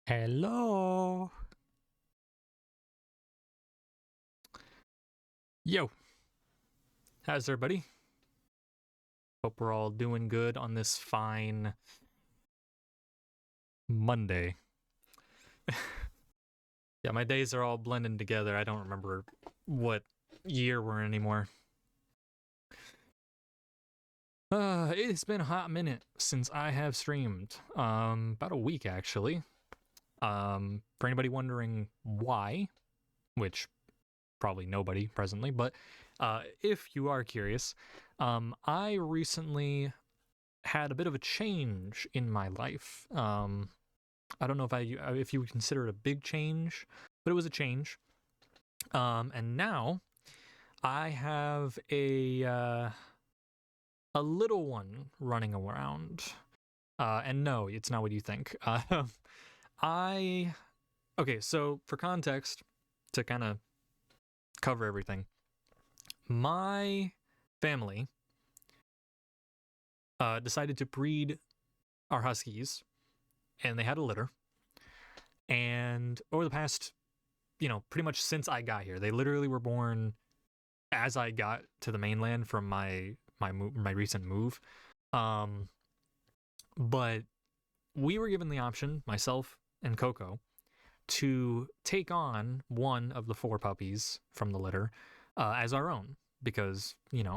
Hello. Yo, how's everybody? Hope we're all doing good on this fine Monday. Yeah, my days are all blending together. I don't remember what year we're in anymore. It's been a hot minute since I have streamed. About a week actually. For anybody wondering why, which probably nobody presently, but if you are curious, I recently had a bit of a change in my life. I don't know if you would consider it a big change, but it was a change. And now I have a little one running around. And no, it's not what you think. I Okay. So for context, to kind of cover everything, my family decided to breed our huskies, and they had a litter. And over the past, pretty much since I got here, they literally were born as I got to the mainland from my recent move. Um, but we were given the option, myself and Coco, to take on one of the four puppies from the litter as our own, because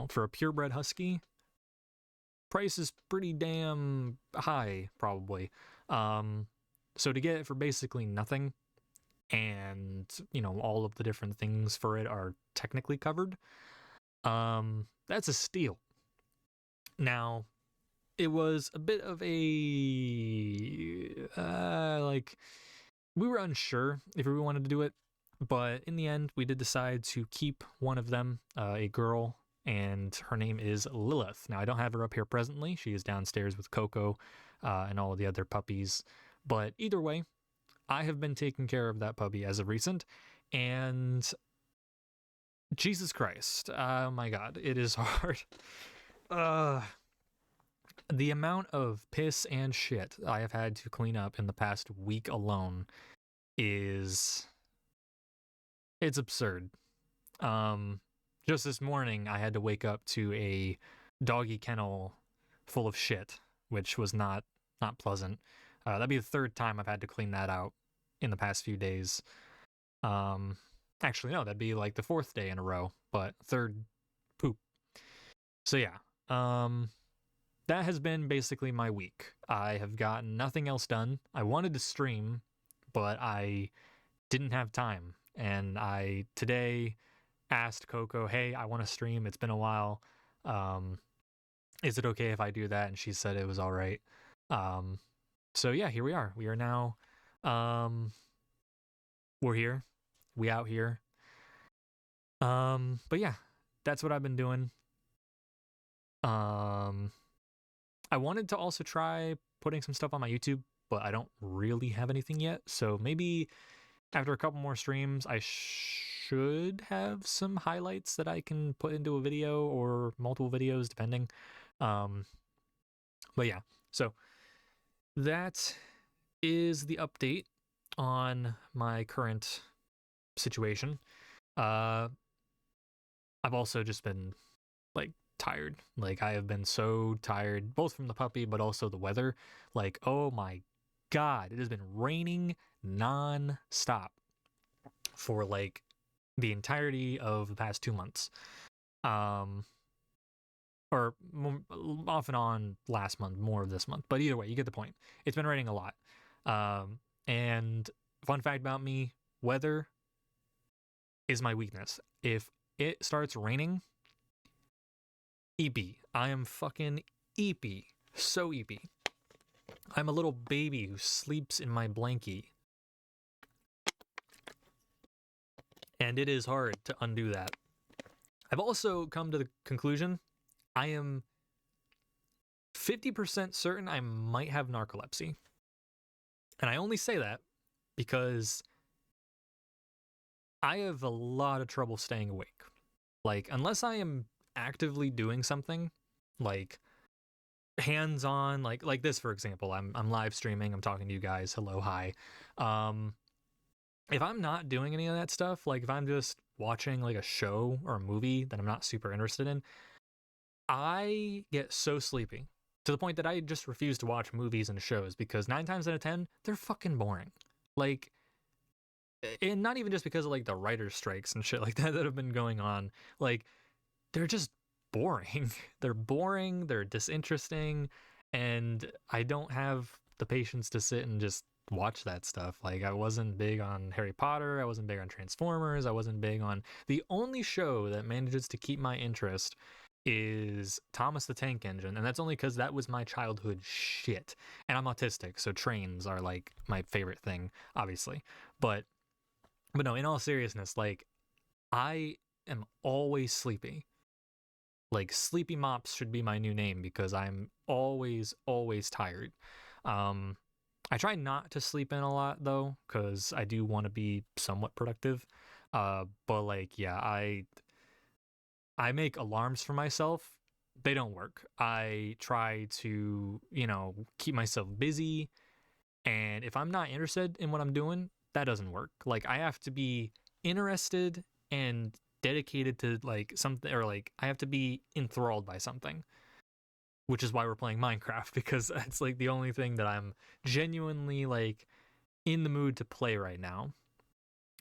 for a purebred husky, price is pretty damn high, probably. Um, so to get it for basically nothing, and all of the different things for it are technically covered, that's a steal. Now, it was a bit of a like, we were unsure if we wanted to do it, but in the end we did decide to keep one of them, a girl, and her name is Lilith. Now, I don't have her up here presently. She is downstairs with Coco and all of the other puppies, but either way, I have been taking care of that puppy as of recent, and Jesus Christ, oh my God, it is hard. Uh, the amount of piss and shit I have had to clean up in the past week alone is it's absurd. Um, just this morning, I had to wake up to a doggy kennel full of shit, which was not pleasant. That'd be the third time I've had to clean that out in the past few days. Um, Actually, no, that'd be like the fourth day in a row, but third poop. So yeah, that has been basically my week. I have gotten nothing else done. I wanted to stream, but I didn't have time, and I today asked Coco, "Hey, I want to stream. It's been a while. Um, is it okay if I do that?" And she said it was all right. Um, so yeah, here we are. We are now. Um, we're here. We out here. But yeah, that's what I've been doing. Um, I wanted to also try putting some stuff on my YouTube, but I don't really have anything yet. So maybe after a couple more streams, I should have some highlights that I can put into a video or multiple videos, depending. Um, but yeah, so that is the update on my current situation. Uh, I've also just been like tired. Like, I have been so tired, both from the puppy, but also the weather. Like, oh my God, it has been raining non-stop for like the entirety of the past 2 months. Um, or off and on last month, more of this month. But either way, you get the point. It's been raining a lot. And fun fact about me, weather is my weakness. If it starts raining, eepy. I am fucking eepy. So eepy. I'm a little baby who sleeps in my blankie. And it is hard to undo that. I've also come to the conclusion I am 50% certain I might have narcolepsy. And I only say that because I have a lot of trouble staying awake. Like, unless I am actively doing something, like hands-on, like this, for example. I'm live streaming, I'm talking to you guys, hello, hi. um if I'm not doing any of that stuff, like if I'm just watching like a show or a movie that I'm not super interested in, I get so sleepy to the point that I just refuse to watch movies and shows because 9 times out of 10, they're fucking boring. Like, and not even just because of like the writer's strikes and shit like that that have been going on. Like, they're just boring. They're boring, they're disinteresting, and I don't have the patience to sit and just watch that stuff. Like, I wasn't big on Harry Potter, I wasn't big on Transformers, I wasn't big on the only show that manages to keep my interest is Thomas the Tank Engine, and that's only because that was my childhood shit. And I'm autistic, so trains are like my favorite thing, obviously. But no, in all seriousness, like I am always sleepy. Like Sleepy Mops should be my new name because I'm always tired. Um I try not to sleep in a lot though cuz I do want to be somewhat productive. But like yeah, I make alarms for myself. They don't work. I try to, keep myself busy, and if I'm not interested in what I'm doing, that doesn't work. Like I have to be interested and dedicated to like something, or like I have to be enthralled by something, which is why we're playing Minecraft because it's like the only thing that I'm genuinely like in the mood to play right now,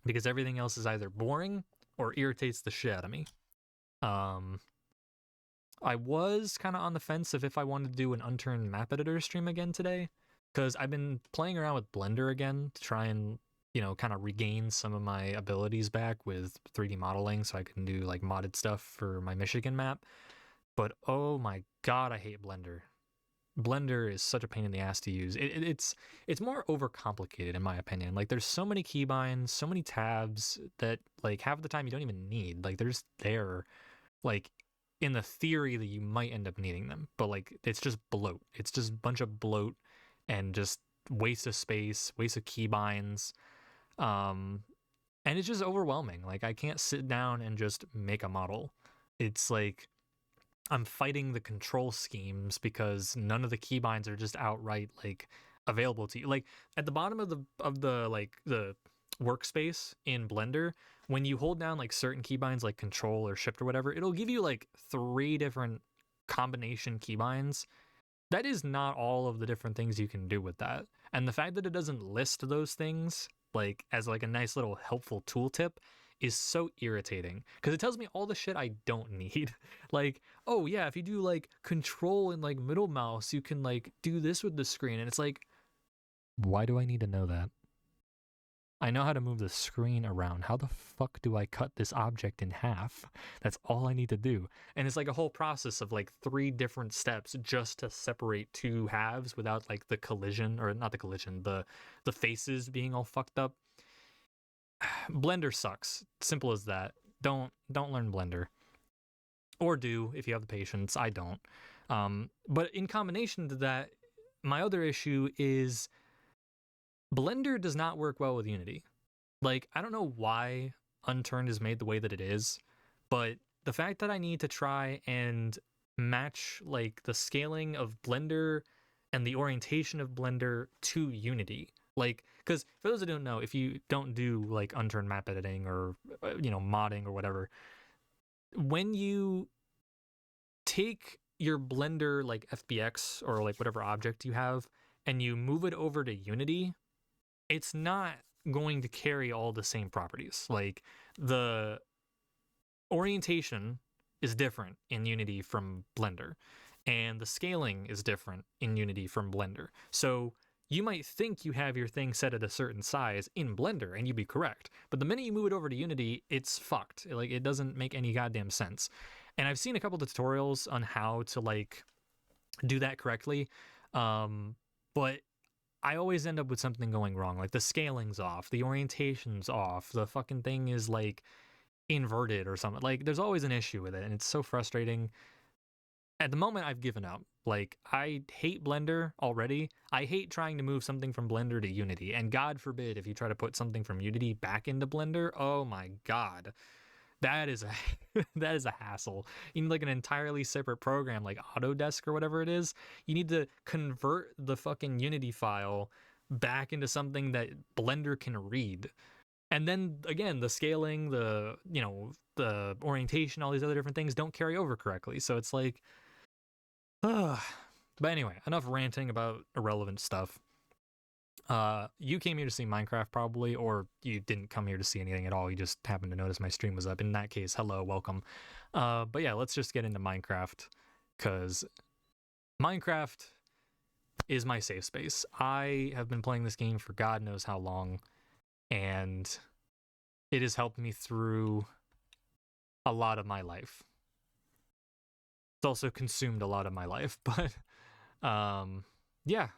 because everything else is either boring or irritates the shit out of me. Um I was kind of on the fence of if I wanted to do an unturned map editor stream again today, because I've been playing around with Blender again to try and, kind of regain some of my abilities back with 3D modeling so I can do like modded stuff for my Michigan map. But oh my god, I hate Blender. Blender is such a pain in the ass to use. It's more overcomplicated in my opinion. Like there's so many keybinds, so many tabs that like half the time you don't even need. Like they're just there, like in the theory that you might end up needing them, but like it's just bloat. It's just a bunch of bloat and just waste of space, waste of keybinds. Um, and it's just overwhelming. Like I can't sit down and just make a model. It's like I'm fighting the control schemes because none of the keybinds are just outright like available to you. Like at the bottom of the like the workspace in Blender, when you hold down like certain keybinds like control or shift or whatever, it'll give you like 3 different combination keybinds. That is not all of the different things you can do with that. And the fact that it doesn't list those things like as like a nice little helpful tooltip is so irritating because it tells me all the shit I don't need. Like, oh yeah, if you do like control and like middle mouse, you can like do this with the screen. And it's like, why do I need to know that? I know how to move the screen around. How the fuck do I cut this object in half? That's all I need to do. And it's like a whole process of like 3 different steps just to separate 2 halves without like the collision, or not the collision, the faces being all fucked up. Blender sucks. Simple as that. Don't learn Blender. Or do if you have the patience. I don't. But in combination to that, my other issue is Blender does not work well with Unity. Like, I don't know why Unturned is made the way that it is, but the fact that I need to try and match like the scaling of Blender and the orientation of Blender to Unity. Like, because for those that don't know, if you don't do like unturned map editing or, modding or whatever, when you take your Blender like FBX or like whatever object you have and you move it over to Unity, it's not going to carry all the same properties. Like the orientation is different in Unity from Blender, and the scaling is different in Unity from Blender. So you might think you have your thing set at a certain size in Blender, and you'd be correct. But the minute you move it over to Unity, it's fucked. Like it doesn't make any goddamn sense. And I've seen a couple of tutorials on how to like do that correctly, but I always end up with something going wrong. Like the scaling's off, the orientation's off, the fucking thing is like inverted or something. Like there's always an issue with it, and it's so frustrating. At the moment, I've given up. Like I hate Blender already. I hate trying to move something from Blender to Unity, and God forbid if you try to put something from Unity back into Blender. Oh my god, That is a that is a hassle. You need like an entirely separate program like Autodesk or whatever it is. You need to convert the fucking Unity file back into something that Blender can read. And then again, the scaling, the orientation, all these other different things don't carry over correctly. So it's like, but anyway, enough ranting about irrelevant stuff. You came here to see Minecraft probably, or you didn't come here to see anything at all. You just happened to notice my stream was up. In that case, hello, welcome. But yeah, let's just get into Minecraft, because Minecraft is my safe space. I have been playing this game for God knows how long, and it has helped me through a lot of my life. It's also consumed a lot of my life, but yeah.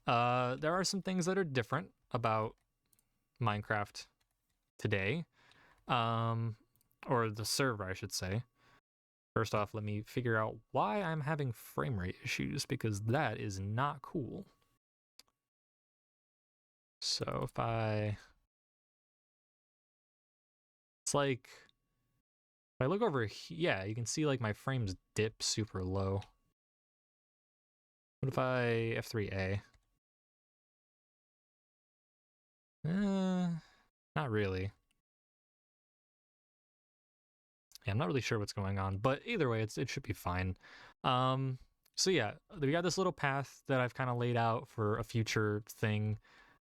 There are some things that are different about Minecraft today, or the server, I should say. First off, let me figure out why I'm having frame rate issues, because that is not cool. So if it's like, if I look over here, yeah, you can see like my frames dip super low. What if I F3A? Not really. Yeah, I'm not really sure what's going on, but either way, it should be fine. So yeah, we got this little path that I've kind of laid out for a future thing.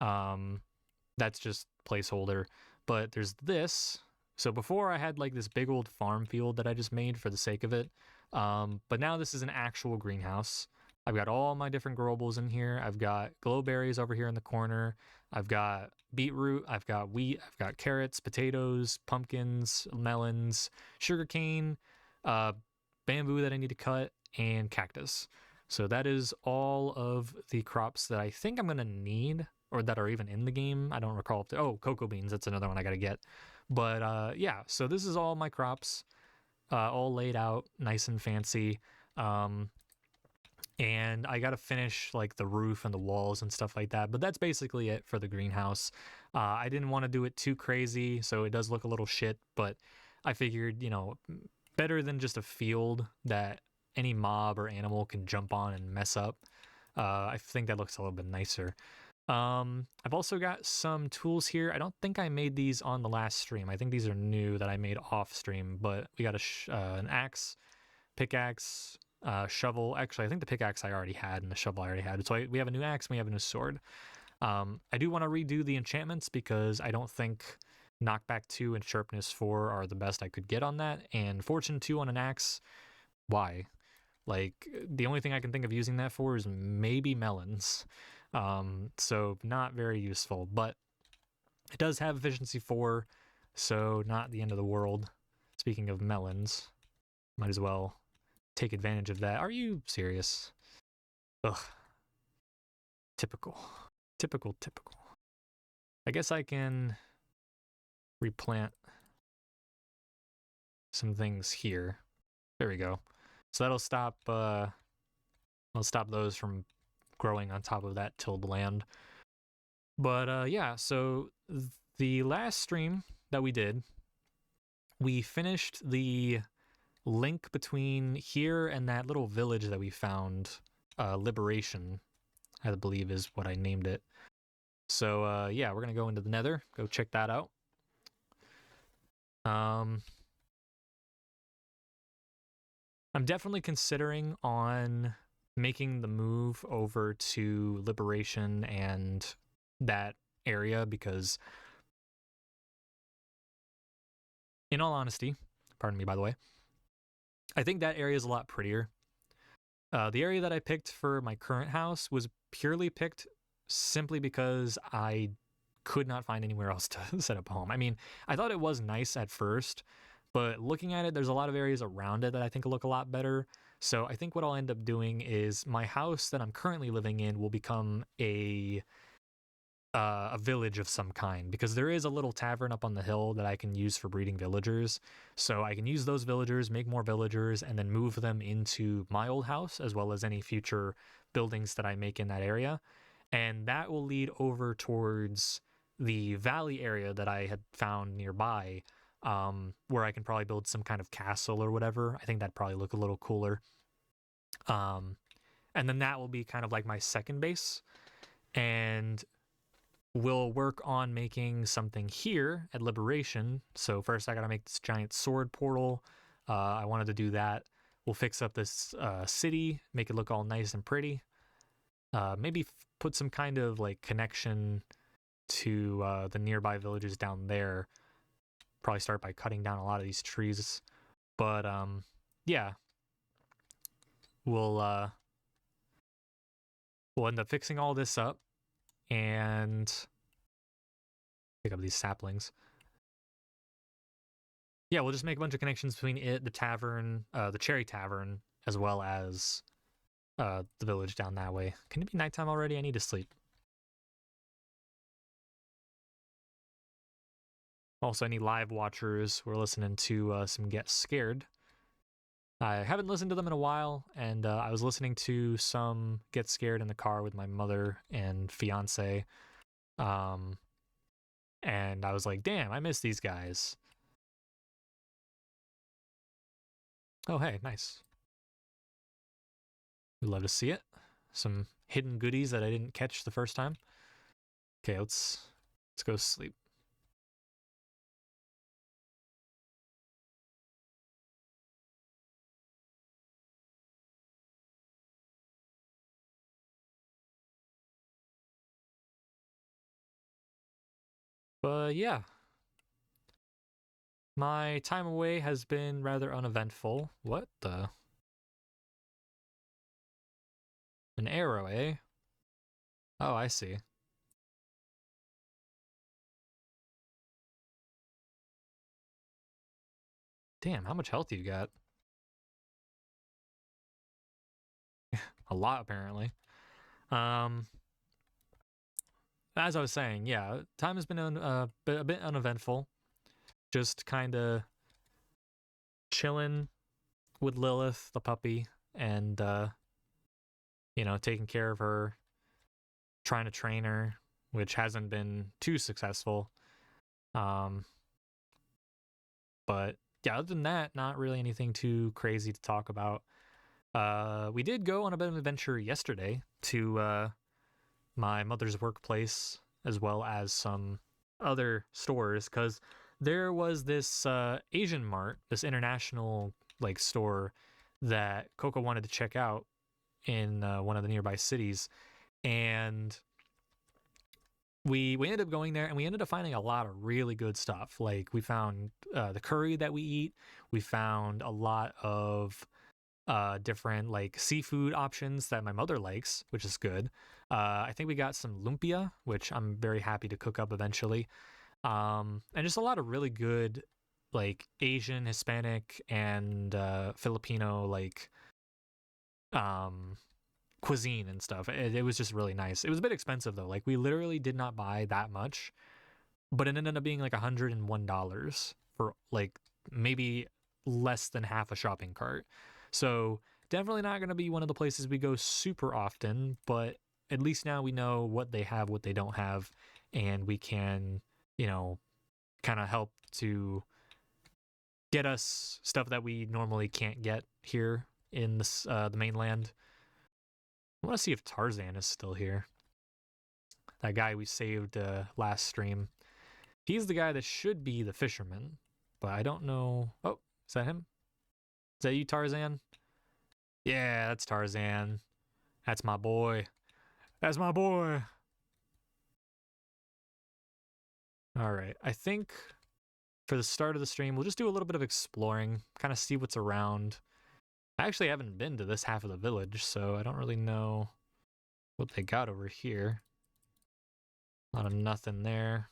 That's just placeholder, but there's this. So before I had like this big old farm field that I just made for the sake of it. But now this is an actual greenhouse. I've got all my different growables in here. I've got glowberries over here in the corner. I've got beetroot, I've got wheat, I've got carrots, potatoes, pumpkins, melons, sugarcane, bamboo that I need to cut, and cactus. So that is all of the crops that I think I'm going to need, or that are even in the game. I don't recall. Cocoa beans, that's another one I got to get. But yeah, so this is all my crops, all laid out nice and fancy. And I got to finish like the roof and the walls and stuff like that. But that's basically it for the greenhouse. I didn't want to do it too crazy, so it does look a little shit, but I figured, better than just a field that any mob or animal can jump on and mess up. I think that looks a little bit nicer. I've also got some tools here. I don't think I made these on the last stream. I think these are new that I made off stream, but we got an axe, pickaxe, shovel. Actually, I think the pickaxe I already had and the shovel I already had. So we have a new axe and we have a new sword. I do want to redo the enchantments because I don't think knockback 2 and sharpness 4 are the best I could get on that. And fortune 2 on an axe, why? Like, the only thing I can think of using that for is maybe melons. So not very useful, but it does have efficiency 4, so not the end of the world. Speaking of melons, might as well take advantage of that. Are you serious? Ugh. Typical. I guess I can replant some things here. There we go. So that'll stop those from growing on top of that tilled land. But yeah, so the last stream that we did, we finished the link between here and that little village that we found, Liberation, I believe is what I named it. So yeah, we're gonna go into the Nether, go check that out. I'm definitely considering on making the move over to Liberation and that area because, in all honesty, pardon me by the way, I think that area is a lot prettier. The area that I picked for my current house was purely picked simply because I could not find anywhere else to set up a home. I mean, I thought it was nice at first, but looking at it, there's a lot of areas around it that I think will look a lot better. So I think what I'll end up doing is my house that I'm currently living in will become a village of some kind, because there is a little tavern up on the hill that I can use for breeding villagers. So I can use those villagers, make more villagers, and then move them into my old house, as well as any future buildings that I make in that area. And that will lead over towards the valley area that I had found nearby, where I can probably build some kind of castle or whatever. I think that'd probably look a little cooler. Um, and then that will be kind of like my second base. And we'll work on making something here at Liberation. So first I gotta make this giant sword portal. I wanted to do that. We'll fix up this city, make it look all nice and pretty. Maybe put some kind of like connection to the nearby villages down there. Probably start by cutting down a lot of these trees. But yeah, we'll we'll end up fixing all this up and pick up these saplings. Yeah, we'll just make a bunch of connections between it, the tavern, the Cherry Tavern, as well as the village down that way. Can it be nighttime already? I need to sleep. Also, any live watchers who are listening to some Get Scared. I haven't listened to them in a while, and I was listening to some Get Scared in the car with my mother and fiance. And I was like, damn, I miss these guys. Oh, hey, nice. We'd love to see it. Some hidden goodies that I didn't catch the first time. Okay, let's go sleep. But yeah, my time away has been rather uneventful. What the? An arrow, eh? Oh, I see. Damn, how much health you got? A lot, apparently. Um, as I was saying, yeah, time has been a bit uneventful. Just kind of chilling with Lilith, the puppy, and taking care of her, trying to train her, which hasn't been too successful. But yeah, other than that, not really anything too crazy to talk about. We did go on a bit of an adventure yesterday to my mother's workplace, as well as some other stores, because there was this Asian mart, this international like store that Coco wanted to check out in one of the nearby cities, and we ended up going there and we ended up finding a lot of really good stuff. Like we found the curry that we eat. We found a lot of different like seafood options that my mother likes, which is good. I think we got some lumpia, which I'm very happy to cook up eventually. And just a lot of really good like Asian, Hispanic, and Filipino like um cuisine and stuff. It was just really nice. It was a bit expensive though. Like we literally did not buy that much, but it ended up being like $101 for like maybe less than half a shopping cart. So definitely not going to be one of the places we go super often, but at least now we know what they have, what they don't have, and we can, kind of help to get us stuff that we normally can't get here in the mainland. I want to see if Tarzan is still here. That guy we saved last stream. He's the guy that should be the fisherman, but I don't know. Oh, is that him? Is that you, Tarzan? Yeah, that's Tarzan. That's my boy. That's my boy. All right. I think for the start of the stream, we'll just do a little bit of exploring, kind of see what's around. I actually haven't been to this half of the village, so I don't really know what they got over here. A lot of nothing there.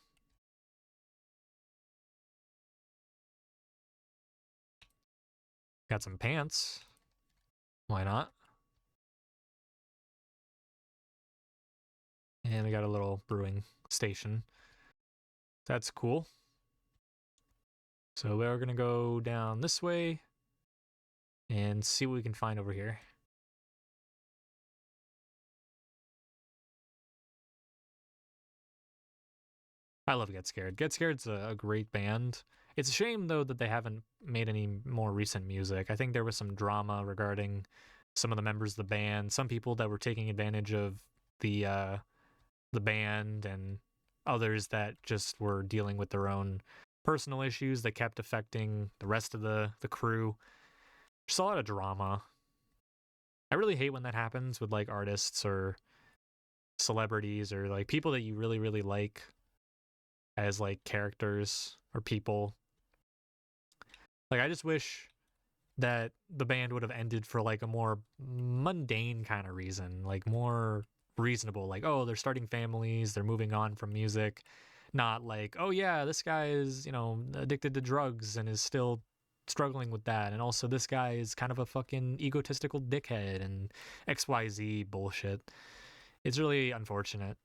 Got some pants. Why not? And we got a little brewing station. That's cool. So we're going to go down this way and see what we can find over here. I love Get Scared. Get Scared's a great band, It's a shame though that they haven't made any more recent music. I think there was some drama regarding some of the members of the band, some people that were taking advantage of the uh the band, and others that just were dealing with their own personal issues that kept affecting the rest of the crew. Just a lot of drama. I really hate when that happens with like artists or celebrities or like people that you really really like as like characters or people. Like I just wish that the band would have ended for like a more mundane kind of reason, like more reasonable, like oh, they're starting families, they're moving on from music, not like oh yeah, this guy is, you know, addicted to drugs and is still struggling with that, and also this guy is kind of a fucking egotistical dickhead and XYZ bullshit. It's really unfortunate.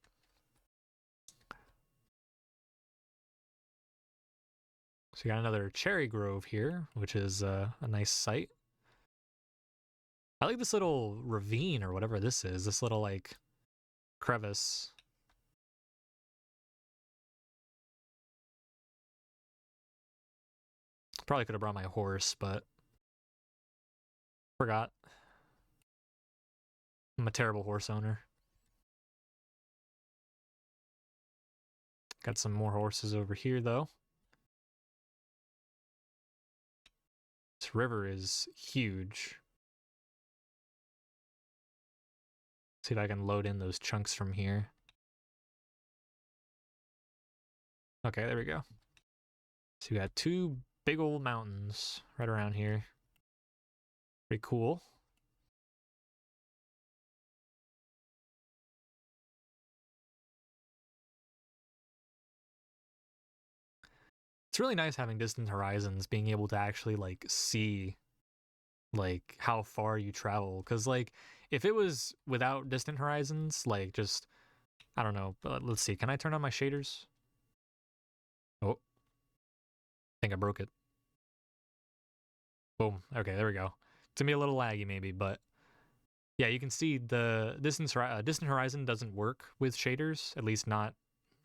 So we got another cherry grove here, which is a nice sight. I like this little ravine or whatever this is, this little like crevice. Probably could have brought my horse, but forgot. I'm a terrible horse owner. Got some more horses over here though. This river is huge. See if I can load in those chunks from here. Okay, there we go. So we got two big old mountains right around here. Pretty cool. It's really nice having distant horizons, being able to actually like see like how far you travel. Cause like if it was without distant horizons, like just I don't know, but let's see. Can I turn on my shaders? Oh, I think I broke it. Boom. Okay, there we go. It's gonna be a little laggy maybe, but yeah, you can see the distant horizon doesn't work with shaders, at least not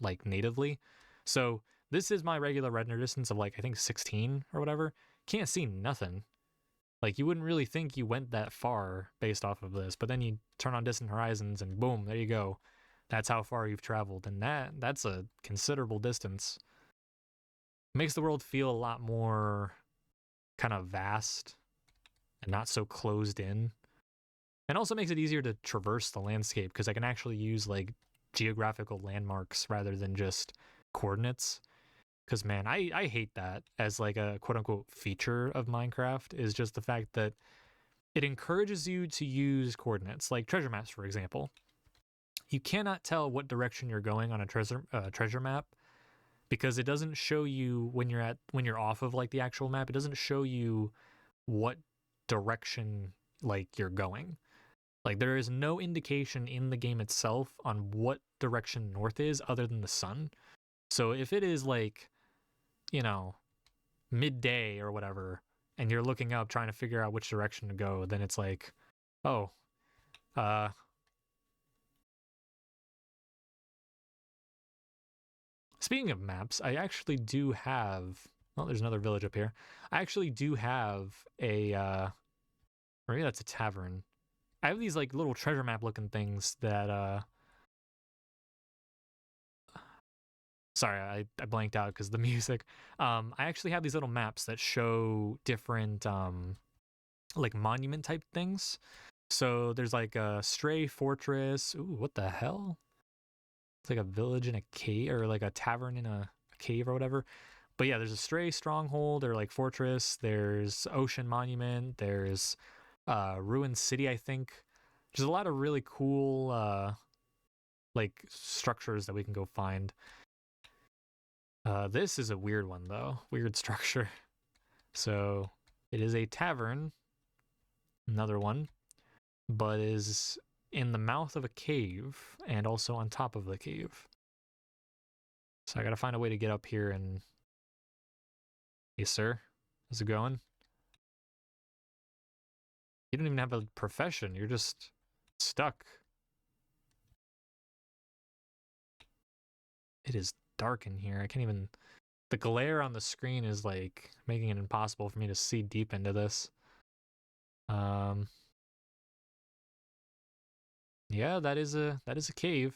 like natively. So this is my regular render distance of like I think 16 or whatever. Can't see nothing. Like you wouldn't really think you went that far based off of this, but then you turn on distant horizons and boom, there you go. That's how far you've traveled, and that's a considerable distance. Makes the world feel a lot more kind of vast and not so closed in. And also makes it easier to traverse the landscape because I can actually use like geographical landmarks rather than just coordinates. Because man, I hate that as like a quote unquote feature of Minecraft, is just the fact that it encourages you to use coordinates, like treasure maps, for example. You cannot tell what direction you're going on a treasure map because it doesn't show you when you're off of like the actual map. It doesn't show you what direction like you're going. Like there is no indication in the game itself on what direction north is other than the sun. So if it is like, you know, midday or whatever, and you're looking up trying to figure out which direction to go, then it's like, oh, uh speaking of maps, I actually do have, well, there's another village up here. I actually do have a or maybe that's a tavern. I have these like little treasure map looking things that sorry, I blanked out because the music. I actually have these little maps that show different like monument type things. So there's like a stray fortress. Ooh, what the hell? It's like a village in a cave, or like a tavern in a cave or whatever. But yeah, there's a stray stronghold or like fortress. There's ocean monument. There's ruined city, I think. There's a lot of really cool like structures that we can go find. This is a weird one though. Weird structure. So it is a tavern, another one, but is in the mouth of a cave and also on top of the cave. So I gotta find a way to get up here and. Hey, sir, how's it going? You don't even have a profession. You're just stuck. It is dark in here. I can't even The glare on the screen is like making it impossible for me to see deep into this. Yeah, that is a cave.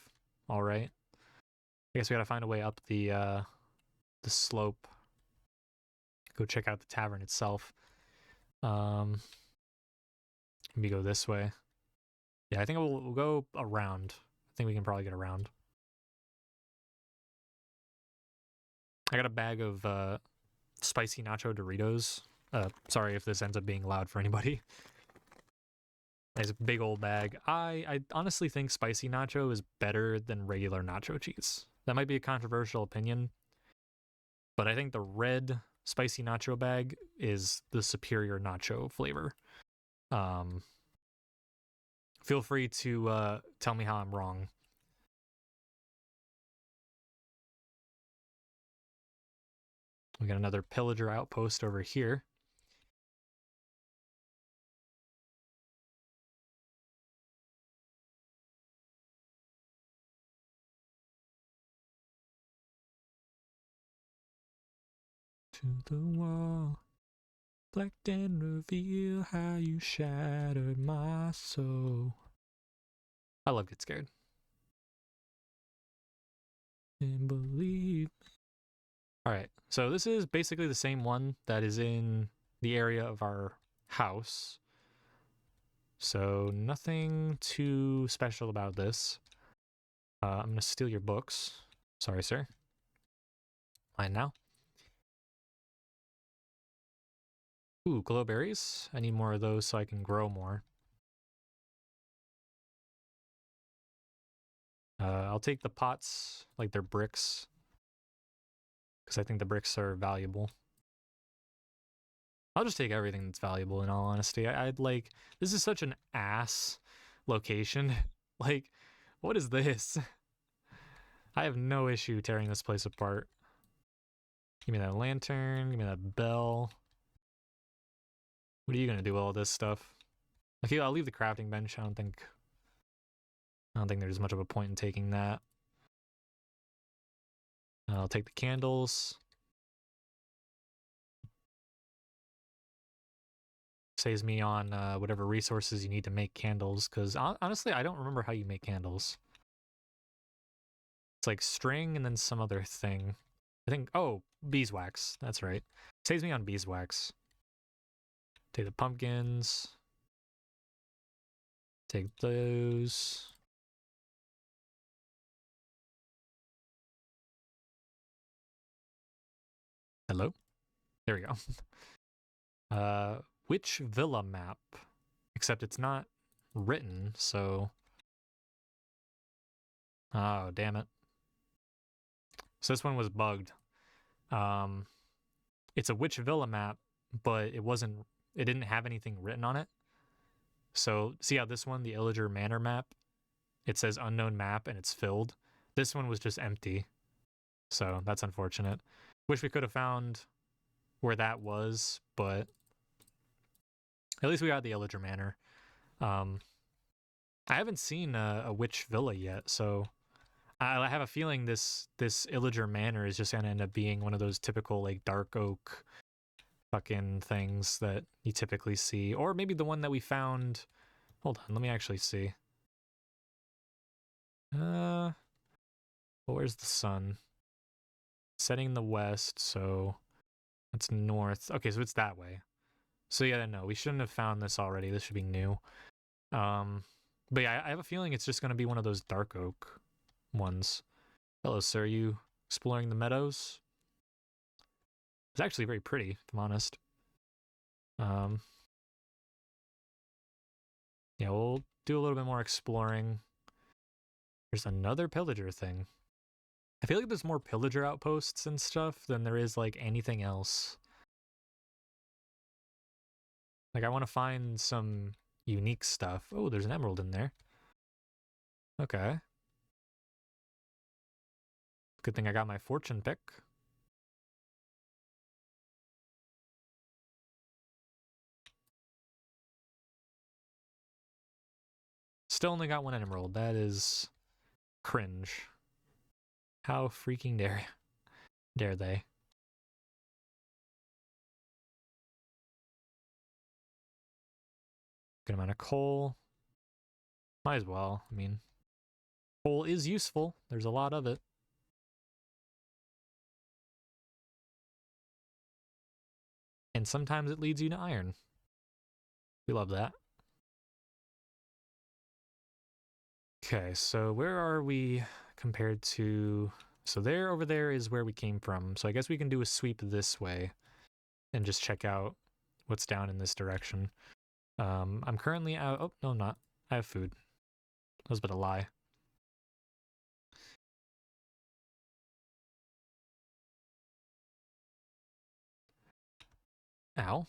All right. I guess we gotta find a way up the slope. Go check out the tavern itself. Maybe go this way. Yeah, I think we'll go around. I think we can probably get around. I got a bag of spicy nacho Doritos. Sorry if this ends up being loud for anybody. It's a big old bag. I honestly think spicy nacho is better than regular nacho cheese. That might be a controversial opinion, but I think the red spicy nacho bag is the superior nacho flavor. Feel free to tell me how I'm wrong. We got another pillager outpost over here. To the wall, reflect and reveal how you shattered my soul. I love Get Scared. And believe. Alright, so this is basically the same one that is in the area of our house. So nothing too special about this. I'm gonna steal your books. Sorry, sir. Mine now. Ooh, glow berries. I need more of those so I can grow more. I'll take the pots, like they're bricks, because I think the bricks are valuable. I'll just take everything that's valuable, in all honesty. I'd like, this is such an ass location. Like, what is this? I have no issue tearing this place apart. Give me that lantern, give me that bell. What are you gonna do with all this stuff? Okay, I'll leave the crafting bench. I don't think there's much of a point in taking that. I'll take the candles. Saves me on whatever resources you need to make candles, because honestly, I don't remember how you make candles. It's like string and then some other thing. I think, oh, beeswax. That's right. Saves me on beeswax. Take the pumpkins. Take those. Hello? There we go. Which villa map? Except it's not written, so... Oh, damn it. So this one was bugged. It's a witch villa map, but it didn't have anything written on it. So see how this one, the Illager Manor map, it says unknown map and it's filled. This one was just empty. So that's unfortunate. Wish we could have found where that was, but at least we got the Illager Manor. I haven't seen a witch villa yet, so I have a feeling this Illager Manor is just gonna end up being one of those typical like dark oak fucking things that you typically see, or maybe the one that we found. Hold on, let me actually see. Well, where's the sun? Setting in the west, so that's north. Okay, so it's that way. So yeah, no, we shouldn't have found this already. This should be new. But yeah, I have a feeling it's just gonna be one of those dark oak ones. Hello, sir. Are you exploring the meadows? It's actually very pretty, if I'm honest. Yeah, we'll do a little bit more exploring. There's another pillager thing. I feel like there's more pillager outposts and stuff than there is like anything else. Like I want to find some unique stuff. Oh, there's an emerald in there. Okay. Good thing I got my fortune pick. Still only got one emerald. That is cringe. How freaking dare they? Good amount of coal. Might as well. I mean, coal is useful. There's a lot of it. And sometimes it leads you to iron. We love that. Okay, so where are we compared to... So there, over there is where we came from. So I guess we can do a sweep this way and just check out what's down in this direction. I'm currently out... Oh, no, I'm not. I have food. That was but a lie. Ow.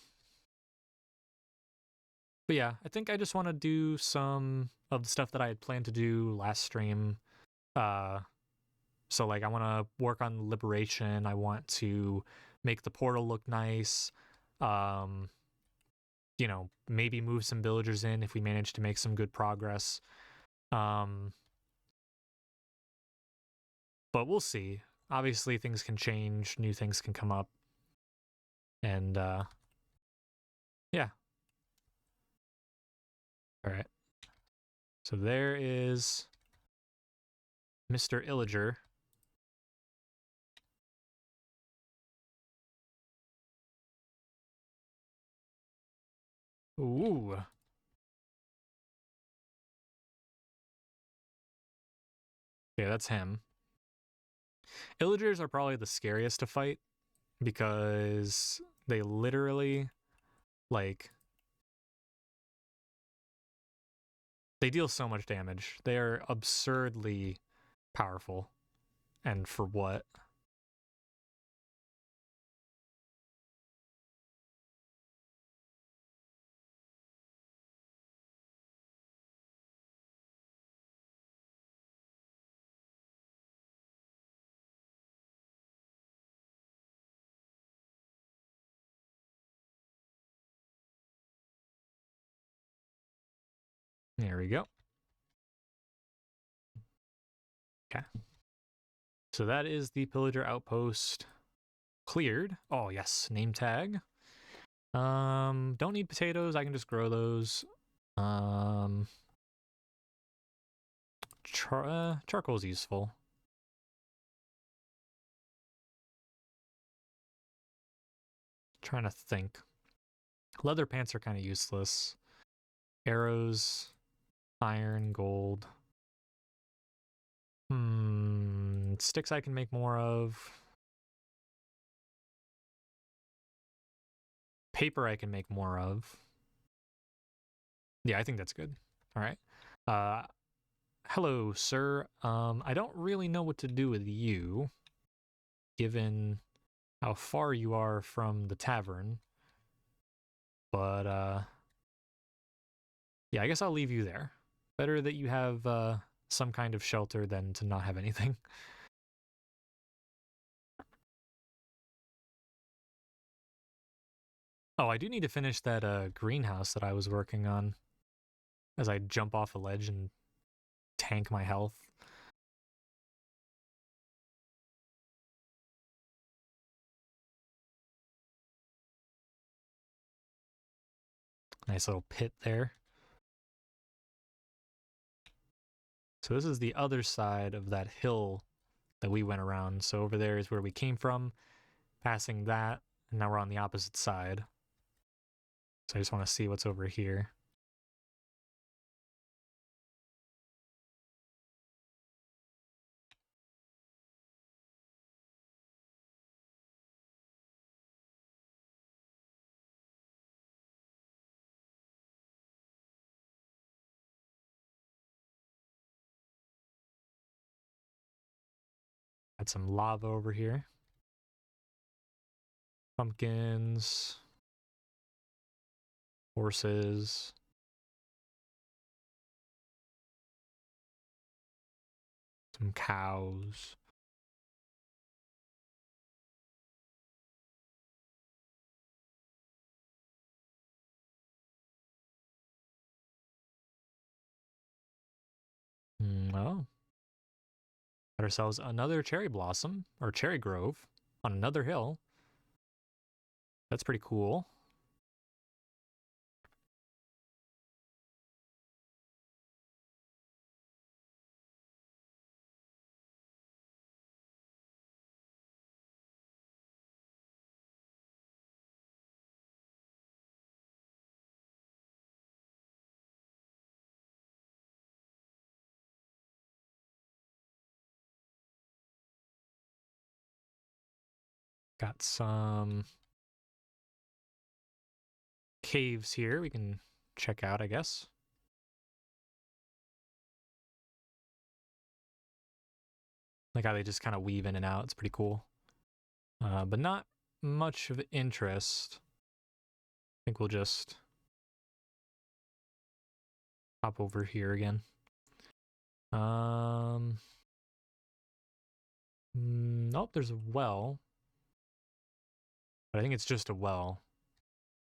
But yeah, I think I just want to do some of the stuff that I had planned to do last stream. So like I want to work on liberation. I want to make the portal look nice. You know, maybe move some villagers in if we manage to make some good progress. But we'll see. Obviously things can change, new things can come up. And yeah. All right. So there is Mr. Illager. Ooh. Yeah, that's him. Illagers are probably the scariest to fight because they literally, like, they deal so much damage. They are absurdly powerful. And for what? There we go. Okay. So that is the pillager outpost cleared. Oh, yes. Name tag. Don't need potatoes. I can just grow those. Charcoal's useful. Trying to think. Leather pants are kind of useless. Arrows, iron, gold. Sticks I can make more of. Paper I can make more of. Yeah, I think that's good. All right. Hello, sir. I don't really know what to do with you, given how far you are from the tavern. But, yeah, I guess I'll leave you there. Better that you have, some kind of shelter than to not have anything. Oh, I do need to finish that, greenhouse that I was working on as I jump off a ledge and tank my health. Nice little pit there. So this is the other side of that hill that we went around. So over there is where we came from, passing that, and now we're on the opposite side. So I just want to see what's over here. Got some lava over here. Pumpkins. Horses. Some cows. Oh. Got ourselves another cherry blossom, or cherry grove, on another hill. That's pretty cool. Got some caves here we can check out, I guess. Like how they just kind of weave in and out. It's pretty cool. But not much of interest. I think we'll just hop over here again. Nope, there's a well. But I think it's just a well.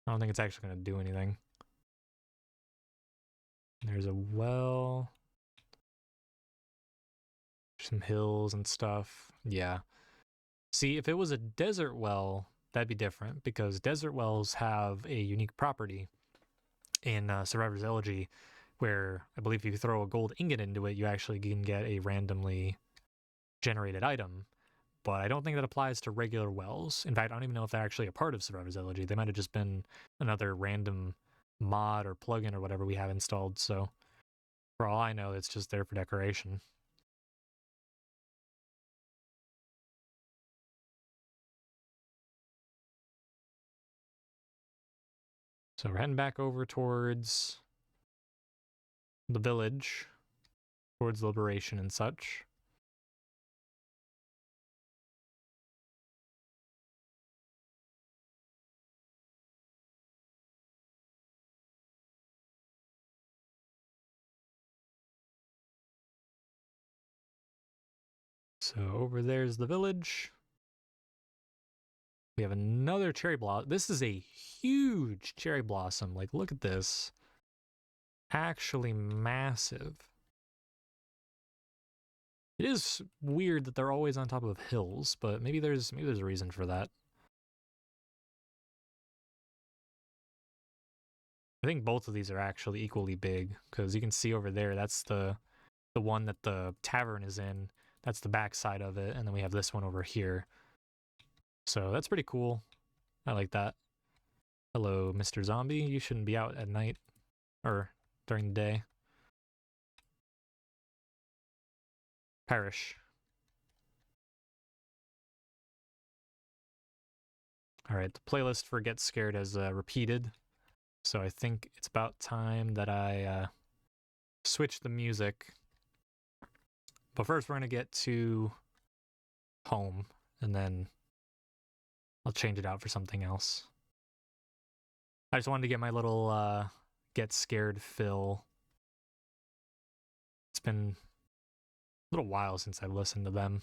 I don't think it's actually going to do anything. There's a well. Some hills and stuff. Yeah. See, if it was a desert well, that'd be different because desert wells have a unique property in Survivor's Elegy where I believe if you throw a gold ingot into it, you actually can get a randomly generated item. But I don't think that applies to regular wells. In fact, I don't even know if they're actually a part of Survivor's Elegy. They might have just been another random mod or plugin or whatever we have installed. So for all I know, it's just there for decoration. So we're heading back over towards the village, towards Liberation and such. So over there's the village. We have another cherry blossom. This is a huge cherry blossom. Like, look at this. Actually massive. It is weird that they're always on top of hills, but maybe there's a reason for that. I think both of these are actually equally big because you can see over there that's the one that the tavern is in. That's the back side of it, and then we have this one over here. So that's pretty cool. I like that. Hello, Mr. Zombie. You shouldn't be out at night or during the day. Perish. All right, the playlist for Get Scared has repeated. So I think it's about time that I switch the music. But first, we're going to get to home, and then I'll change it out for something else. I just wanted to get my little Get Scared fill. It's been a little while since I've listened to them.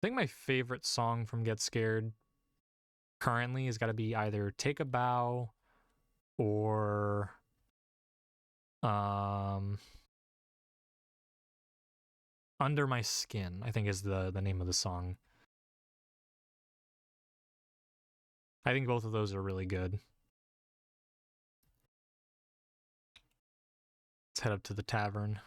I think my favorite song from Get Scared currently has got to be either Take a Bow or Under My Skin, I think is the name of the song. I think both of those are really good. Let's head up to the tavern.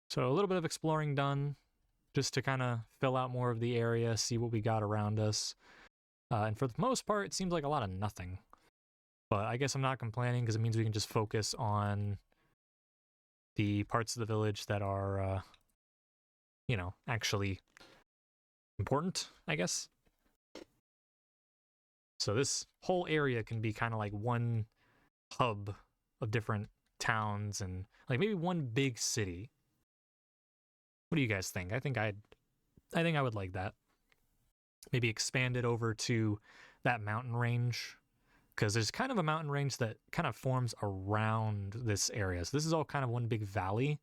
So a little bit of exploring done, just to kind of fill out more of the area, see what we got around us. And for the most part, it seems like a lot of nothing. But I guess I'm not complaining because it means we can just focus on the parts of the village that are, actually important, I guess. So this whole area can be kind of like one hub of different towns and like maybe one big city. What do you guys think? I think I would like that. Maybe expand it over to that mountain range because there's kind of a mountain range that kind of forms around this area. So this is all kind of one big valley.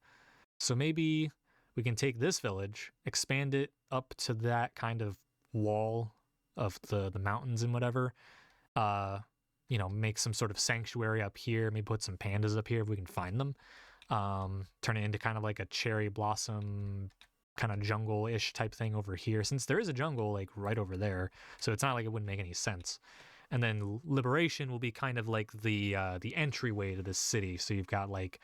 So maybe we can take this village, expand it up to that kind of wall of the mountains and whatever. Make some sort of sanctuary up here. Maybe put some pandas up here if we can find them. Turn it into kind of like a cherry blossom kind of jungle-ish type thing over here, since there is a jungle like right over there, so it's not like it wouldn't make any sense. And then Liberation will be kind of like the entryway to this city. So you've got like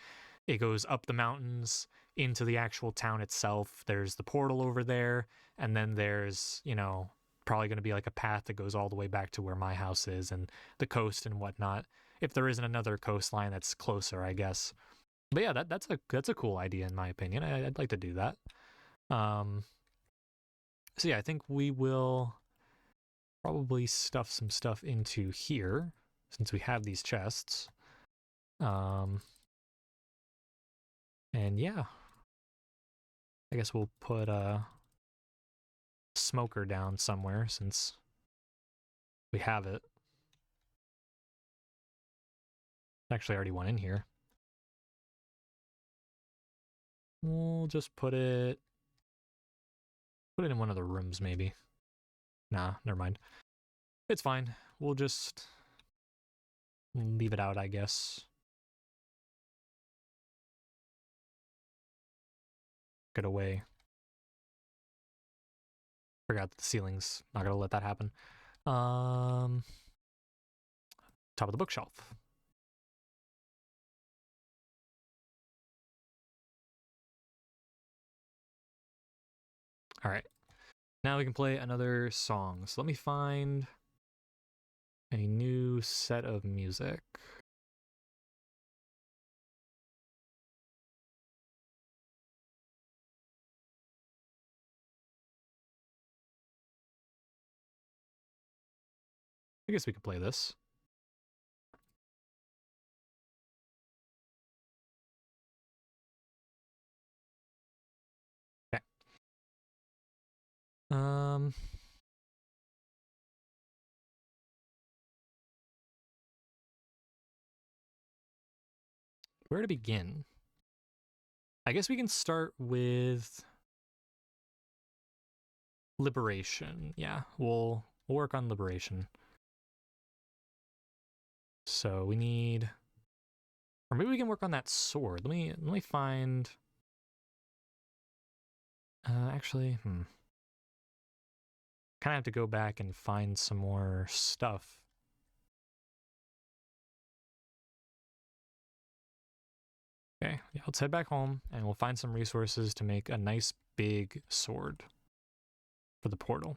it goes up the mountains into the actual town itself. There's the portal over there, and then there's, you know, probably going to be like a path that goes all the way back to where my house is and the coast and whatnot. If there isn't another coastline that's closer, I guess. But yeah, that's a cool idea in my opinion. I'd like to do that. So yeah, I think we will probably stuff some stuff into here since we have these chests. And yeah, I guess we'll put a smoker down somewhere since we have it. Actually, already one in here. We'll just put it in one of the rooms, maybe. Nah, never mind. It's fine. We'll just leave it out, I guess. Get away. Forgot that the ceiling's not gonna let that happen. Top of the bookshelf. All right. Now we can play another song. So let me find a new set of music. I guess we could play this. Okay. Where to begin? I guess we can start with Liberation. Yeah, we'll work on Liberation. So we need, or maybe we can work on that sword. Let me find. Actually, kind of have to go back and find some more stuff. Okay, yeah, let's head back home and we'll find some resources to make a nice big sword for the portal.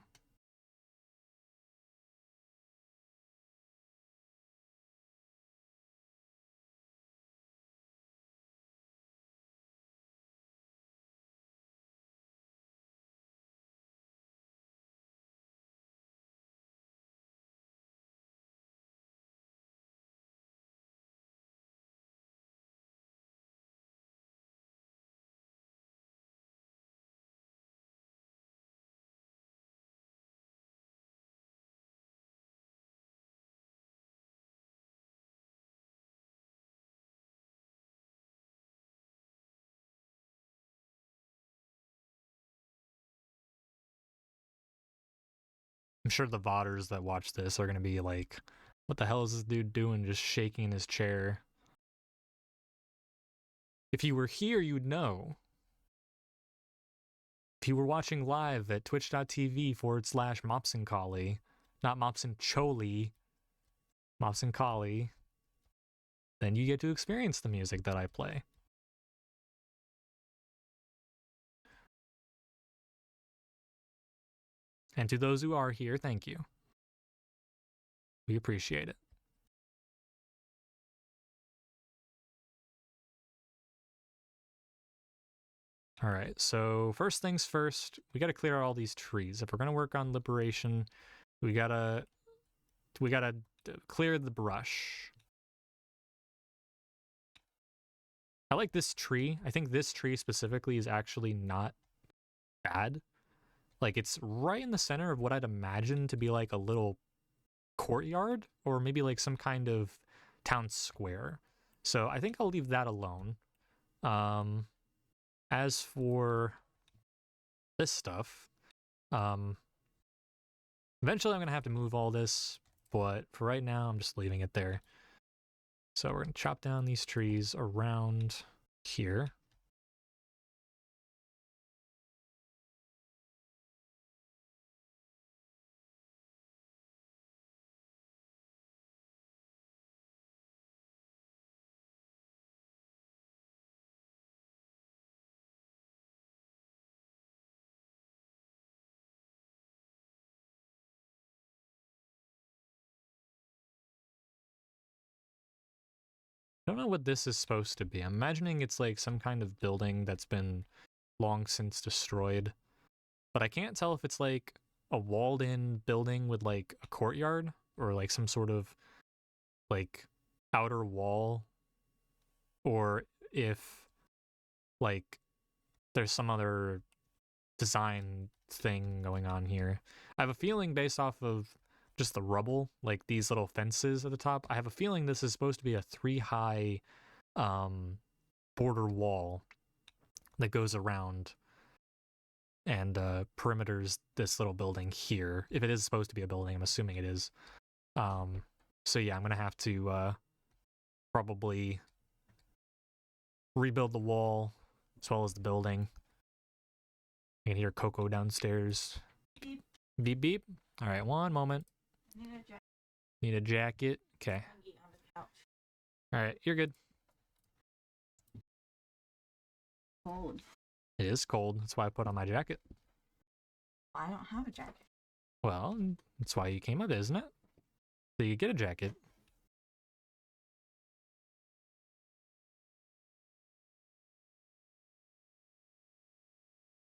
I'm sure the VODers that watch this are going to be like, what the hell is this dude doing just shaking in his chair? If you were here, you'd know. If you were watching live at twitch.tv/MopsandCollie, not Mopsandcholi, Mopsandcollie, then you get to experience the music that I play. And to those who are here, thank you. We appreciate it. All right, so first things first, we got to clear all these trees. If we're going to work on Liberation, we got to clear the brush. I like this tree. I think this tree specifically is actually not bad. Like, it's right in the center of what I'd imagine to be like a little courtyard or maybe like some kind of town square. So I think I'll leave that alone. As for this stuff, eventually I'm going to have to move all this, but for right now, I'm just leaving it there. So we're going to chop down these trees around here. don't know what this is supposed to be. I'm imagining it's like some kind of building that's been long since destroyed. But I can't tell if it's like a walled-in building with like a courtyard or like some sort of like outer wall, or if like there's some other design thing going on here. I have a feeling based off of just the rubble, like these little fences at the top, I have a feeling this is supposed to be a 3-high border wall that goes around and perimeters this little building here. If it is supposed to be a building, I'm assuming it is. So yeah, I'm gonna have to probably rebuild the wall as well as the building. I can hear Coco downstairs. Beep. Beep beep. All right, one moment. Need a jacket. Need a jacket. Okay. On the couch. All right, you're good. Cold. It is cold. That's why I put on my jacket. I don't have a jacket. Well, that's why you came up, isn't it? So you get a jacket.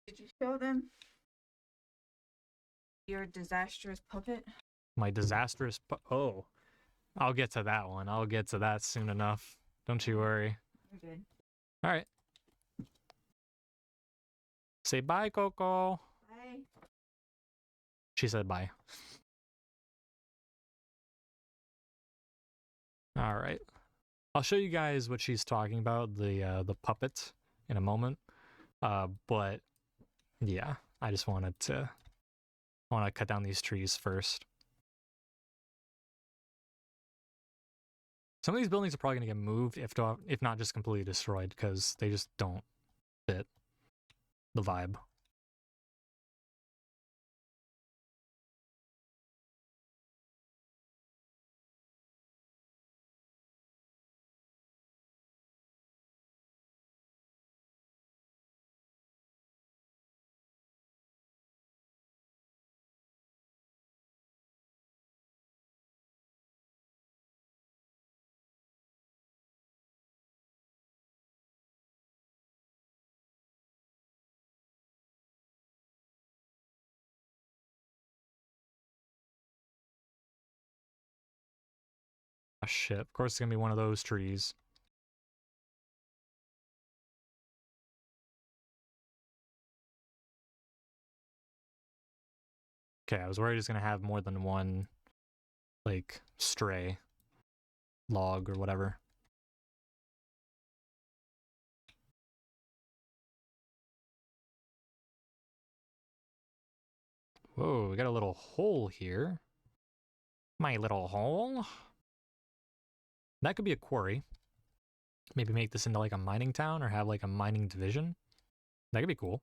Did you show them your disastrous puppet? My disastrous... Oh, I'll get to that one. I'll get to that soon enough. Don't you worry. You're good. All right. Say bye, Coco. Bye. She said bye. All right. I'll show you guys what she's talking about, the puppet, in a moment. But yeah, I just want to cut down these trees first. Some of these buildings are probably going to get moved, if not just completely destroyed, because they just don't fit the vibe. Oh shit, of course it's gonna be one of those trees. Okay, I was worried it's gonna have more than one, like, stray log or whatever. Whoa, we got a little hole here. My little hole. That could be a quarry. Maybe make this into like a mining town or have like a mining division. That could be cool.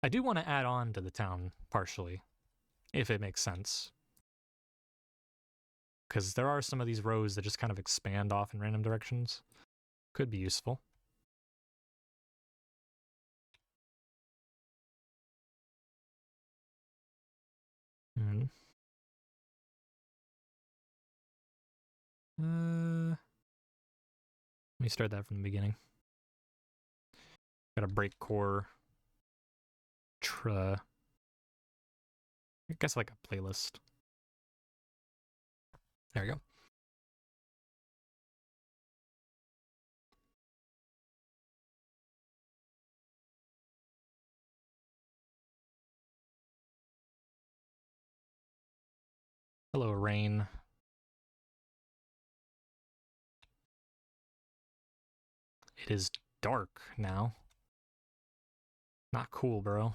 I do want to add on to the town partially, if it makes sense. Because there are some of these roads that just kind of expand off in random directions. Could be useful. Hmm. Let me start that from the beginning. Gotta break core. I guess like a playlist. There we go. Hello, rain. It is dark now. Not cool, bro.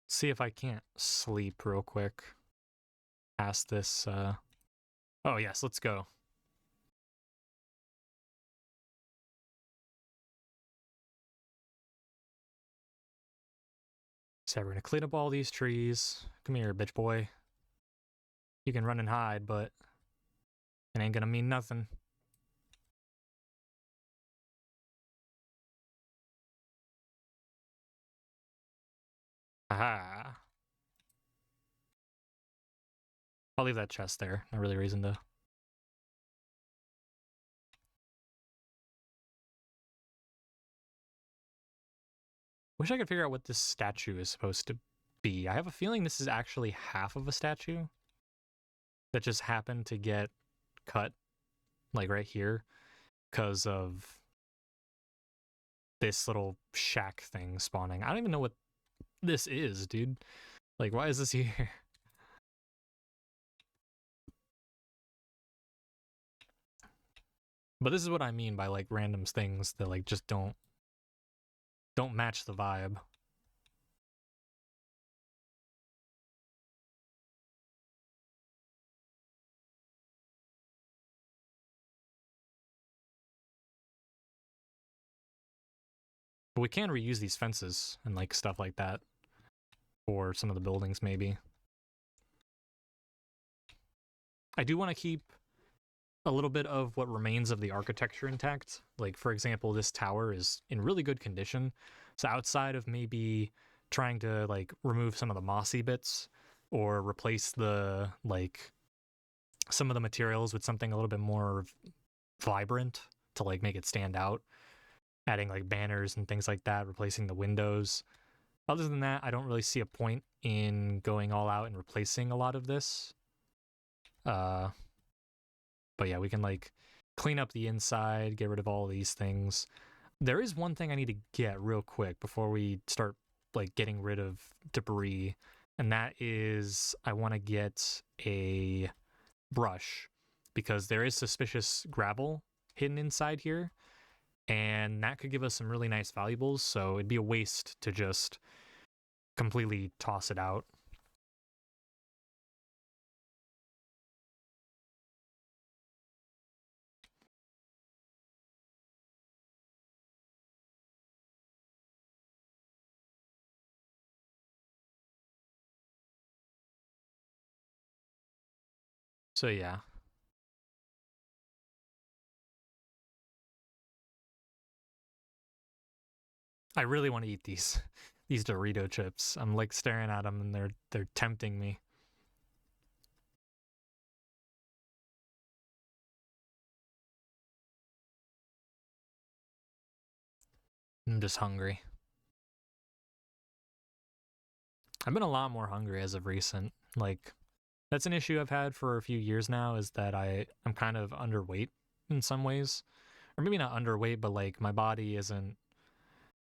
See if I can't sleep real quick past this. Oh, yes, let's go. So we're gonna clean up all these trees. Come here, bitch boy. You can run and hide, but it ain't gonna mean nothing. Haha. I'll leave that chest there. Not really a reason to. Wish I could figure out what this statue is supposed to be. I have a feeling this is actually half of a statue that just happened to get cut, like right here, because of this little shack thing spawning. I don't even know what this is, dude. Like, why is this here? But this is what I mean by like random things that like just don't match the vibe. But we can reuse these fences and like stuff like that for some of the buildings maybe. I do want to keep a little bit of what remains of the architecture intact. Like, for example, this tower is in really good condition. So outside of maybe trying to like remove some of the mossy bits or replace the like some of the materials with something a little bit more vibrant to like make it stand out, adding like banners and things like that, replacing the windows. Other than that, I don't really see a point in going all out and replacing a lot of this. But yeah, we can like clean up the inside, get rid of all of these things. There is one thing I need to get real quick before we start like getting rid of debris, and that is I want to get a brush because there is suspicious gravel hidden inside here, and that could give us some really nice valuables, so it'd be a waste to just completely toss it out. So yeah. I really want to eat these these Dorito chips. I'm like staring at them and they're tempting me. I'm just hungry. I've been a lot more hungry as of recent. Like that's an issue I've had for a few years now is that I'm kind of underweight in some ways. Or maybe not underweight, but like my body isn't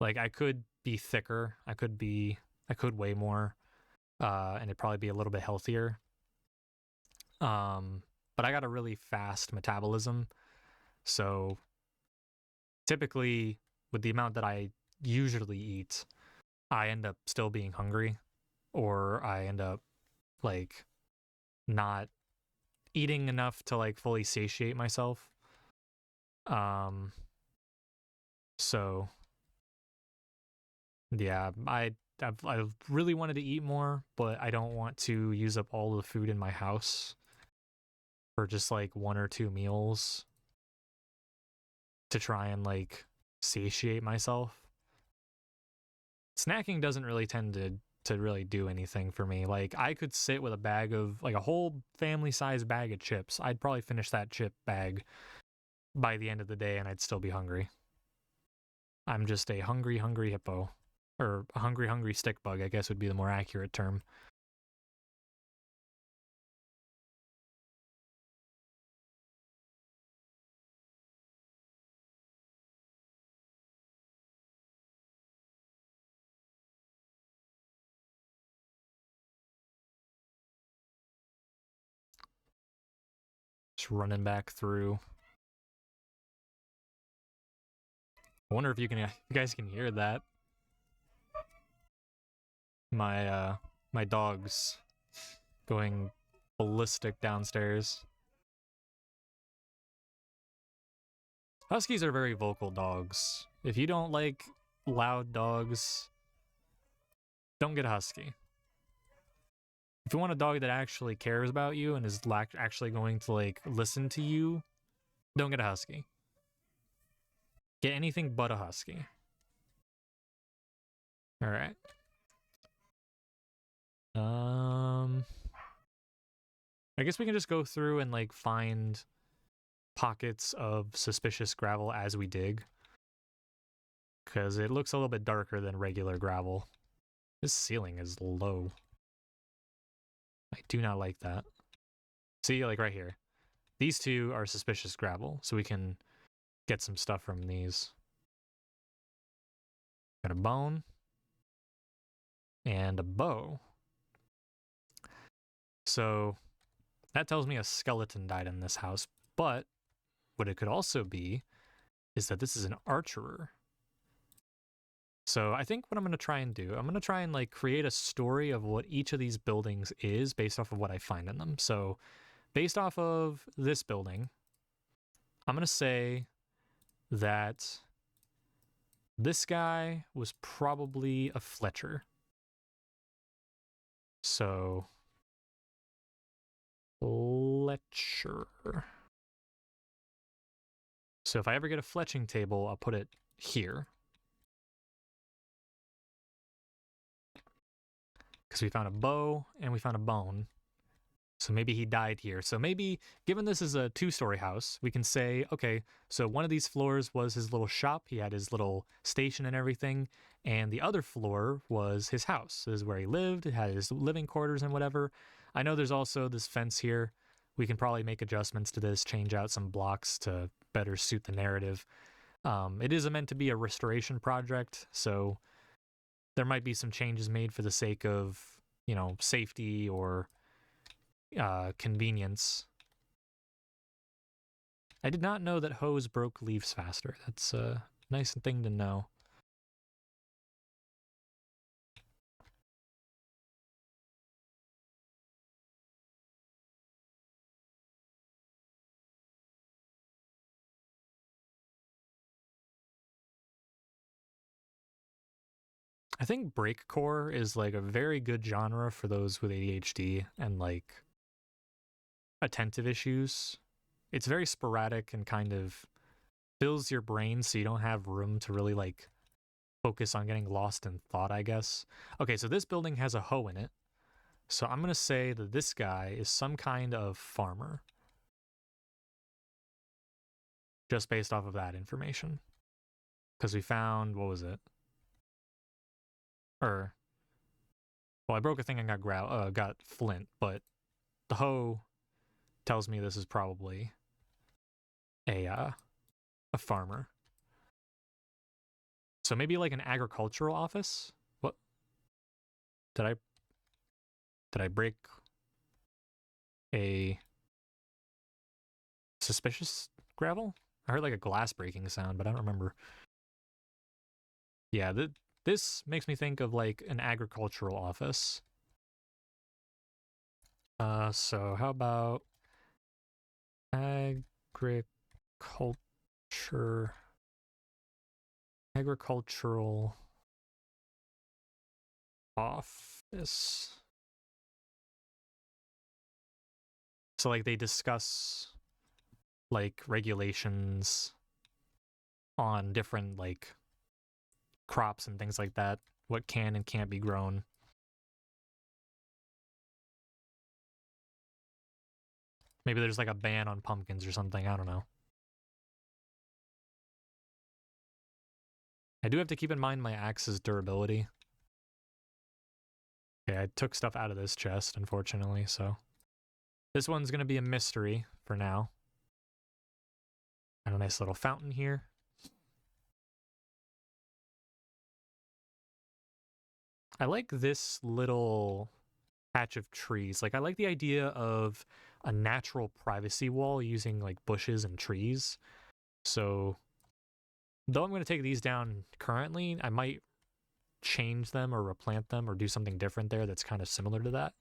like I could be thicker. I could weigh more and it'd probably be a little bit healthier. But I got a really fast metabolism. So typically with the amount that I usually eat, I end up still being hungry or I end up like not eating enough to like fully satiate myself. Um so yeah, I really wanted to eat more, but I don't want to use up all the food in my house for just like one or two meals to try and like satiate myself. Snacking doesn't really tend to really do anything for me. Like I could sit with a bag of like a whole family size bag of chips. I'd probably finish that chip bag by the end of the day and I'd still be hungry. I'm just a hungry hippo. Or a hungry stick bug, I guess would be the more accurate term. Just running back through. I wonder if you guys can hear that. My dog's going ballistic downstairs. Huskies are very vocal dogs. If you don't like loud dogs, don't get a husky. If you want a dog that actually cares about you and is actually going to like listen to you, don't get a husky. Get anything but a husky. All right. I guess we can just go through and like find pockets of suspicious gravel as we dig, because it looks a little bit darker than regular gravel. This ceiling is low. I do not like that. See, like right here. These two are suspicious gravel, so we can get some stuff from these. Got a bone and a bow. So that tells me a skeleton died in this house, but what it could also be is that this is an archerer. So I think what I'm going to try and do, I'm going to try and like create a story of what each of these buildings is based off of what I find in them. So based off of this building, I'm going to say that this guy was probably a Fletcher. So Fletcher. So if I ever get a fletching table, I'll put it here. Because we found a bow and we found a bone. So maybe he died here. So maybe, given this is a 2-story house, we can say, okay, so one of these floors was his little shop. He had his little station and everything. And the other floor was his house. This is where he lived. It had his living quarters and whatever. I know there's also this fence here. We can probably make adjustments to this, change out some blocks to better suit the narrative. It is meant to be a restoration project, so there might be some changes made for the sake of, you know, safety or convenience. I did not know that hose broke leaves faster. That's a nice thing to know. I think breakcore is like a very good genre for those with ADHD and like attentive issues. It's very sporadic and kind of fills your brain so you don't have room to really like focus on getting lost in thought, I guess. Okay, so this building has a hoe in it. So I'm going to say that this guy is some kind of farmer. Just based off of that information. Because we found, what was it? Well, I broke a thing and got flint, but the hoe tells me this is probably a farmer. So maybe like an agricultural office? What? Did I break a suspicious gravel? I heard like a glass breaking sound, but I don't remember. Yeah, this makes me think of like an agricultural office. So how about agricultural office. So like they discuss like regulations on different like crops and things like that, what can and can't be grown. Maybe there's like a ban on pumpkins or something, I don't know. I do have to keep in mind my axe's durability. Okay, I took stuff out of this chest, unfortunately, so this one's gonna be a mystery for now. And a nice little fountain here. I like this little patch of trees. Like, I like the idea of a natural privacy wall using like bushes and trees. So, though I'm going to take these down currently, I might change them or replant them or do something different there that's kind of similar to that.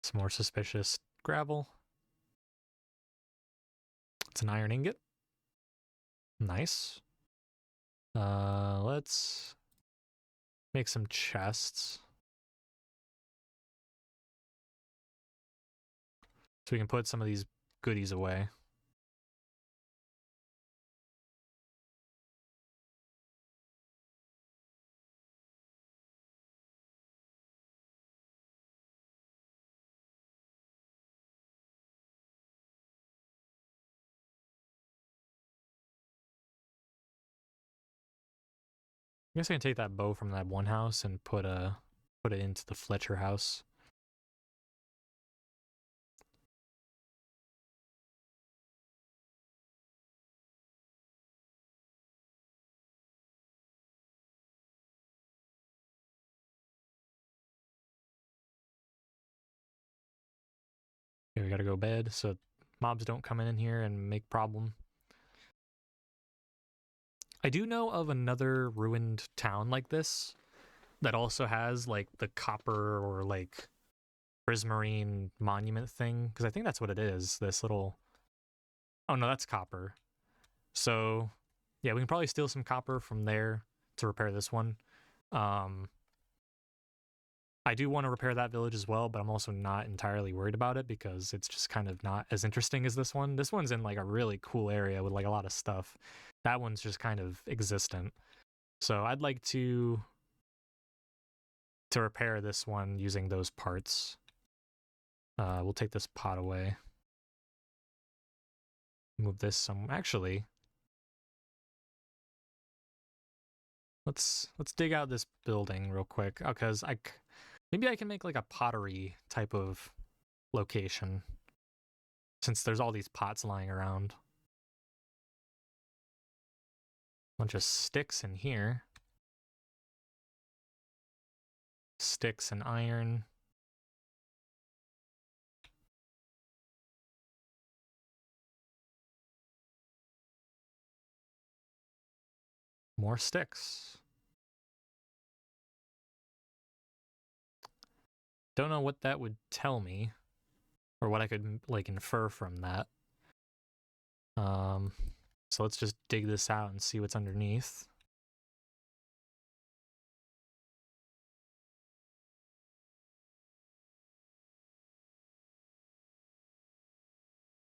Some more suspicious gravel. It's an iron ingot. Nice. Let's make some chests. So we can put some of these goodies away. I guess I can take that bow from that one house and put it into the Fletcher house. Okay, we gotta go bed so mobs don't come in here and make problem. I do know of another ruined town like this that also has like the copper or like prismarine monument thing, because I think that's what it is. This little, oh no, that's copper. So yeah, we can probably steal some copper from there to repair this one. I do want to repair that village as well, but I'm also not entirely worried about it because it's just kind of not as interesting as this one. This one's in like a really cool area with like a lot of stuff. That one's just kind of existent. So I'd like to repair this one using those parts. We'll take this pot away. Move this some. Actually, let's dig out this building real quick because maybe I can make like a pottery type of location since there's all these pots lying around. Bunch of sticks in here. Sticks and iron. More sticks. Don't know what that would tell me or what I could like infer from that. So let's just dig this out and see what's underneath.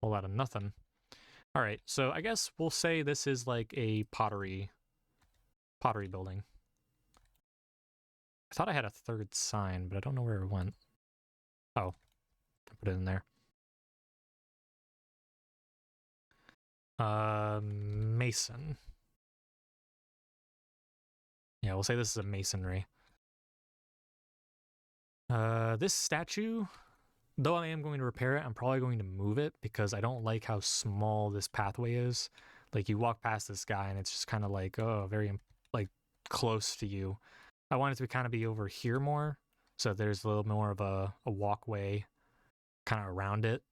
Whole lot of nothing. All right, so I guess we'll say this is like a pottery building. I thought I had a third sign, but I don't know where it went. Oh, I put it in there. Mason. Yeah, we'll say this is a masonry. This statue, though I am going to repair it, I'm probably going to move it because I don't like how small this pathway is. Like you walk past this guy and it's just kind of like, oh, very like close to you. I want it to kind of be over here more, so there's a little more of a walkway kind of around it.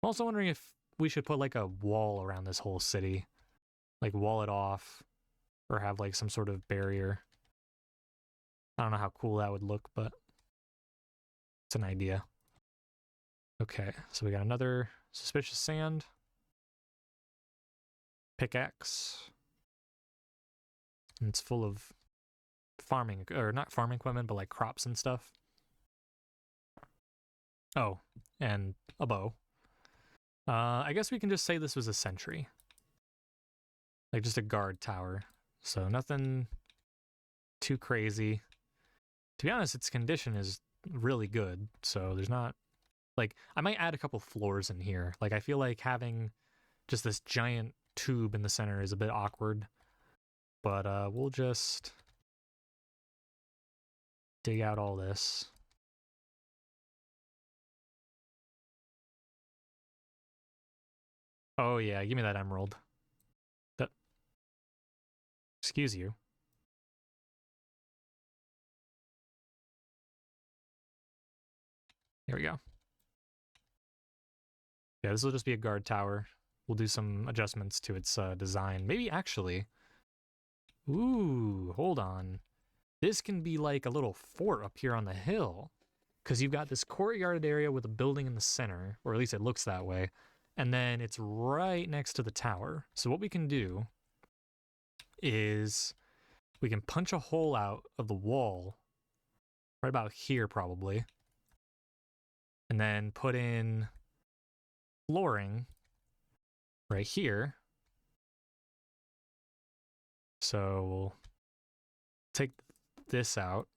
I'm also wondering if we should put like a wall around this whole city, like wall it off or have like some sort of barrier. I don't know how cool that would look, but it's an idea. Okay, so we got another suspicious sand. Pickaxe. And it's full of farming, or not farming equipment, but like crops and stuff. Oh, and a bow. I guess we can just say this was a sentry. Like just a guard tower. So nothing too crazy. To be honest, its condition is really good. So there's not, like, I might add a couple floors in here. Like, I feel like having just this giant tube in the center is a bit awkward. But we'll just dig out all this. Oh yeah, give me that emerald. That. Excuse you. Here we go. Yeah, this will just be a guard tower. We'll do some adjustments to its design. Maybe actually. Ooh, hold on. This can be like a little fort up here on the hill. Because you've got this courtyard area with a building in the center, or at least it looks that way. And then it's right next to the tower. So what we can do is we can punch a hole out of the wall right about here probably. And then put in flooring right here. So we'll take this out.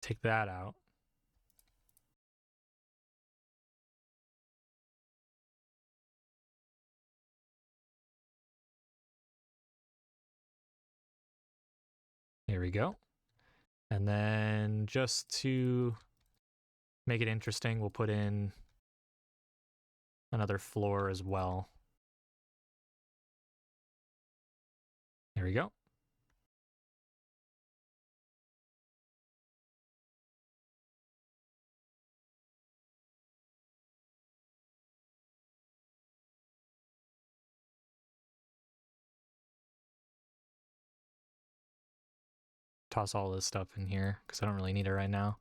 Take that out. we go. And then just to make it interesting, we'll put in another floor as well. There we go. Toss all this stuff in here because I don't really need it right now.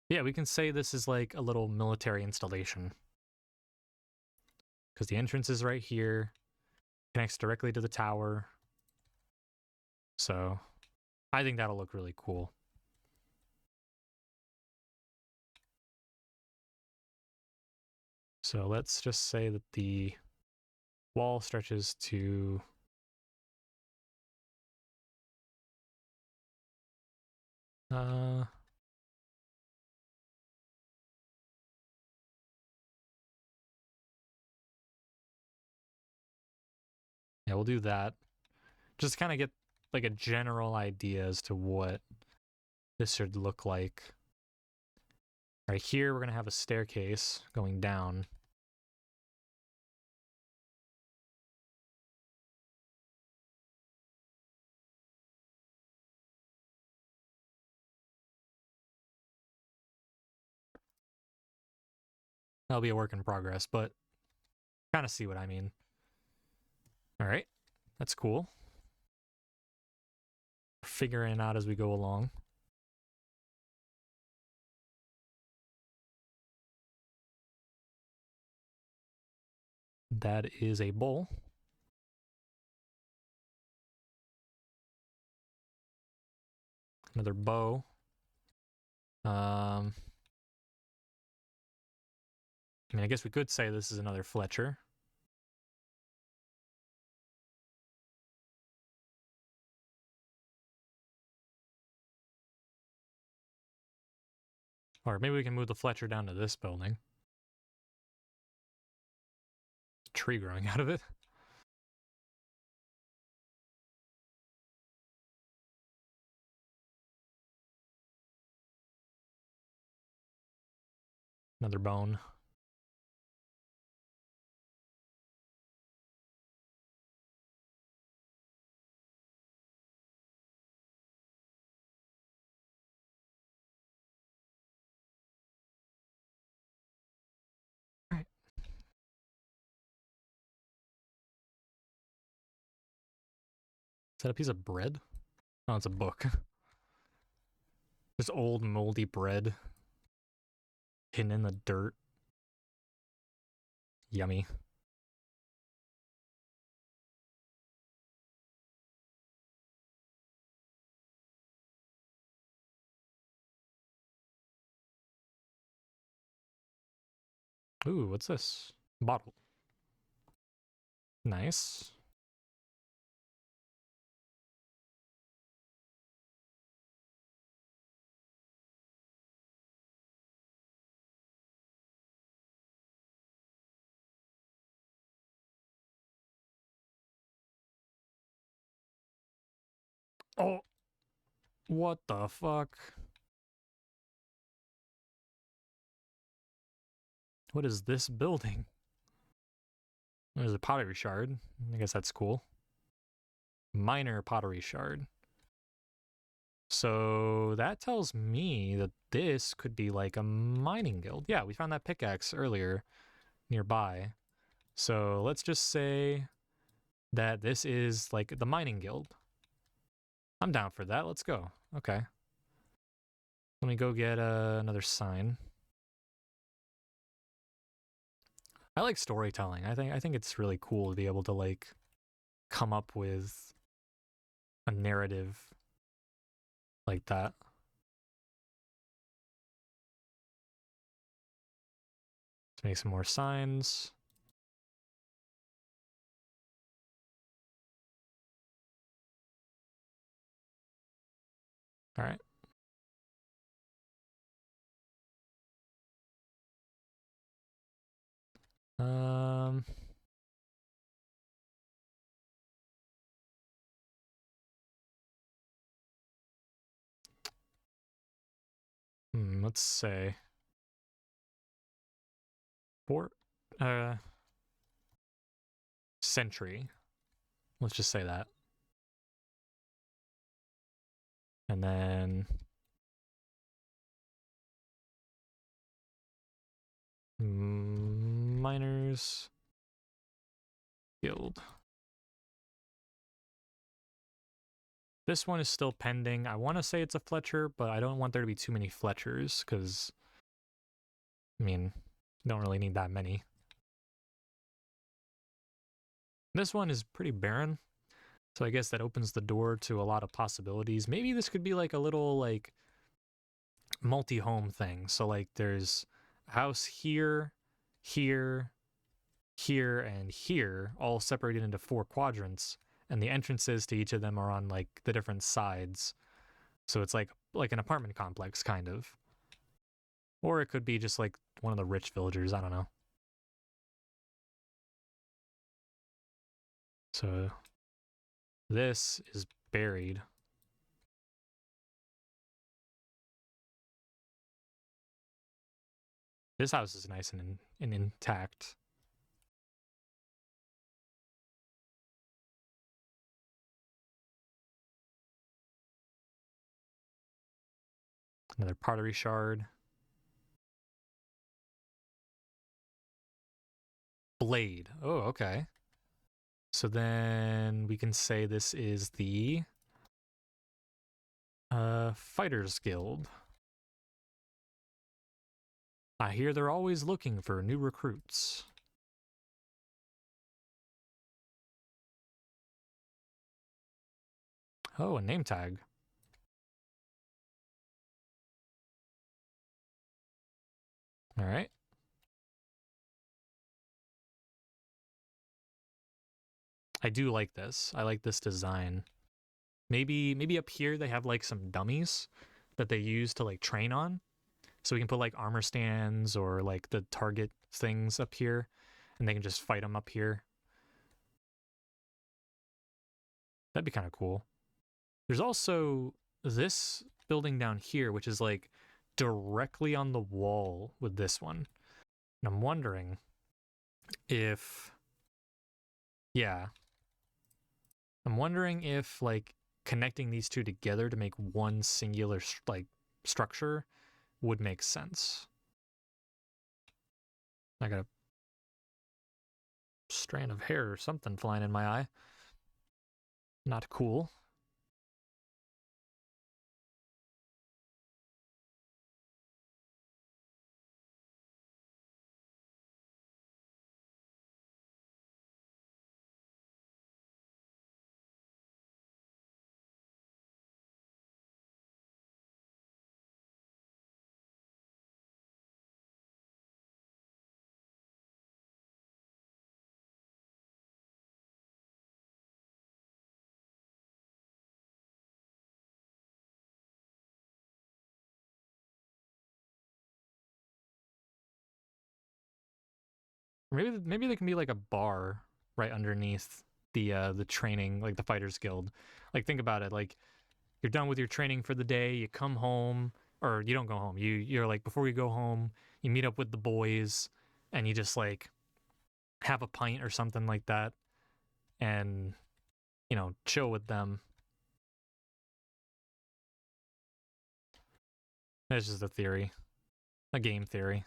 Yeah, we can say this is like a little military installation because the entrance is right here, connects directly to the tower. So I think that'll look really cool. So let's just say that the wall stretches to yeah, we'll do that. Just kind of get like a general idea as to what this should look like. Right here, we're going to have a staircase going down. That'll be a work in progress, but kind of see what I mean. All right, that's cool. Figuring it out as we go along. That is a bowl. Another bow. I mean, I guess we could say this is another Fletcher. Or maybe we can move the Fletcher down to this building. Tree growing out of it. Another bone. All right. Is that a piece of bread? Oh, it's a book. This old moldy bread hidden in the dirt. Yummy. Ooh, what's this? Bottle. Nice. Oh, what the fuck? What is this building? There's a pottery shard. I guess that's cool. Minor pottery shard. So that tells me that this could be like a mining guild. Yeah, we found that pickaxe earlier nearby. So let's just say that this is like the mining guild. I'm down for that. Let's go. Okay. Let me go get another sign. I like storytelling. I think it's really cool to be able to like come up with a narrative like that. Let's make some more signs. All right. Um let's say century. Let's just say that. And then miners guild. This one is still pending. I want to say it's a Fletcher, but I don't want there to be too many Fletchers because, I mean, don't really need that many. This one is pretty barren, so I guess that opens the door to a lot of possibilities. Maybe this could be like a little like multi-home thing. So like there's a house here, here, here, and here, all separated into 4 quadrants, and the entrances to each of them are on like the different sides. So it's like an apartment complex kind of. Or it could be just like one of the rich villagers, I don't know. So this is buried. This house is nice and intact. Another pottery shard. Blade. Oh, okay. So then we can say this is the Fighters Guild. I hear they're always looking for new recruits. Oh, a name tag. All right. I do like this. I like this design. Maybe up here they have like some dummies that they use to like train on. So we can put like armor stands or like the target things up here and they can just fight them up here. That'd be kind of cool. There's also this building down here, which is like directly on the wall with this one. And I'm wondering if, yeah, I'm wondering if like connecting these two together to make one singular like structure would make sense. I got a strand of hair or something flying in my eye. Not cool. Maybe there can be like a bar right underneath the training, like the Fighters Guild. Like think about it, like you're done with your training for the day, you come home, or you don't go home. You're like before you go home, you meet up with the boys and you just like have a pint or something like that and you know, chill with them. That's just a theory. A game theory.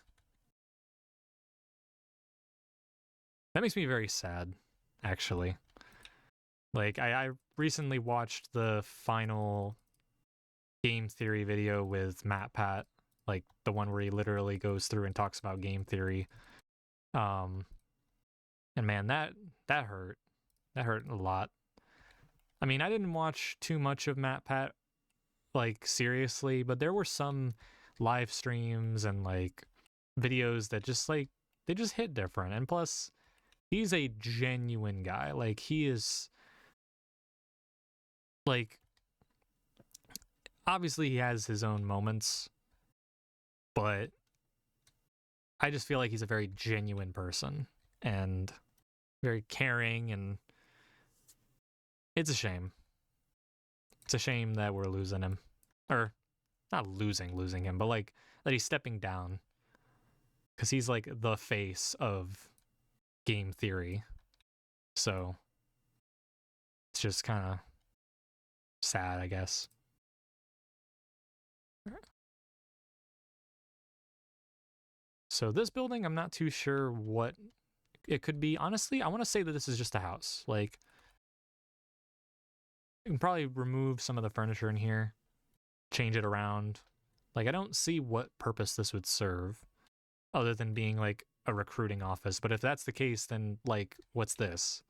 That makes me very sad, actually. Like, I recently watched the final game theory video with Matt Pat, like the one where he literally goes through and talks about game theory. And man, that hurt. That hurt a lot. I mean, I didn't watch too much of Matt Pat, like, seriously, but there were some live streams and, like, videos that just, like, they just hit different. And plus, he's a genuine guy. Like, he is, like, obviously he has his own moments, but I just feel like he's a very genuine person and very caring, and it's a shame. It's a shame that we're losing him. Or not losing him, but like that he's stepping down because he's like the face of game theory. So it's just kind of sad, I guess. So this building, I'm not too sure what it could be. Honestly, I want to say that this is just a house. Like, you can probably remove some of the furniture in here, change it around. Like, I don't see what purpose this would serve other than being like a recruiting office. But if that's the case, then like, what's this?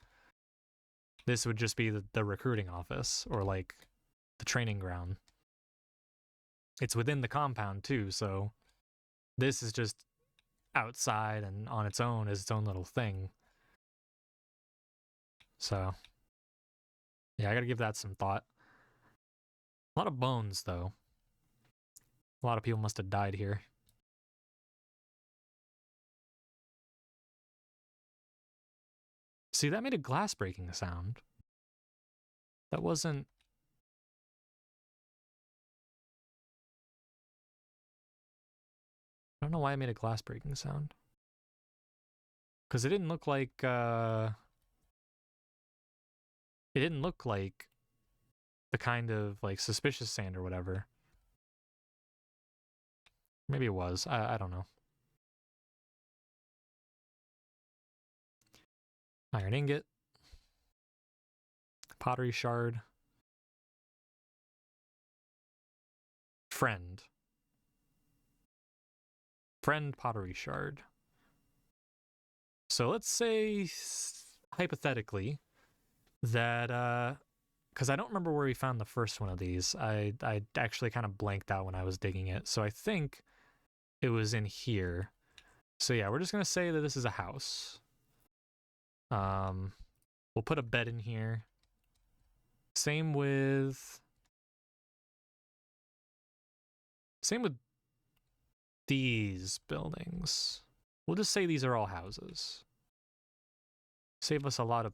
This would just be the recruiting office or like the training ground. It's within the compound too, so this is just outside and on its own as its own little thing. So, yeah, I gotta give that some thought. A lot of bones, though. A lot of people must have died here. See, that made a glass breaking sound. That wasn't. I don't know why I made a glass breaking sound. Because it didn't look like. It didn't look like the kind of like suspicious sand or whatever. Maybe it was. I don't know. Iron ingot. Pottery shard. Friend. Friend pottery shard. So let's say, hypothetically, that because I don't remember where we found the first one of these. I actually kind of blanked out when I was digging it. So I think it was in here. So yeah, we're just gonna say that this is a house. We'll put a bed in here. Same with these buildings. We'll just say these are all houses. Save us a lot of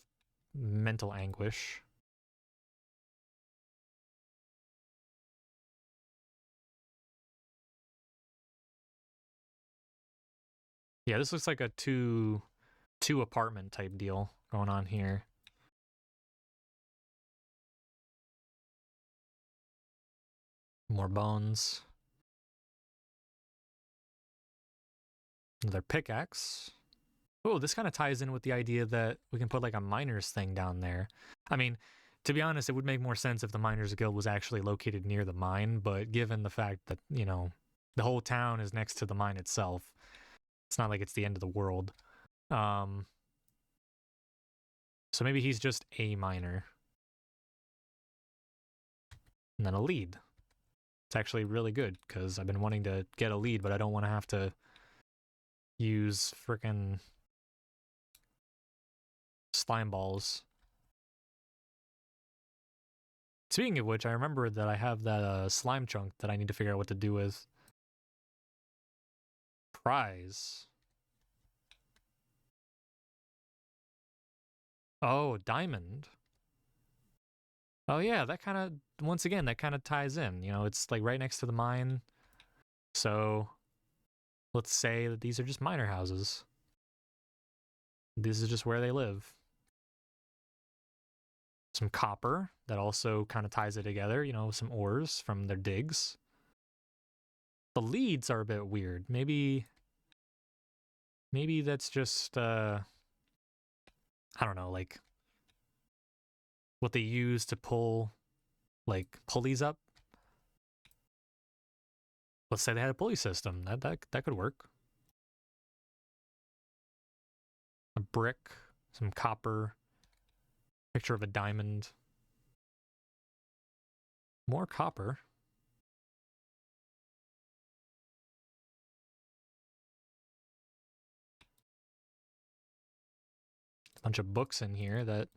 mental anguish. Yeah, this looks like a two apartment type deal going on here. More bones. Another pickaxe. Oh, this kind of ties in with the idea that we can put like a miners thing down there. I mean, to be honest, it would make more sense if the miners guild was actually located near the mine, but given the fact that, you know, the whole town is next to the mine itself, it's not like it's the end of the world. So maybe he's just a miner. And then a lead. It's actually really good because I've been wanting to get a lead, but I don't want to have to use frickin' slime balls. Speaking of which, I remember that I have that slime chunk that I need to figure out what to do with. Prize. Oh, diamond. Oh yeah, that kind of, once again, that kind of ties in. You know, it's like right next to the mine. So let's say that these are just miner houses. This is just where they live. Some copper that also kind of ties it together, you know, some ores from their digs. The leads are a bit weird. Maybe that's just I don't know, like what they use to pull like pulleys up. Let's say they had a pulley system. That could work. A brick, some copper, picture of a diamond. More copper. A bunch of books in here that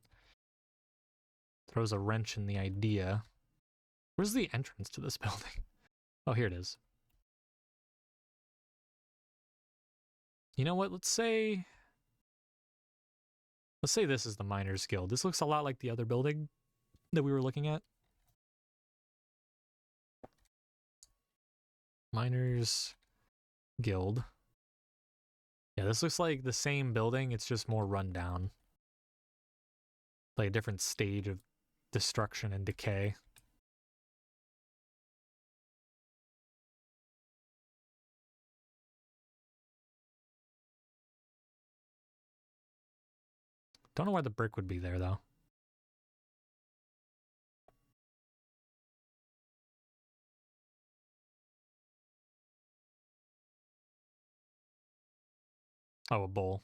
throws a wrench in the idea. Where's the entrance to this building? Oh, here it is. You know what? Let's say this is the Miners Guild. This looks a lot like the other building that we were looking at. Miners Guild. Yeah, this looks like the same building. It's just more run down. Like a different stage of destruction and decay. Don't know why the brick would be there, though. Oh, a bowl.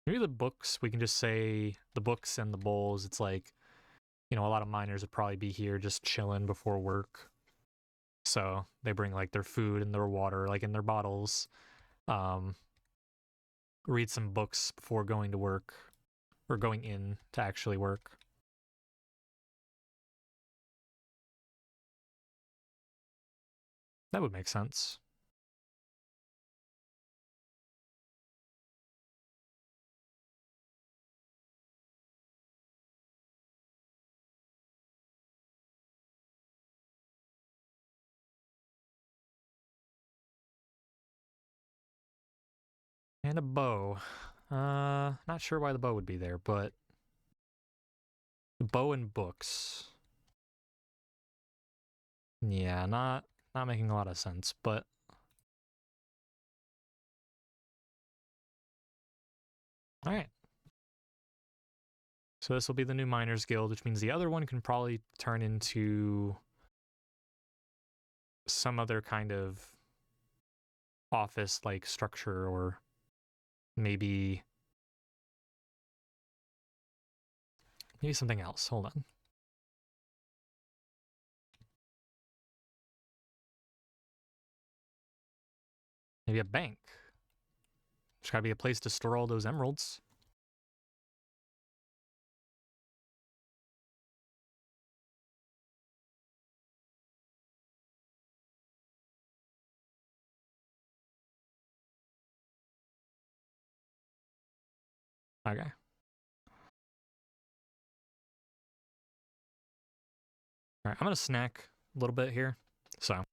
Maybe the books, we can just say the books and the bowls. It's like, you know, a lot of miners would probably be here just chilling before work. So they bring like their food and their water, like in their bottles. Read some books before going to work or going in to actually work. That would make sense. And a bow. Not sure why the bow would be there, but the bow and books. Yeah, not making a lot of sense, but all right. So this will be the new Miners Guild, which means the other one can probably turn into some other kind of office-like structure, or maybe something else. Hold on. Maybe a bank. There's gotta be a place to store all those emeralds. Okay. All right, I'm gonna snack a little bit here. So.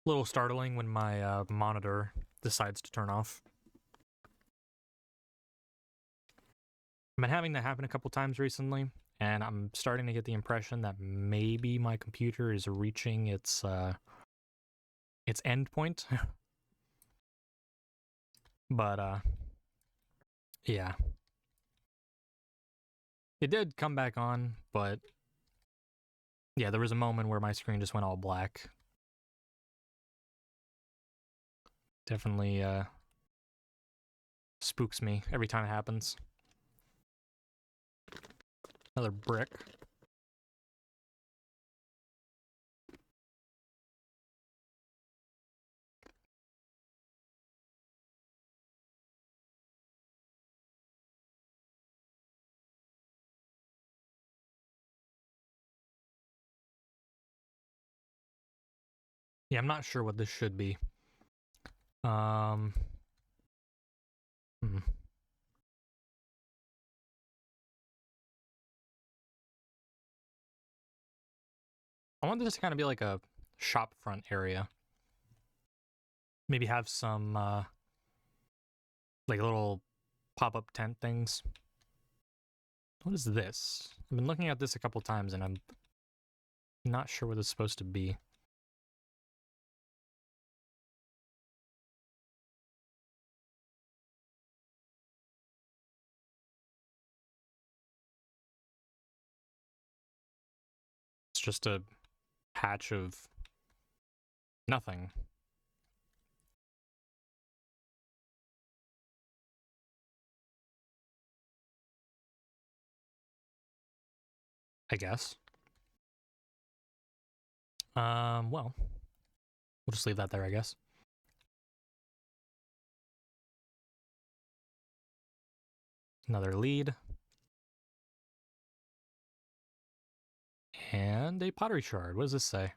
Little startling when my monitor decides to turn off. I've been having that happen a couple times recently, and I'm starting to get the impression that maybe my computer is reaching its end point. But yeah. It did come back on, but yeah, there was a moment where my screen just went all black. Definitely spooks me every time it happens. Another brick. Yeah, I'm not sure what this should be. Hmm. I want this to kind of be like a shop front area. Maybe have some like little pop-up tent things. What is this? I've been looking at this a couple times and I'm Not sure what it's supposed to be. It's just a patch of nothing. I guess. Well, we'll just leave that there, I guess. Another lead. And a pottery shard. What does this say?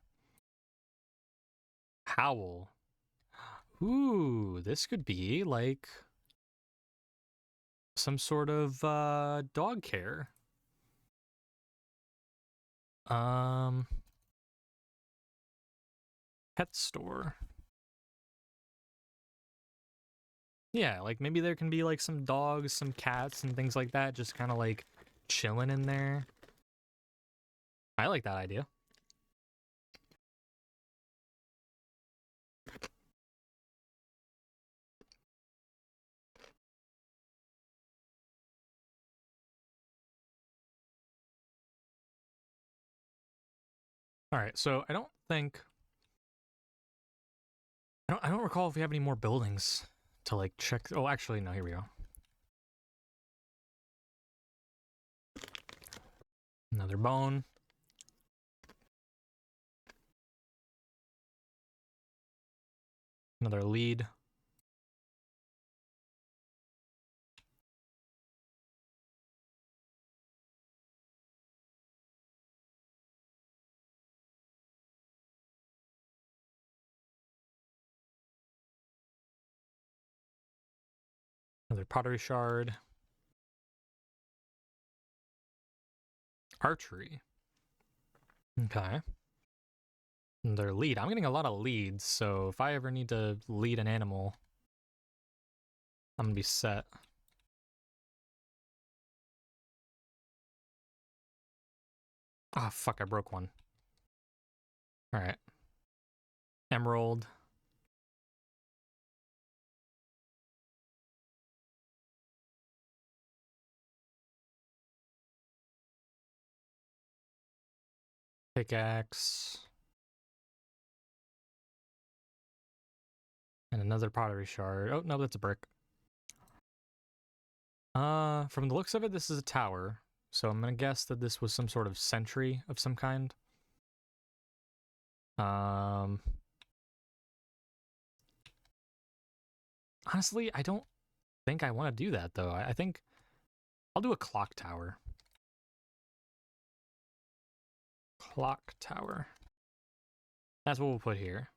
Howl. Ooh, this could be like some sort of dog care. Pet store. Yeah, like maybe there can be like some dogs, some cats, and things like that, just kind of like chilling in there. I like that idea. All right, so I don't recall if we have any more buildings to like check. Oh, actually, no. Here we go. Another bone. Another lead. Another pottery shard. Archery. Okay. Another lead. I'm getting a lot of leads, so if I ever need to lead an animal, I'm gonna be set. Ah, fuck, I broke one. Alright. Emerald. Pickaxe. And another pottery shard. Oh, no, that's a brick. From the looks of it, this is a tower. So I'm gonna guess that this was some sort of sentry of some kind. Honestly, I don't think I want to do that, though. I think I'll do a clock tower. Clock tower. That's what we'll put here.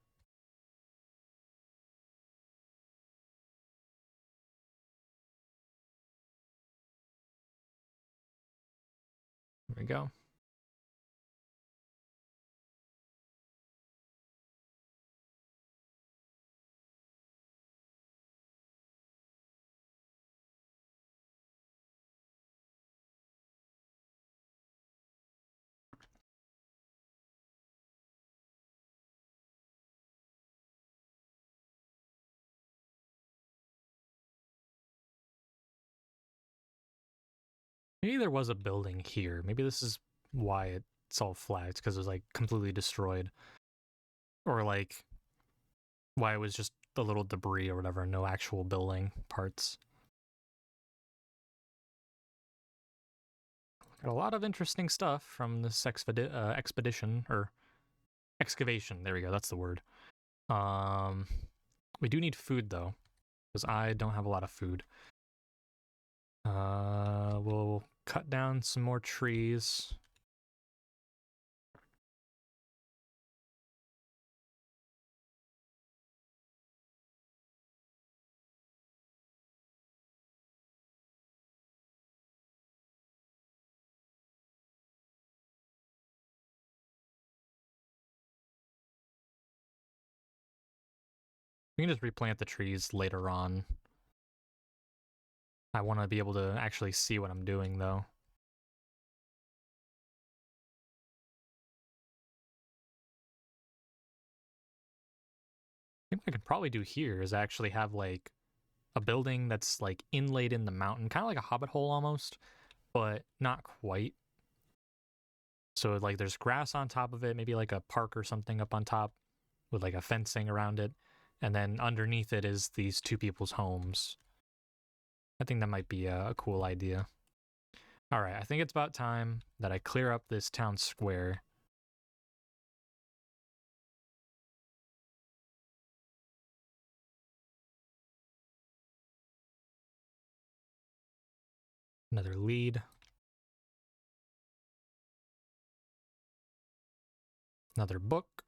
There we go. Maybe there was a building here. Maybe this is why it's all flagged, because it was like completely destroyed. Or like why it was just a little debris or whatever, no actual building parts. Got a lot of interesting stuff from this expedition, or excavation. There we go, that's the word. We do need food though, because I don't have a lot of food. We'll cut down some more trees. We can just replant the trees later on. I want to be able to actually see what I'm doing though. think what I could probably do here is actually have like a building that's like inlaid in the mountain, kind of like a hobbit hole almost, but not quite. So like there's grass on top of it, maybe like a park or something up on top with like a fencing around it. And then underneath it is these two people's homes. I think that might be a cool idea. All right, I think it's about time that I clear up this town square. Another lead. Another book.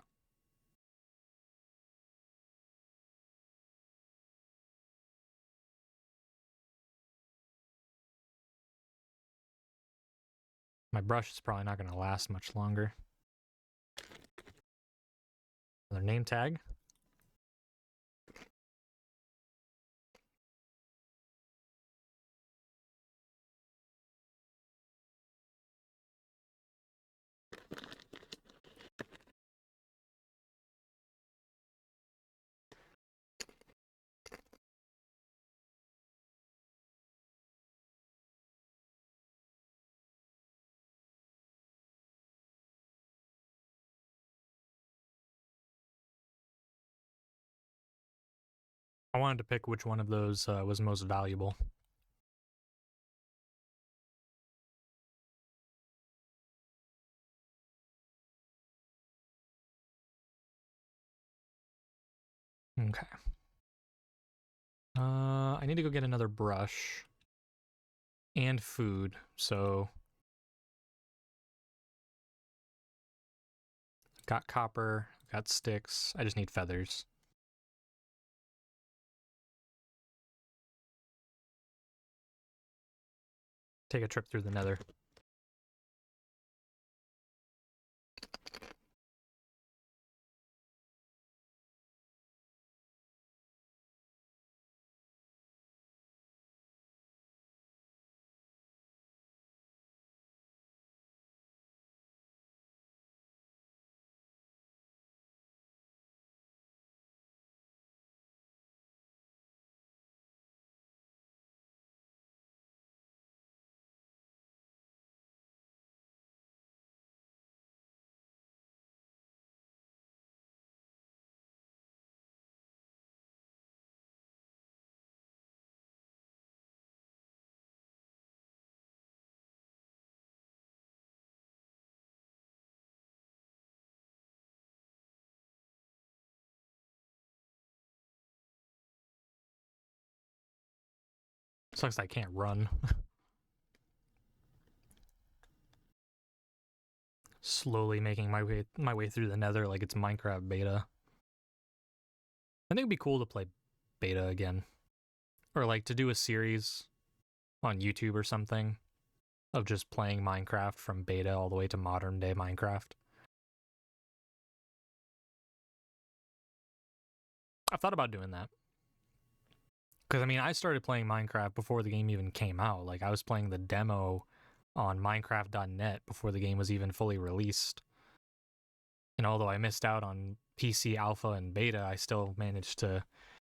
My brush is probably not going to last much longer. Another name tag. I wanted to pick which one of those was most valuable. Okay. I need to go get another brush and food. So got copper, got sticks. I just need feathers. Take a trip through the nether. Sucks I can't run. Slowly making my way through the nether like it's Minecraft beta. I think it'd be cool to play beta again. Or like to do a series on YouTube or something of just playing Minecraft from beta all the way to modern day Minecraft. I've thought about doing that. Because, I mean, I started playing Minecraft before the game even came out. Like, I was playing the demo on Minecraft.net before the game was even fully released. And although I missed out on PC alpha and beta, I still managed to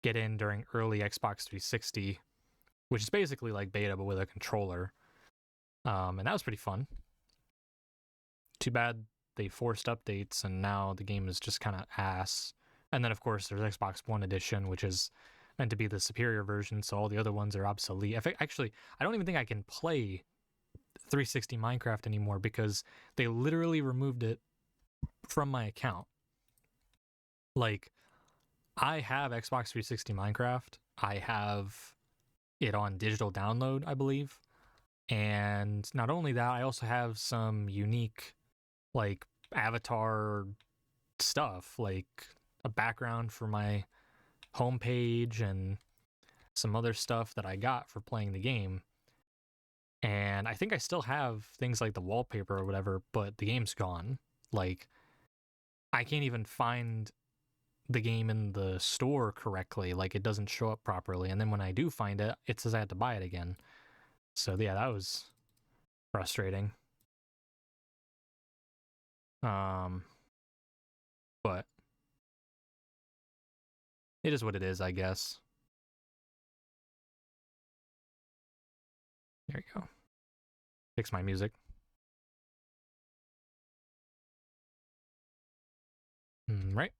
get in during early Xbox 360, which is basically like beta but with a controller. And that was pretty fun. Too bad they forced updates and now the game is just kind of ass. And then, of course, there's Xbox One Edition, which is meant to be the superior version, so all the other ones are obsolete. Actually, I don't even think I can play 360 Minecraft anymore because they literally removed it from my account. Like, I have Xbox 360 Minecraft. I have it on digital download, I believe. And not only that, I also have some unique, like, avatar stuff, like a background for my homepage and some other stuff that I got for playing the game. And I think I still have things like the wallpaper or whatever, but the game's gone. Like, I can't even find the game in the store correctly. Like, it doesn't show up properly. And then when I do find it, it says I have to buy it again. So, yeah, that was frustrating. But It is what it is, I guess. There you go. Fix my music. Right.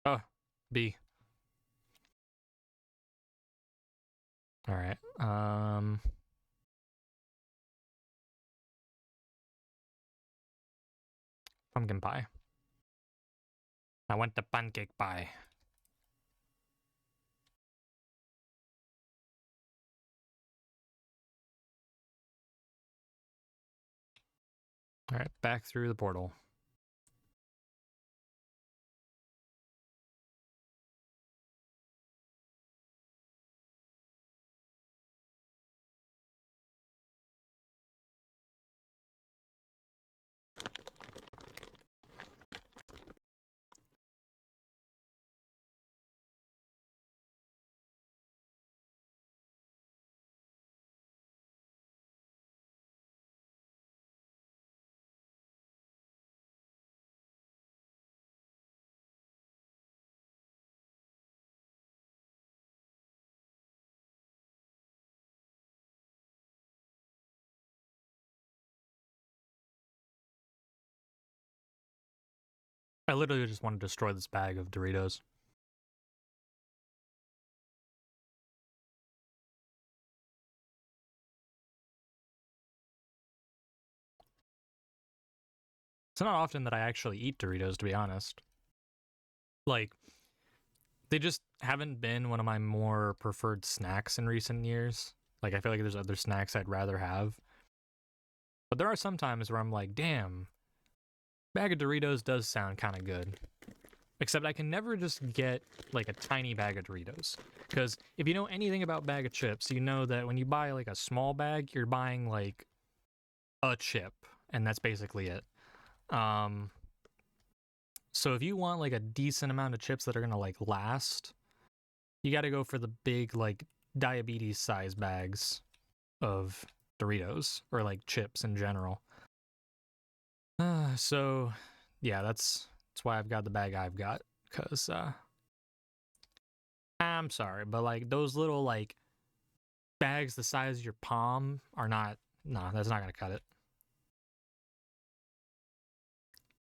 Oh, B. All right. Pumpkin pie. I went to pancake pie. All right, back through the portal. I literally just want to destroy this bag of Doritos. It's not often that I actually eat Doritos, to be honest. Like, they just haven't been one of my more preferred snacks in recent years. Like, I feel like there's other snacks I'd rather have. But there are some times where I'm like, damn, bag of Doritos does sound kind of good. Except I can never just get like a tiny bag of Doritos. Because if you know anything about bag of chips, you know that when you buy like a small bag, you're buying like a chip, and that's basically it. So if you want like a decent amount of chips that are gonna like last, you got to go for the big like diabetes size bags of Doritos or like chips in general. So yeah, that's why I've got the bag I've got. Cause I'm sorry, but like those little like bags the size of your palm are not. No, that's not gonna cut it.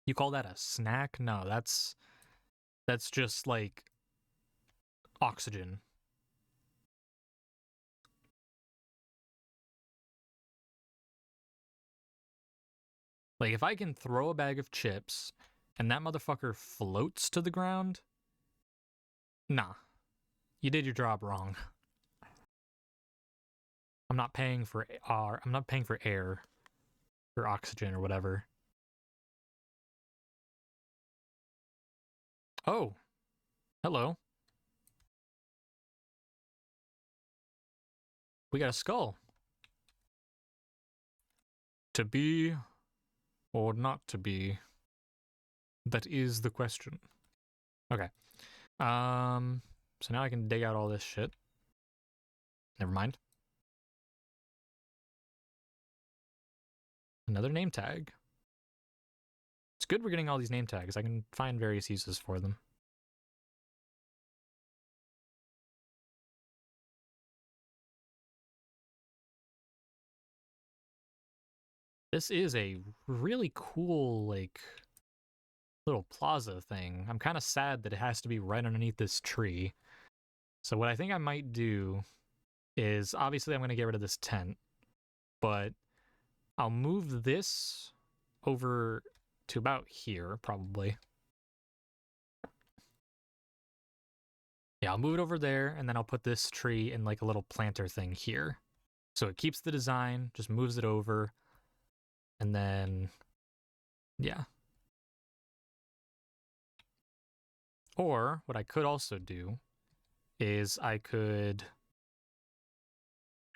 You call that a snack? No, that's just like oxygen. Like if I can throw a bag of chips and that motherfucker floats to the ground, nah, you did your job wrong. I'm not paying for I'm not paying for air or oxygen or whatever. Oh, hello. We got a skull. To be or not to be? That is the question. Okay. So now I can dig out all this shit. Never mind. Another name tag. It's good we're getting all these name tags. I can find various uses for them. This is a really cool, like, little plaza thing. I'm kind of sad that it has to be right underneath this tree. So what I think I might do is, obviously I'm going to get rid of this tent, but I'll move this over to about here, probably. Yeah, I'll move it over there, and then I'll put this tree in like a little planter thing here. So it keeps the design, just moves it over, and then, yeah. Or what I could also do is I could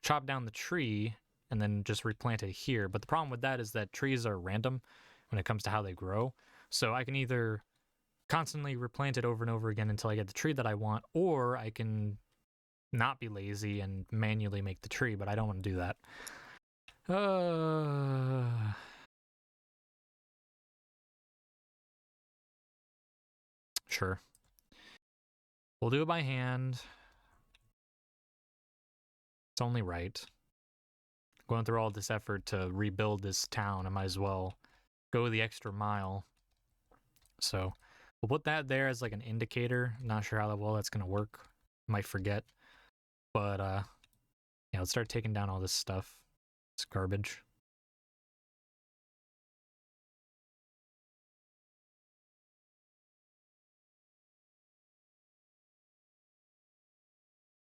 chop down the tree and then just replant it here. But the problem with that is that trees are random when it comes to how they grow. So I can either constantly replant it over and over again until I get the tree that I want, or I can not be lazy and manually make the tree, but I don't want to do that. Sure. We'll do it by hand. It's only right. Going through all this effort to rebuild this town, I might as well go the extra mile. So we'll put that there as like an indicator. I'm not sure how well that's gonna work. Might forget. But yeah, let's start taking down all this stuff. It's garbage.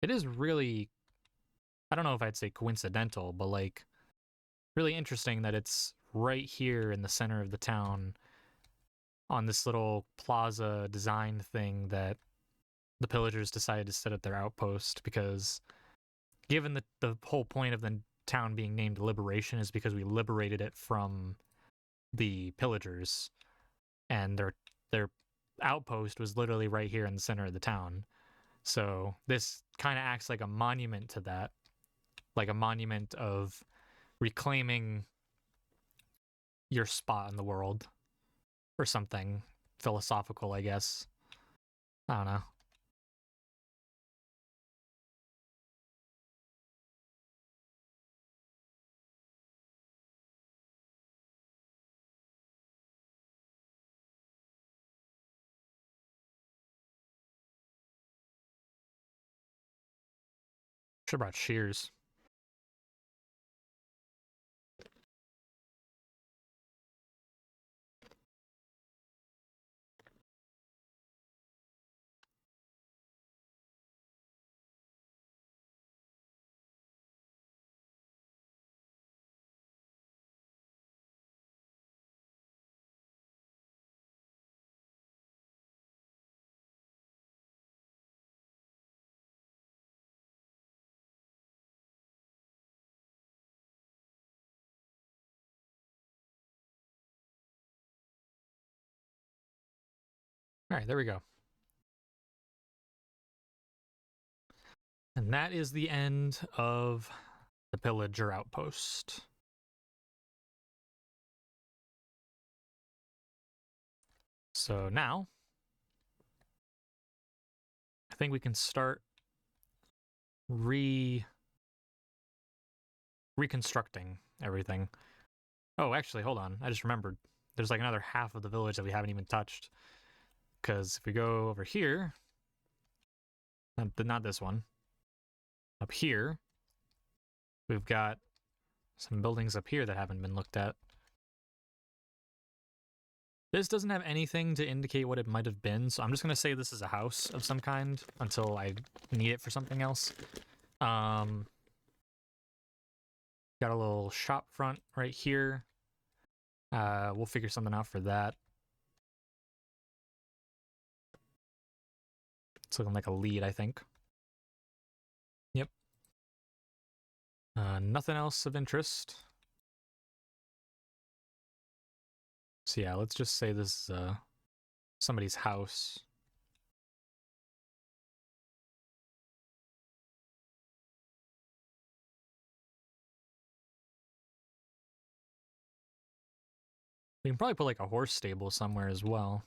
It is really, I don't know if I'd say coincidental, but like really interesting that it's right here in the center of the town on this little plaza design thing that the pillagers decided to set up their outpost, because given the whole point of the town being named Liberation is because we liberated it from the pillagers, and their outpost was literally right here in the center of the town. So this kind of acts like a monument to that, like a monument of reclaiming your spot in the world or something philosophical, I guess. I don't know. Should have brought shears. All right, there we go. And that is the end of the pillager outpost. So now, I think we can start reconstructing everything. Oh, actually, hold on. I just remembered. There's like another half of the village that we haven't even touched. Because if we go over here, not this one, up here, we've got some buildings up here that haven't been looked at. This doesn't have anything to indicate what it might have been, so I'm just going to say this is a house of some kind until I need it for something else. Got a little shop front right here. We'll figure something out for that. It's looking like a lead, I think. Yep. Nothing else of interest. So yeah, let's just say this is somebody's house. We can probably put like a horse stable somewhere as well.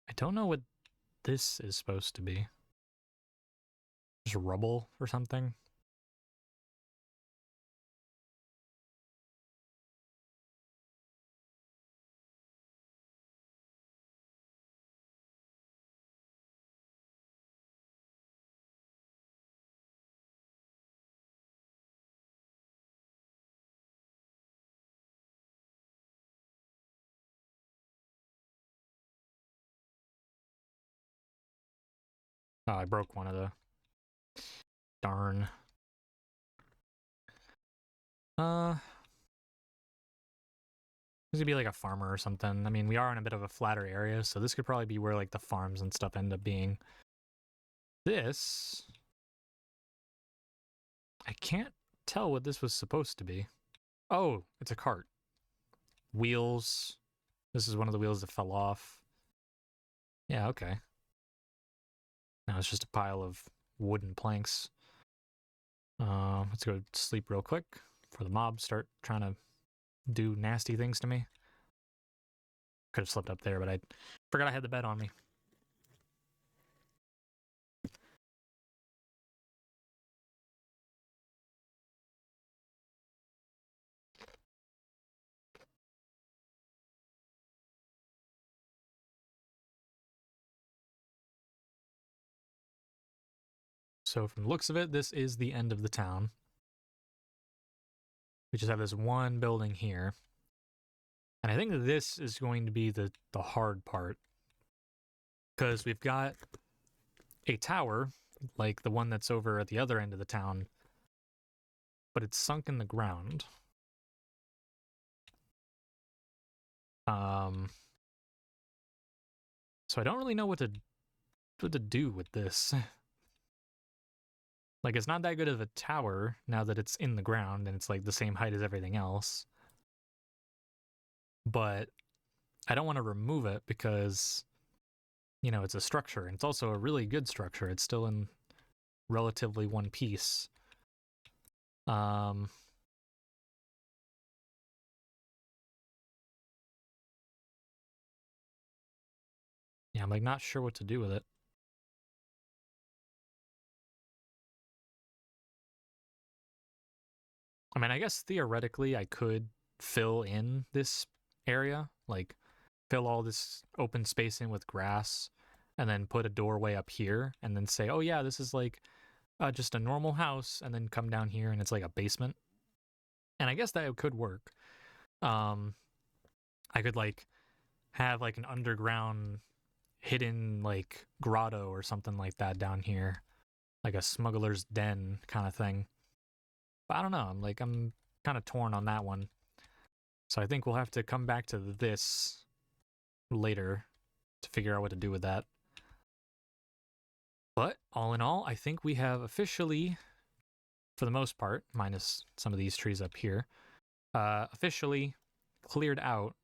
I don't know what this is supposed to be. Just rubble or something. Oh, I broke one of the... Darn. This could be like a farmer or something. I mean, we are in a bit of a flatter area, so this could probably be where like the farms and stuff end up being. This, I can't tell what this was supposed to be. Oh, it's a cart. Wheels. This is one of the wheels that fell off. Yeah, okay. Now it's just a pile of wooden planks. Let's go sleep real quick before the mobs start trying to do nasty things to me. Could have slept up there, but I forgot I had the bed on me. So from the looks of it, this is the end of the town. We just have this one building here. And I think this is going to be the hard part. Because we've got a tower, like the one that's over at the other end of the town, but it's sunk in the ground. So I don't really know what to do with this. Like, it's not that good of a tower now that it's in the ground and it's like the same height as everything else. But I don't want to remove it because, you know, it's a structure and it's also a really good structure. It's still in relatively one piece. Yeah, I'm like not sure what to do with it. I mean, I guess theoretically I could fill in this area, like fill all this open space in with grass and then put a doorway up here and then say, oh yeah, this is like just a normal house, and then come down here and it's like a basement. And I guess that could work. I could like have like an underground hidden like grotto or something like that down here, like a smuggler's den kind of thing. But I don't know. I'm kind of torn on that one. So I think we'll have to come back to this later to figure out what to do with that. But all in all, I think we have officially, for the most part, minus some of these trees up here, officially cleared out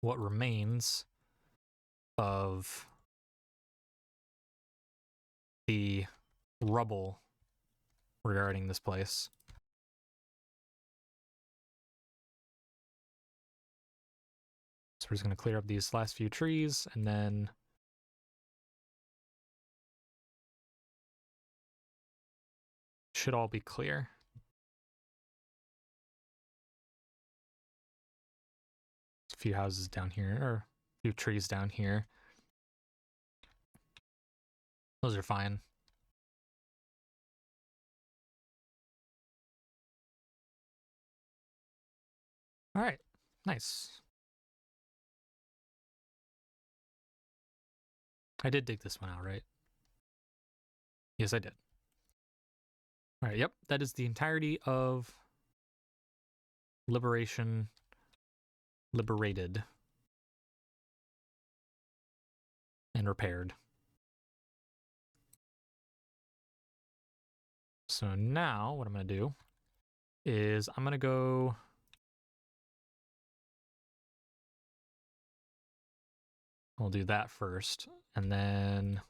what remains of the rubble regarding this place. So we're just going to clear up these last few trees and then should all be clear. There's a few houses down here, or a few trees down here. Those are fine. All right, nice. I did dig this one out, right? Yes, I did. All right, yep, that is the entirety of Liberated. And repaired. So now what I'm going to do is I'm going to go we'll do that first, and then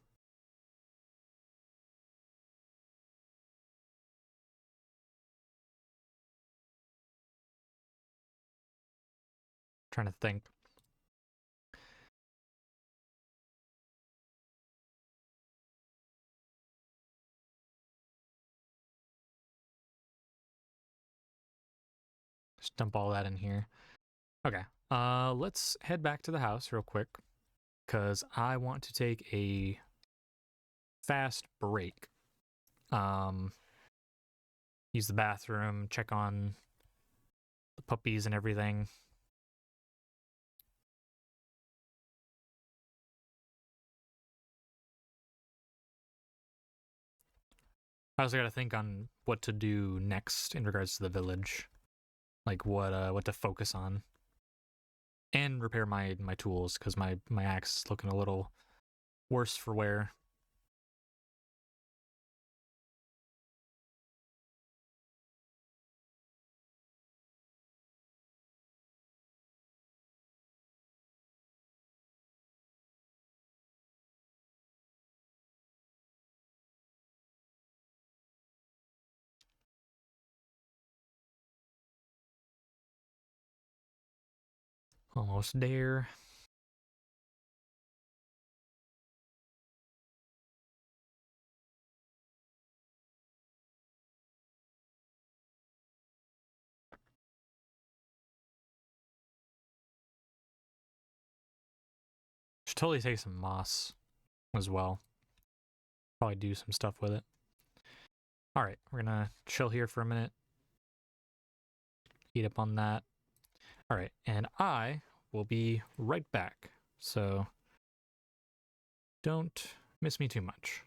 trying to think. Just dump all that in here. Okay. Let's head back to the house real quick because I want to take a fast break. Use the bathroom, check on the puppies and everything. I also got to think on what to do next in regards to the village, like what to focus on. and repair my tools because my axe is looking a little worse for wear. Almost there. Should totally take some moss as well. Probably do some stuff with it. All right, we're gonna chill here for a minute. Eat up on that. All right, and I will be right back. So don't miss me too much.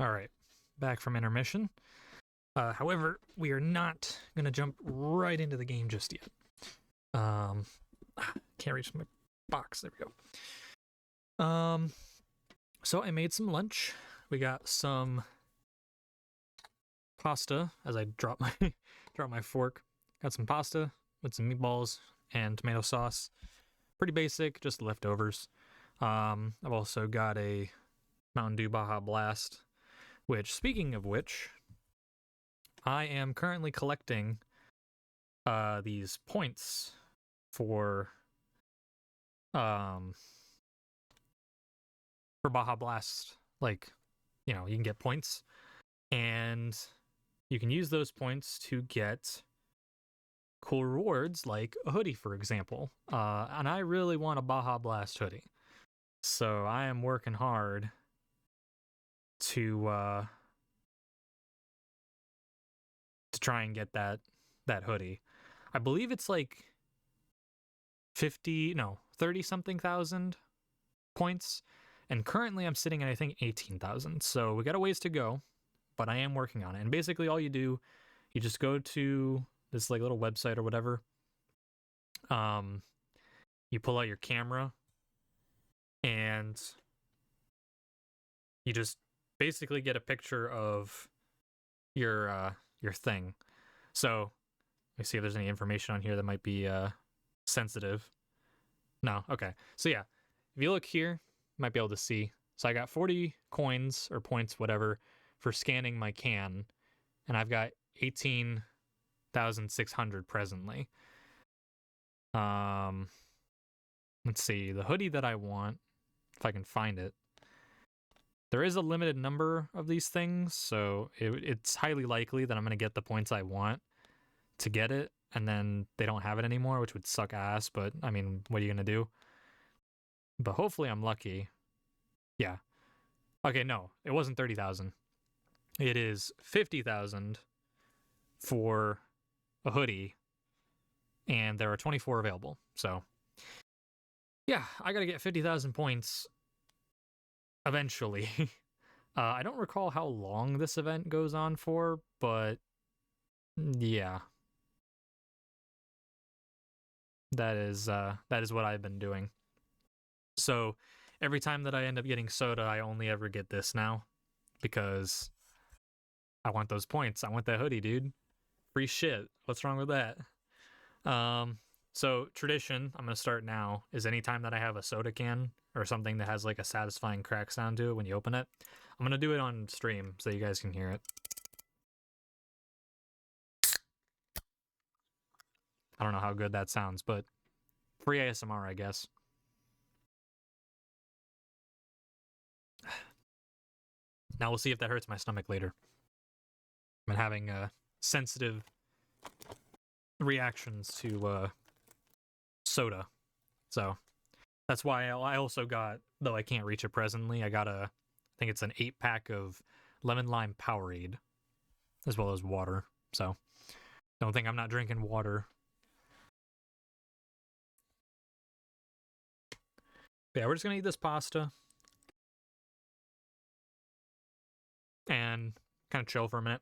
All right, back from intermission. However, we are not going to jump right into the game just yet. Can't reach my box. There we go. So I made some lunch. We got some pasta as I drop my fork. Got some pasta with some meatballs and tomato sauce. Pretty basic, just leftovers. I've also got a Mountain Dew Baja Blast, which, speaking of which, I am currently collecting these points for Baja Blast. Like, you know, you can get points, and you can use those points to get cool rewards like a hoodie, for example. And I really want a Baja Blast hoodie, so I am working hard to try and get that hoodie. I believe it's like 30 something thousand points, and currently I'm sitting at I think 18,000. So we got a ways to go, but I am working on it. And basically all you do, you just go to this like little website or whatever. You pull out your camera and you just basically get a picture of your thing. So let me see if there's any information on here that might be sensitive. No, okay. So yeah, if you look here, you might be able to see. So I got 40 coins or points, whatever, for scanning my can, and I've got 18,600 presently. Let's see, the hoodie that I want, if I can find it. There is a limited number of these things, so it's highly likely that I'm going to get the points I want to get it, and then they don't have it anymore, which would suck ass, but I mean, what are you going to do? But hopefully I'm lucky. Yeah. Okay, no, it wasn't 30,000. It is 50,000 for a hoodie, and there are 24 available. So, yeah, I got to get 50,000 points eventually. I don't recall how long this event goes on for, but yeah. That is what I've been doing. So every time that I end up getting soda, I only ever get this now because I want those points. I want that hoodie, dude. Free shit. What's wrong with that? So tradition, I'm going to start now, is anytime that I have a soda can or something that has like a satisfying crack sound to it when you open it, I'm going to do it on stream so you guys can hear it. I don't know how good that sounds, but free ASMR, I guess. Now we'll see if that hurts my stomach later. I've been having sensitive reactions to soda. So that's why I also got, though I can't reach it presently, I think it's an 8-pack of lemon lime Powerade, as well as water. So don't think I'm not drinking water. But yeah, we're just gonna eat this pasta and kind of chill for a minute.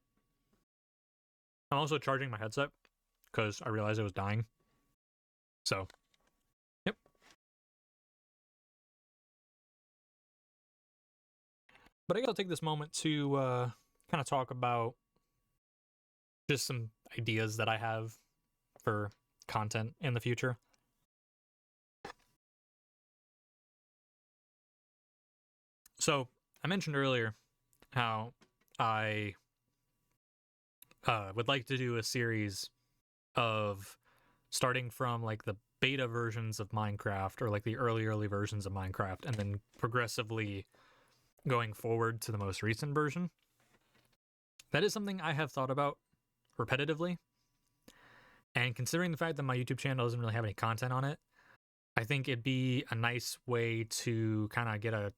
I'm also charging my headset because I realized it was dying. So, yep. But I guess I'll take this moment to kind of talk about just some ideas that I have for content in the future. So, I mentioned earlier how I would like to do a series of starting from like the beta versions of Minecraft or like the early versions of Minecraft and then progressively going forward to the most recent version. That is something I have thought about repetitively. And considering the fact that my YouTube channel doesn't really have any content on it, I think it'd be a nice way to kind of get a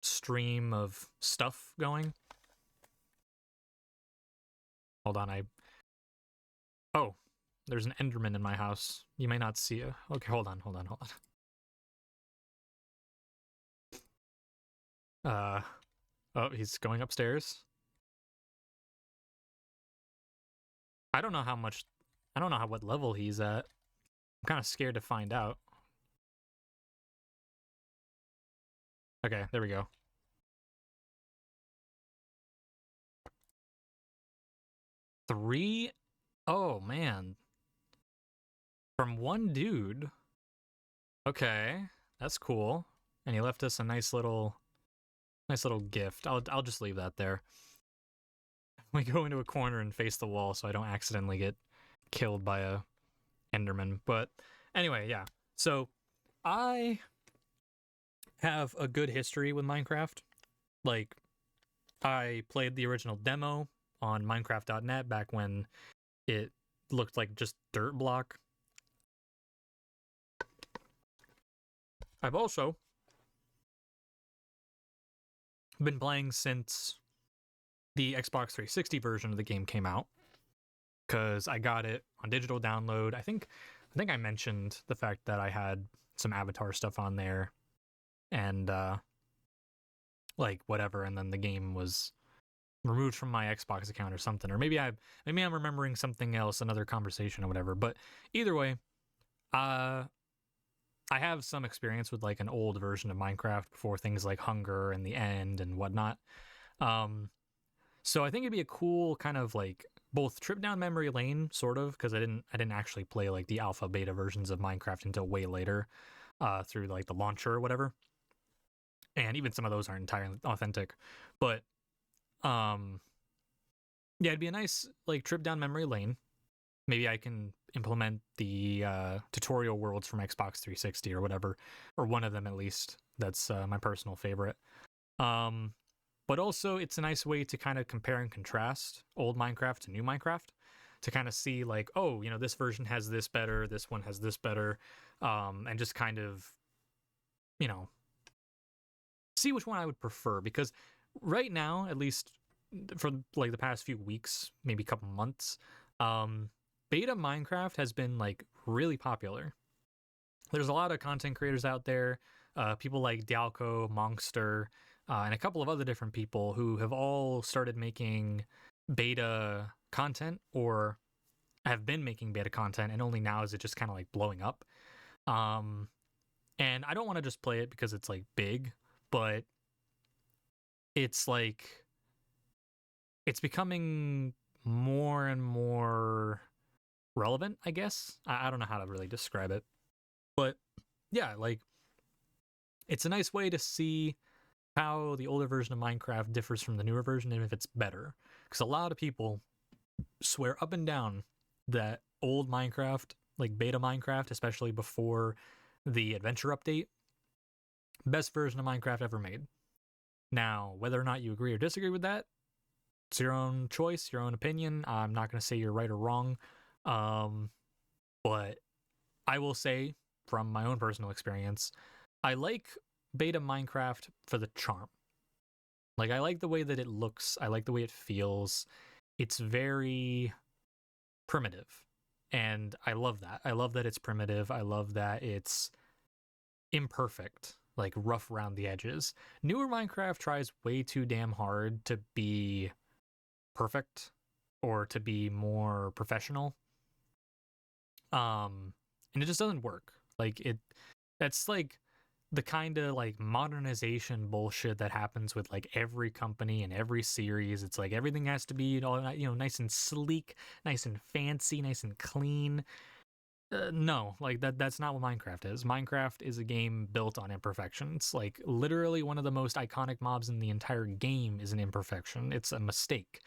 stream of stuff going. Hold on, oh, there's an Enderman in my house. You may not see it. Okay, hold on. Oh, he's going upstairs. I don't know how much. I don't know what level he's at. I'm kind of scared to find out. Okay, there we go. Three? Oh, man. From one dude. Okay, that's cool. And he left us a nice little gift. I'll just leave that there. We go into a corner and face the wall so I don't accidentally get killed by a Enderman. But anyway, yeah. So I have a good history with Minecraft. Like, I played the original demo on Minecraft.net back when it looked like just dirt block. I've also been playing since the Xbox 360 version of the game came out, because I got it on digital download. I think I mentioned the fact that I had some Avatar stuff on there, and like whatever, and then the game was removed from my Xbox account or something, or maybe I'm remembering something else, another conversation or whatever. But either way, I have some experience with like an old version of Minecraft before things like Hunger and the End and whatnot. So I think it'd be a cool kind of like both trip down memory lane, sort of, because I didn't actually play like the alpha beta versions of Minecraft until way later, through like the launcher or whatever, and even some of those aren't entirely authentic. But yeah, it'd be a nice like trip down memory lane. Maybe I can implement the tutorial worlds from Xbox 360 or whatever, or one of them at least. That's my personal favorite. But also, it's a nice way to kind of compare and contrast old Minecraft to new Minecraft, to kind of see like, oh, you know, this version has this better, this one has this better, and just kind of, you know, see which one I would prefer. Because right now, at least for like the past few weeks, maybe a couple months, beta Minecraft has been like really popular. There's a lot of content creators out there, people like Dalco, Monster, and a couple of other different people who have all started making beta content, or have been making beta content, and only now is it just kind of like blowing up. And I don't want to just play it because it's like big, but it's like it's becoming more and more relevant, I guess. I don't know how to really describe it. But yeah, like it's a nice way to see how the older version of Minecraft differs from the newer version, and if it's better. Because a lot of people swear up and down that old Minecraft, like beta Minecraft, especially before the adventure update, best version of Minecraft ever made. Now, whether or not you agree or disagree with that, it's your own choice, your own opinion. I'm not going to say you're right or wrong. But I will say, from my own personal experience, I like beta Minecraft for the charm. Like, I like the way that it looks. I like the way it feels. It's very primitive. And I love that. I love that it's primitive. I love that it's imperfect, like rough around the edges. Newer Minecraft tries way too damn hard to be perfect or to be more professional. And it just doesn't work. Like that's like the kind of like modernization bullshit that happens with like every company and every series. It's like everything has to be, you know, nice and sleek, nice and fancy, nice and clean. No, like that's not what Minecraft is. Minecraft is a game built on imperfections. Like literally one of the most iconic mobs in the entire game is an imperfection. It's a mistake.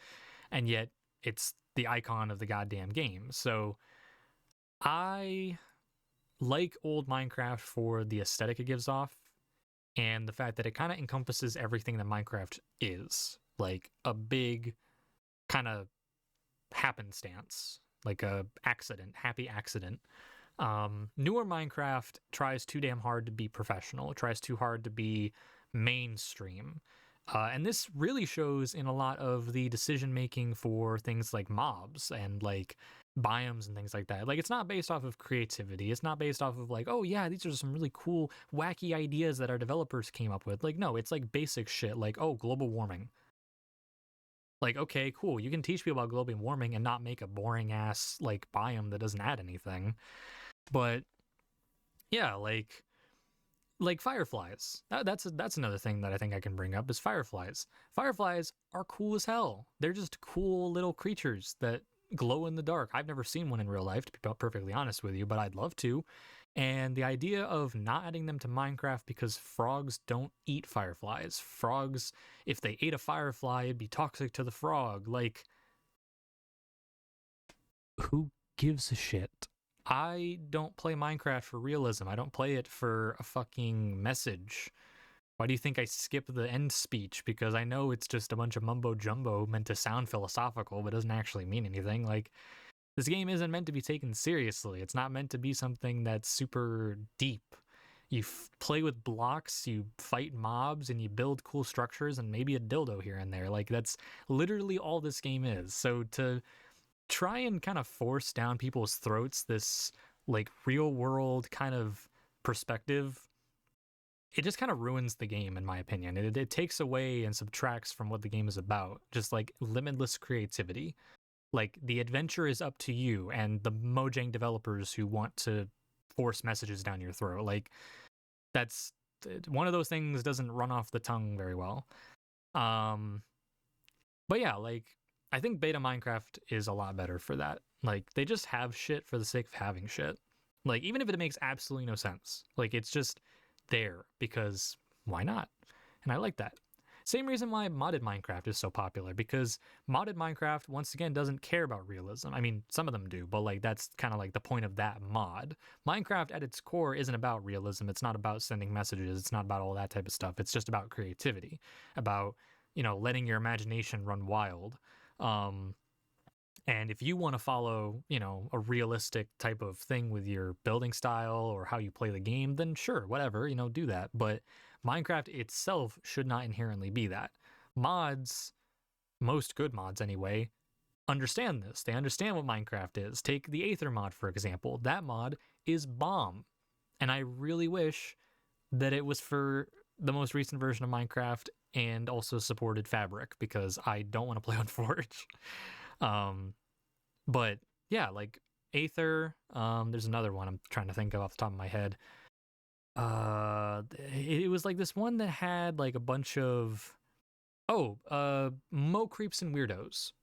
And yet it's the icon of the goddamn game. So I like old Minecraft for the aesthetic it gives off, and the fact that it kind of encompasses everything that Minecraft is, like a big kind of happenstance, like a happy accident. Newer Minecraft tries too damn hard to be professional. It tries too hard to be mainstream. And this really shows in a lot of the decision making for things like mobs and like biomes and things like that. Like, it's not based off of creativity. It's not based off of like, oh yeah, these are some really cool, wacky ideas that our developers came up with. Like, no, it's like basic shit. Like, oh, global warming. Like, okay, cool. You can teach people about global warming and not make a boring ass like biome that doesn't add anything. But yeah, like fireflies. That's another thing that I think I can bring up is fireflies. Fireflies are cool as hell. They're just cool little creatures that glow in the dark. I've never seen one in real life, to be perfectly honest with you, but I'd love to. And the idea of not adding them to Minecraft because frogs don't eat fireflies. Frogs, if they ate a firefly, it'd be toxic to the frog. Like, who gives a shit? I don't play Minecraft for realism. I don't play it for a fucking message. Why do you think I skip the end speech? Because I know it's just a bunch of mumbo jumbo meant to sound philosophical, but doesn't actually mean anything. Like, this game isn't meant to be taken seriously. It's not meant to be something that's super deep. You play with blocks, you fight mobs, and you build cool structures and maybe a dildo here and there. Like, that's literally all this game is. So to try and kind of force down people's throats this like real world kind of perspective, it just kind of ruins the game in my opinion. It takes away and subtracts from what the game is about, just like limitless creativity. Like, the adventure is up to you and the Mojang developers who want to force messages down your throat. Like, that's one of those things doesn't run off the tongue very well. But yeah, like, I think beta Minecraft is a lot better for that. Like, they just have shit for the sake of having shit. Like, even if it makes absolutely no sense, like, it's just there because why not? And I like that. Same reason why modded Minecraft is so popular, because modded Minecraft, once again, doesn't care about realism. I mean, some of them do, but like, that's kind of like the point of that mod. Minecraft at its core isn't about realism. It's not about sending messages. It's not about all that type of stuff. It's just about creativity, about, you know, letting your imagination run wild. And if you want to follow, you know, a realistic type of thing with your building style or how you play the game, then sure, whatever, you know, do that. But Minecraft itself should not inherently be that. Mods, most good mods anyway, understand this. They understand what Minecraft is. Take the Aether mod, for example. That mod is bomb. And I really wish that it was for the most recent version of Minecraft and also supported Fabric, because I don't want to play on Forge. But yeah, like Aether, there's another one I'm trying to think of off the top of my head. It was like this one that had like a bunch of Mo creeps and weirdos.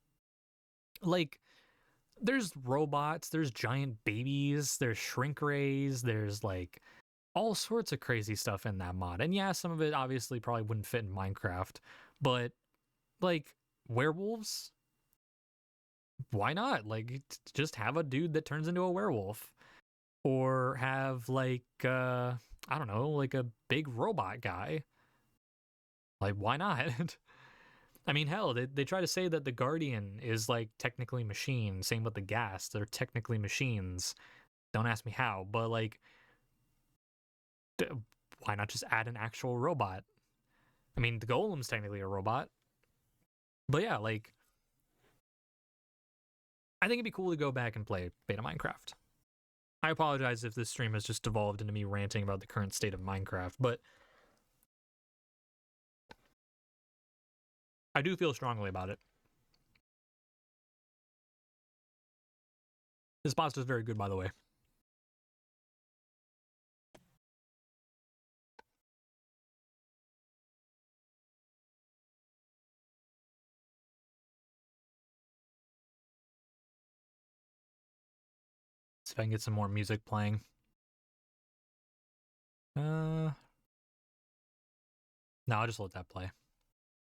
Like, there's robots, there's giant babies, there's shrink rays, there's like all sorts of crazy stuff in that mod. And yeah, some of it obviously probably wouldn't fit in Minecraft, but like werewolves, why not? Like, just have a dude that turns into a werewolf, or have like I don't know, like a big robot guy. Like, why not? I mean, hell, they try to say that the Guardian is like technically machine. Same with the Ghast, they're technically machines. Don't ask me how, but like, why not just add an actual robot? I mean, the Golem's technically a robot, but yeah, like, I think it'd be cool to go back and play beta Minecraft. I apologize if this stream has just devolved into me ranting about the current state of Minecraft, but I do feel strongly about it. This pasta is very good, by the way. See if I can get some more music playing. No, I'll just let that play.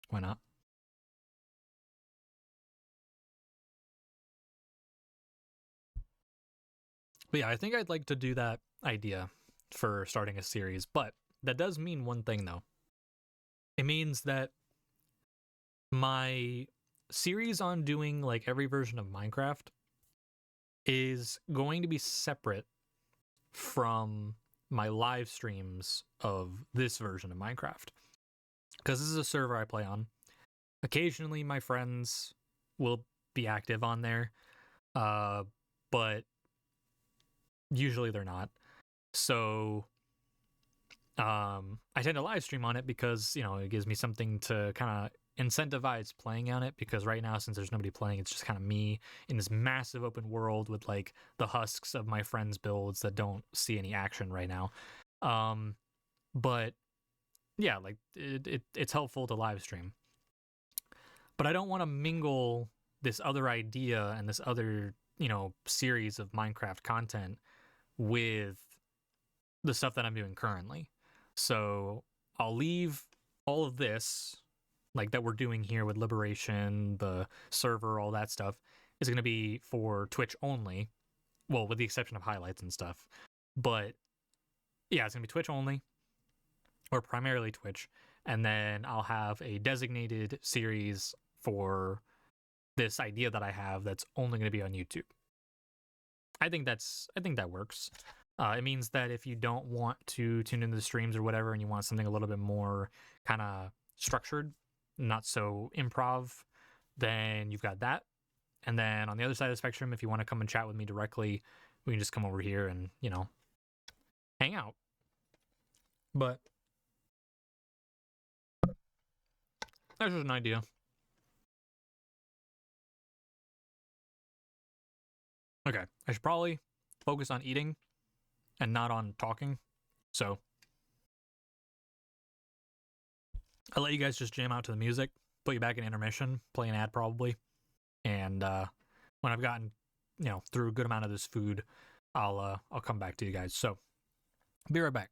Why not? But yeah, I think I'd like to do that idea for starting a series, but that does mean one thing though. It means that my series on doing like every version of Minecraft is going to be separate from my live streams of this version of Minecraft. because this is a server I play on. Occasionally, my friends will be active on there, but usually they're not. So I tend to live stream on it because, you know, it gives me something to kind of incentivize playing on it, because right now, since there's nobody playing, it's just kind of me in this massive open world with like the husks of my friends' builds that don't see any action right now. But yeah, like it's helpful to live stream. But I don't want to mingle this other idea and this other, you know, series of Minecraft content with the stuff that I'm doing currently. So I'll leave all of this, like that we're doing here with Liberation, the server, all that stuff, is going to be for Twitch only. Well, with the exception of highlights and stuff. But yeah, it's going to be Twitch only, or primarily Twitch. And then I'll have a designated series for this idea that I have that's only going to be on YouTube. I think that works. It means that if you don't want to tune into the streams or whatever, and you want something a little bit more kind of structured, not so improv, then you've got that. And then on the other side of the spectrum, if you want to come and chat with me directly, we can just come over here and, you know, hang out. But that's just an idea. Okay, I should probably focus on eating and not on talking. So I'll let you guys just jam out to the music, put you back in intermission, play an ad probably. And when I've gotten, you know, through a good amount of this food, I'll come back to you guys. So be right back.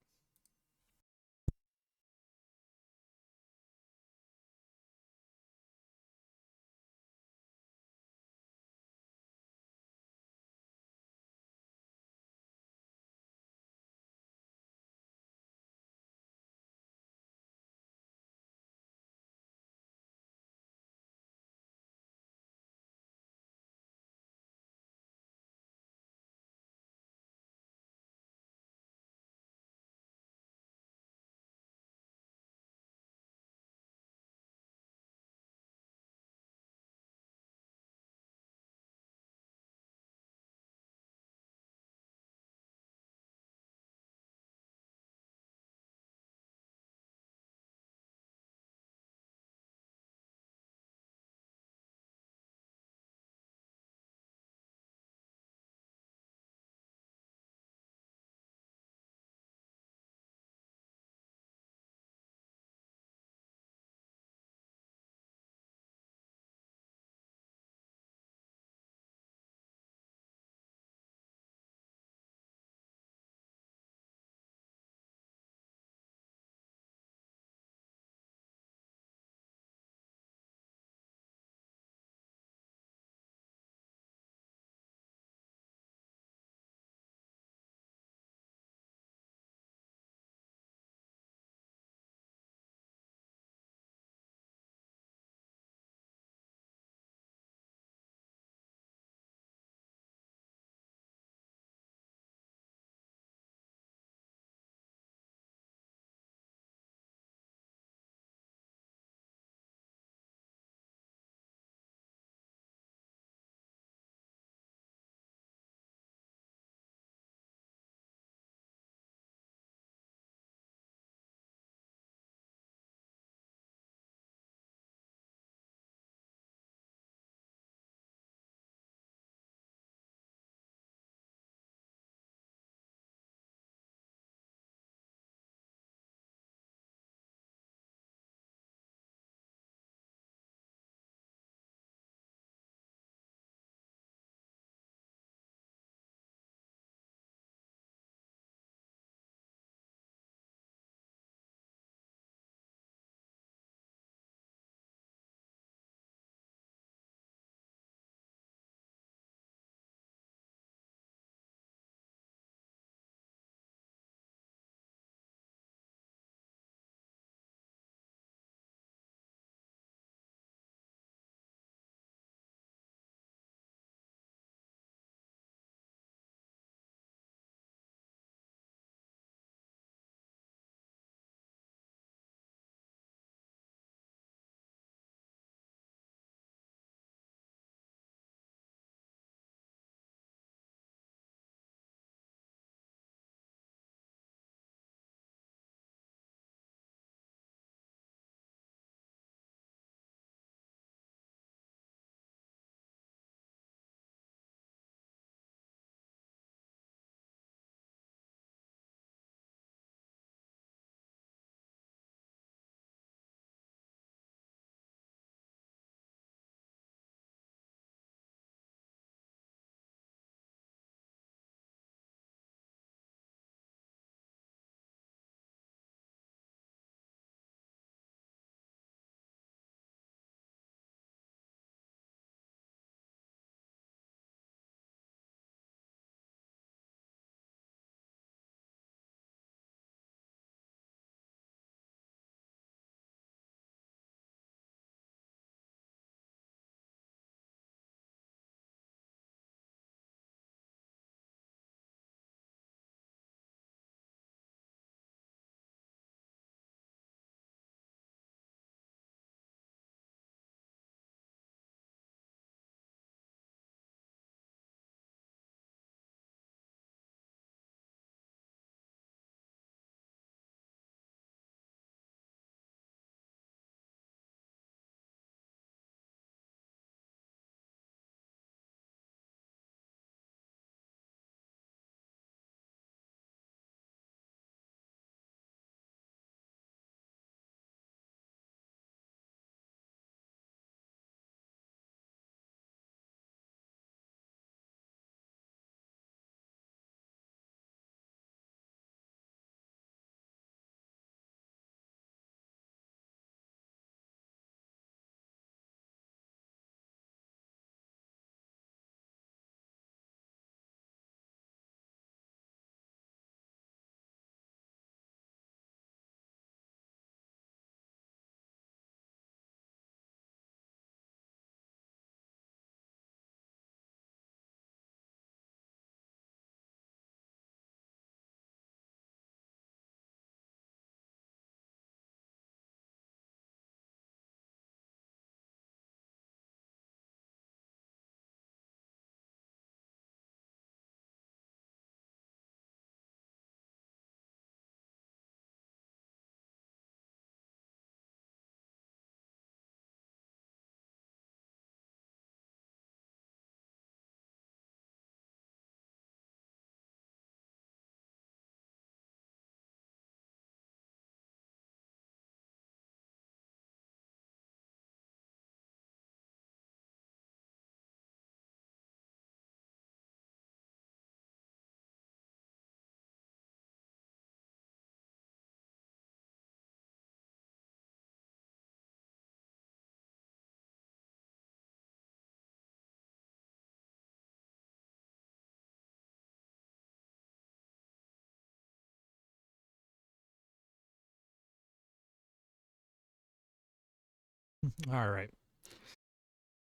All right.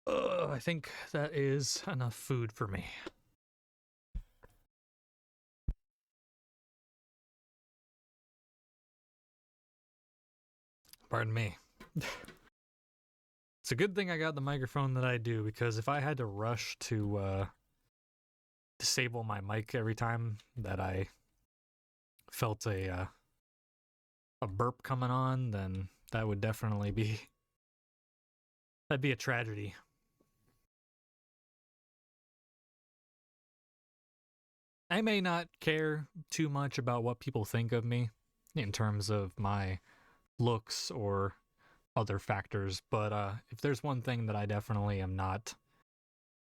I think that is enough food for me. Pardon me. It's a good thing I got the microphone that I do, because if I had to rush to disable my mic every time that I felt a burp coming on, then that would definitely be that'd be a tragedy. I may not care too much about what people think of me in terms of my looks or other factors, but if there's one thing that I definitely am not,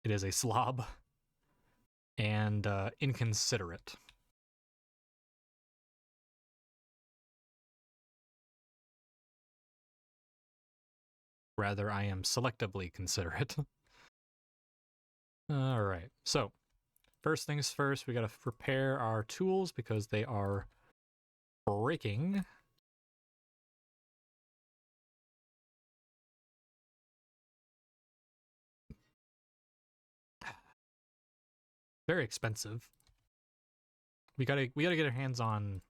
it is a slob and inconsiderate. Rather, I am selectively considerate. All right, so first things first, we gotta repair our tools because they are breaking. Very expensive. We gotta get our hands on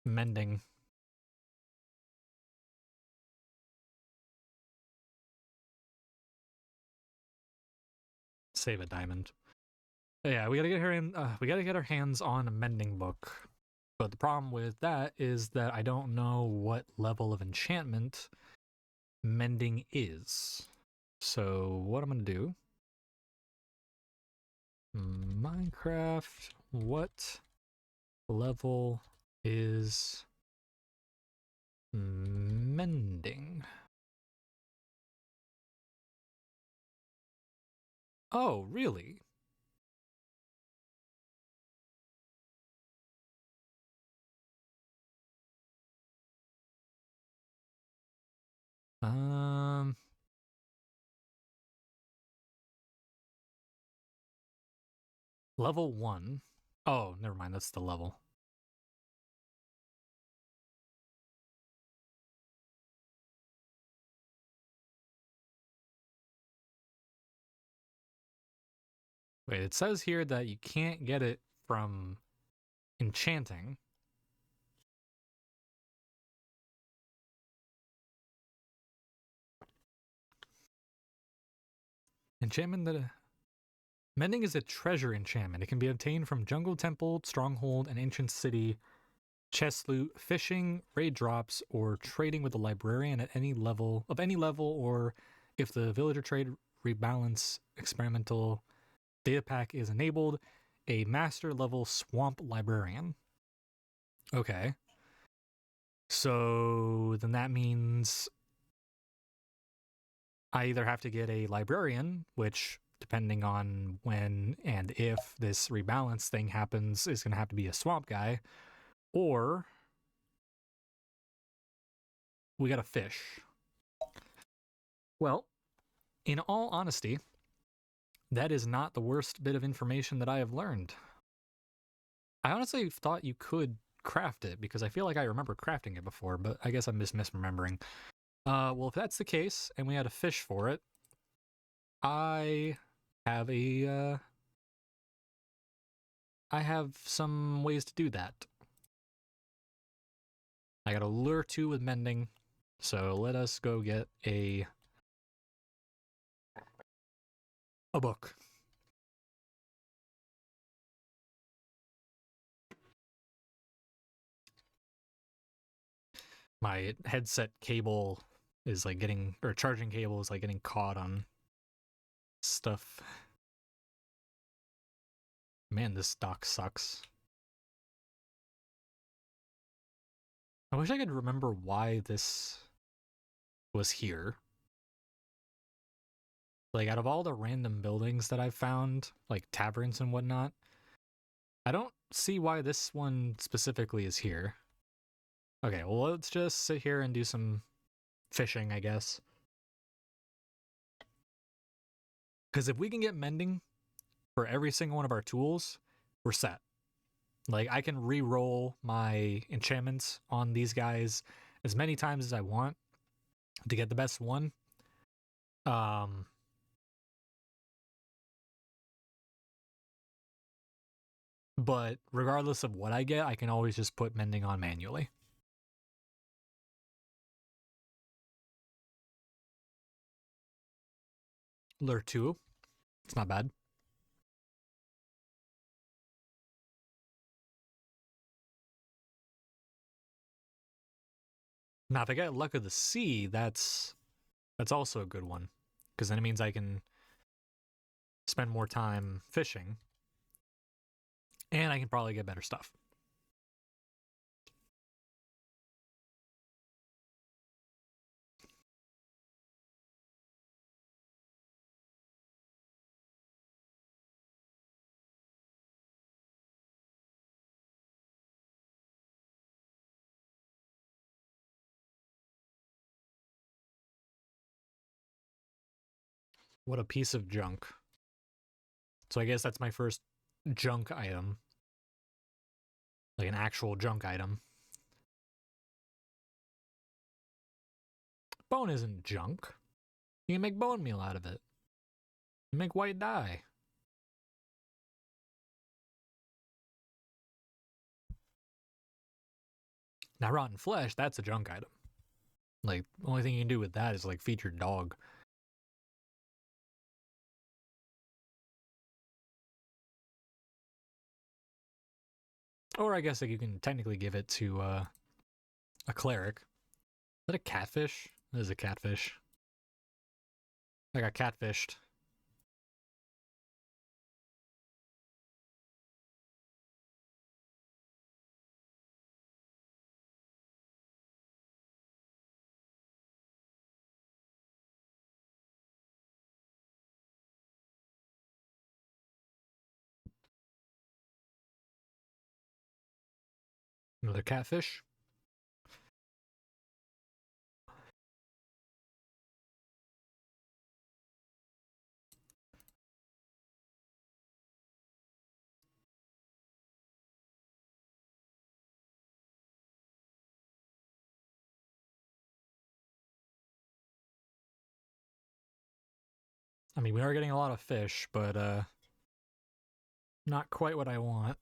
mending. Save a diamond. But yeah, we gotta get our hands on a mending book. But the problem with that is that I don't know what level of enchantment mending is. So what I'm gonna do? Minecraft, what level is mending? Oh, really? Um, Level 1. Oh, never mind, that's the level. Wait, it says here that you can't get it from enchanting. Enchantment that... Mending is a treasure enchantment. It can be obtained from jungle, temple, stronghold, and ancient city, chest loot, fishing, raid drops, or trading with a librarian at any level, or if the villager trade rebalance experimental data pack is enabled, a master level swamp librarian. Okay. So then that means I either have to get a librarian, which, depending on when and if this rebalance thing happens, is going to have to be a swamp guy, or we got to fish. Well, in all honesty, that is not the worst bit of information that I have learned. I honestly thought you could craft it, because I feel like I remember crafting it before, but I guess I'm just misremembering. Well, if that's the case, and we had to fish for it, I have I have some ways to do that. I got a lure 2 with mending, so let us go get a book. My headset cable is like getting, or charging cable is like getting caught on stuff. Man, this dock sucks. I wish I could remember why this was here. Like, out of all the random buildings that I've found, like taverns and whatnot, I don't see why this one specifically is here. Okay, well, let's just sit here and do some fishing, I guess. Because if we can get mending for every single one of our tools, we're set. Like, I can re-roll my enchantments on these guys as many times as I want, to get the best one. Um, but regardless of what I get, I can always just put mending on manually. Lure 2, it's not bad. Now, if I get Luck of the Sea, that's also a good one, because then it means I can spend more time fishing, and I can probably get better stuff. What a piece of junk. So I guess that's my first junk item. Like an actual junk item. Bone isn't junk. You can make bone meal out of it. You make white dye. Now, rotten flesh, that's a junk item. Like, the only thing you can do with that is, like, feed your dog. Or I guess, like, you can technically give it to a cleric. Is that a catfish? That is a catfish. I got catfished. Another catfish. I mean, we are getting a lot of fish, but not quite what I want.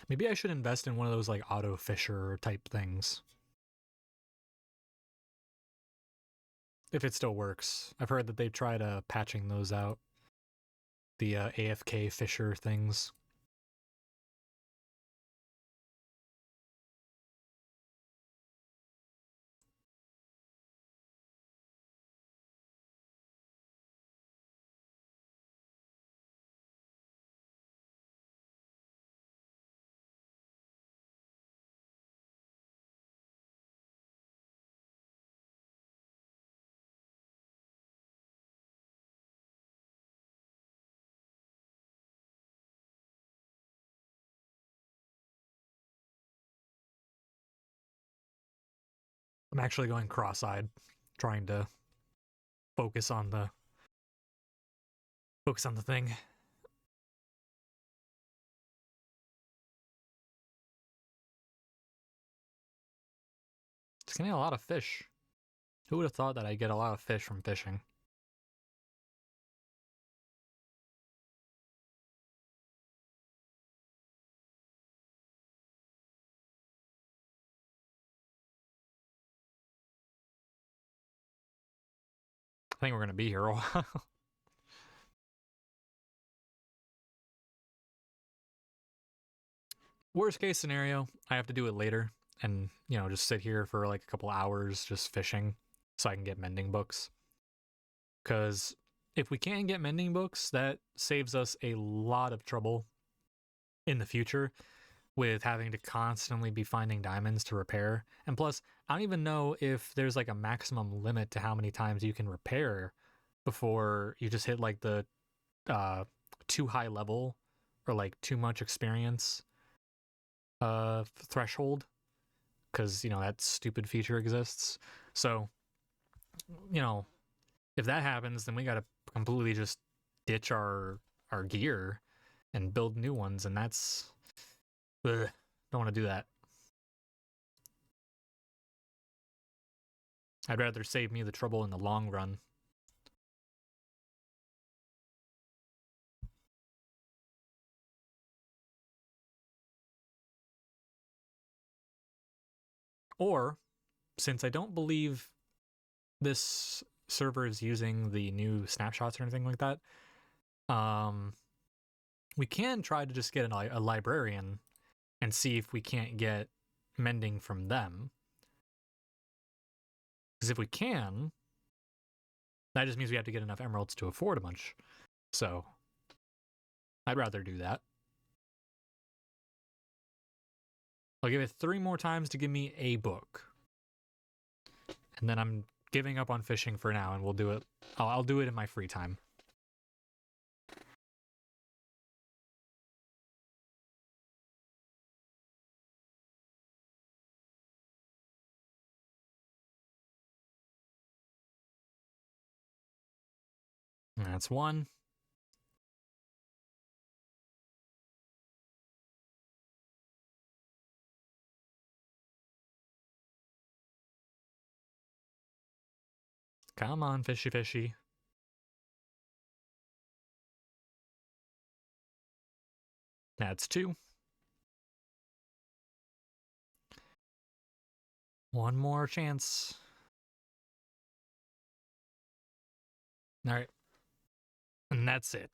Maybe I should invest in one of those like auto fisher type things. If it still works. I've heard that they tried patching those out. The AFK fisher things. I'm actually going cross-eyed, trying to focus on the thing. It's getting a lot of fish. Who would have thought that I'd get a lot of fish from fishing? I think we're gonna be here a while. Worst case scenario, I have to do it later and, just sit here for like a couple hours just fishing so I can get mending books. Because if we can't get mending books, that saves us a lot of trouble in the future with having to constantly be finding diamonds to repair. And plus, I don't even know if there's like a maximum limit to how many times you can repair before you just hit like the too high level or like too much experience threshold, because that stupid feature exists. So, if that happens, then we gotta completely just ditch our gear and build new ones, and that's ugh, don't want to do that. I'd rather save me the trouble in the long run. Or, since I don't believe this server is using the new snapshots or anything like that, we can try to just get a librarian and see if we can't get mending from them. Because if we can, that just means we have to get enough emeralds to afford a bunch. So, I'd rather do that. I'll give it 3 more times to give me a book. And then I'm giving up on fishing for now, and we'll do it. I'll do it in my free time. That's 1. Come on, fishy fishy. That's 2. 1 more chance. All right. And that's it.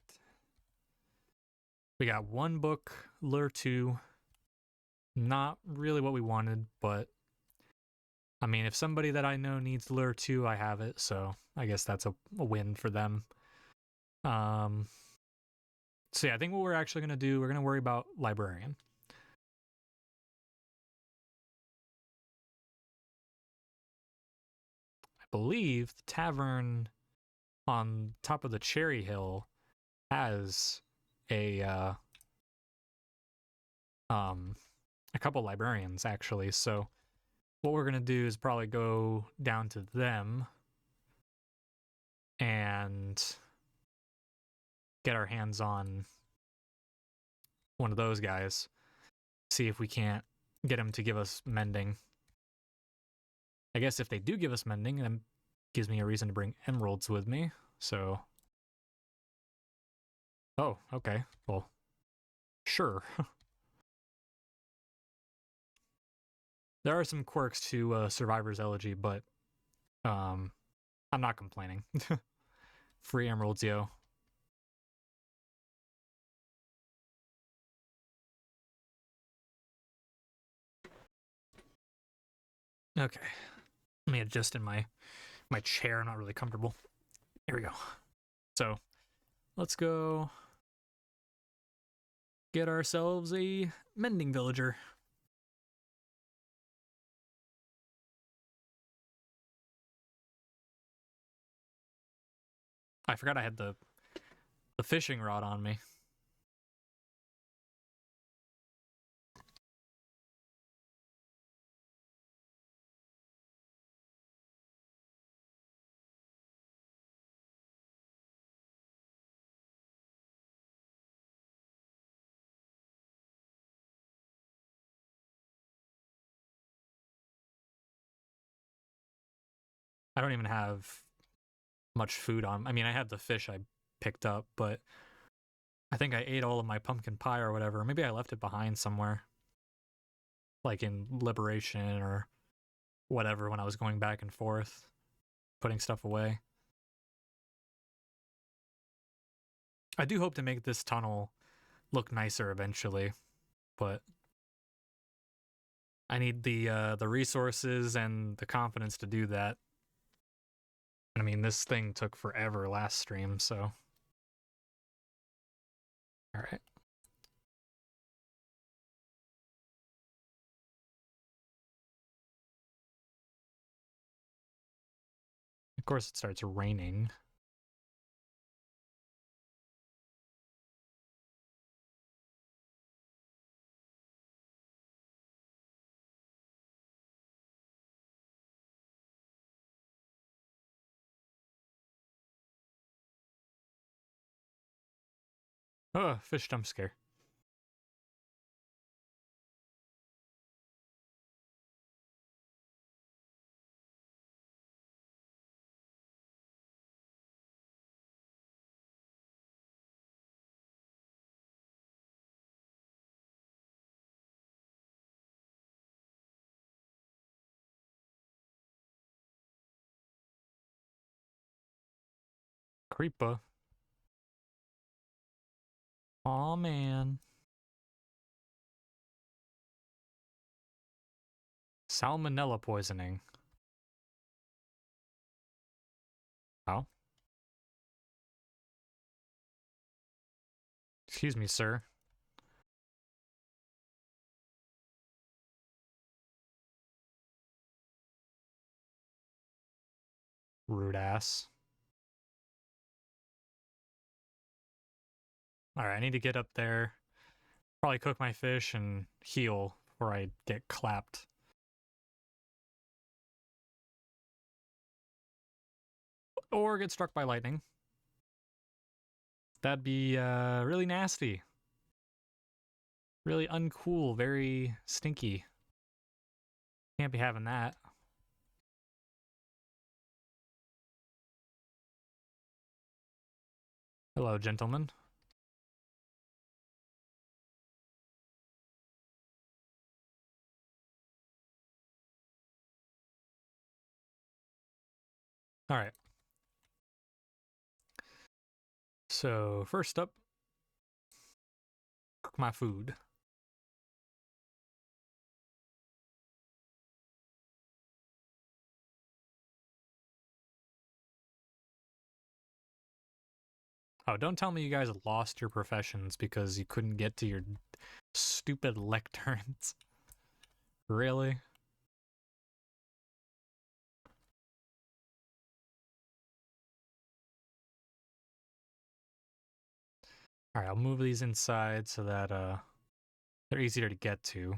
We got 1 book, Lure 2. Not really what we wanted, but I mean, if somebody that I know needs Lure 2, I have it, so I guess that's a win for them. So yeah, I think what we're actually going to do, we're going to worry about librarian. I believe the tavern on top of the Cherry Hill has a couple librarians actually. So what we're gonna do is probably go down to them and get our hands on one of those guys. See if we can't get them to give us mending. I guess if they do give us mending, then gives me a reason to bring emeralds with me. So, oh, okay, well, sure. There are some quirks to Survivor's Elegy, but I'm not complaining. Free emeralds, yo. Okay, let me adjust in my chair. I'm not really comfortable. Here we go. So let's go get ourselves a mending villager. I forgot I had the fishing rod on me. I don't even have much food on. I mean, I had the fish I picked up, but I think I ate all of my pumpkin pie or whatever. Maybe I left it behind somewhere, like in Liberation or whatever, when I was going back and forth, putting stuff away. I do hope to make this tunnel look nicer eventually, but I need the resources and the confidence to do that. I mean, this thing took forever last stream, so. All right. Of course, it starts raining. Oh, fish jump scare. Creeper. Aw, man. Salmonella poisoning. Oh? Excuse me, sir. Rude ass. Alright, I need to get up there. Probably cook my fish and heal before I get clapped. Or get struck by lightning. That'd be really nasty. Really uncool, very stinky. Can't be having that. Hello, gentlemen. Alright. So, first up, cook my food. Oh, don't tell me you guys lost your professions because you couldn't get to your stupid lecterns. Really? Alright, I'll move these inside so that they're easier to get to.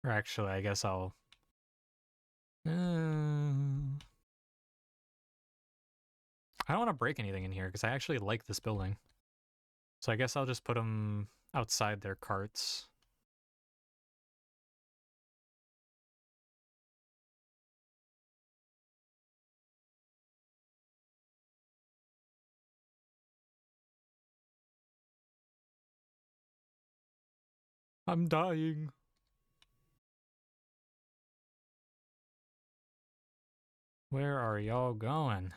Or actually, I guess I'll... I don't want to break anything in here because I actually like this building. So I guess I'll just put them outside their carts. I'm dying. Where are y'all going?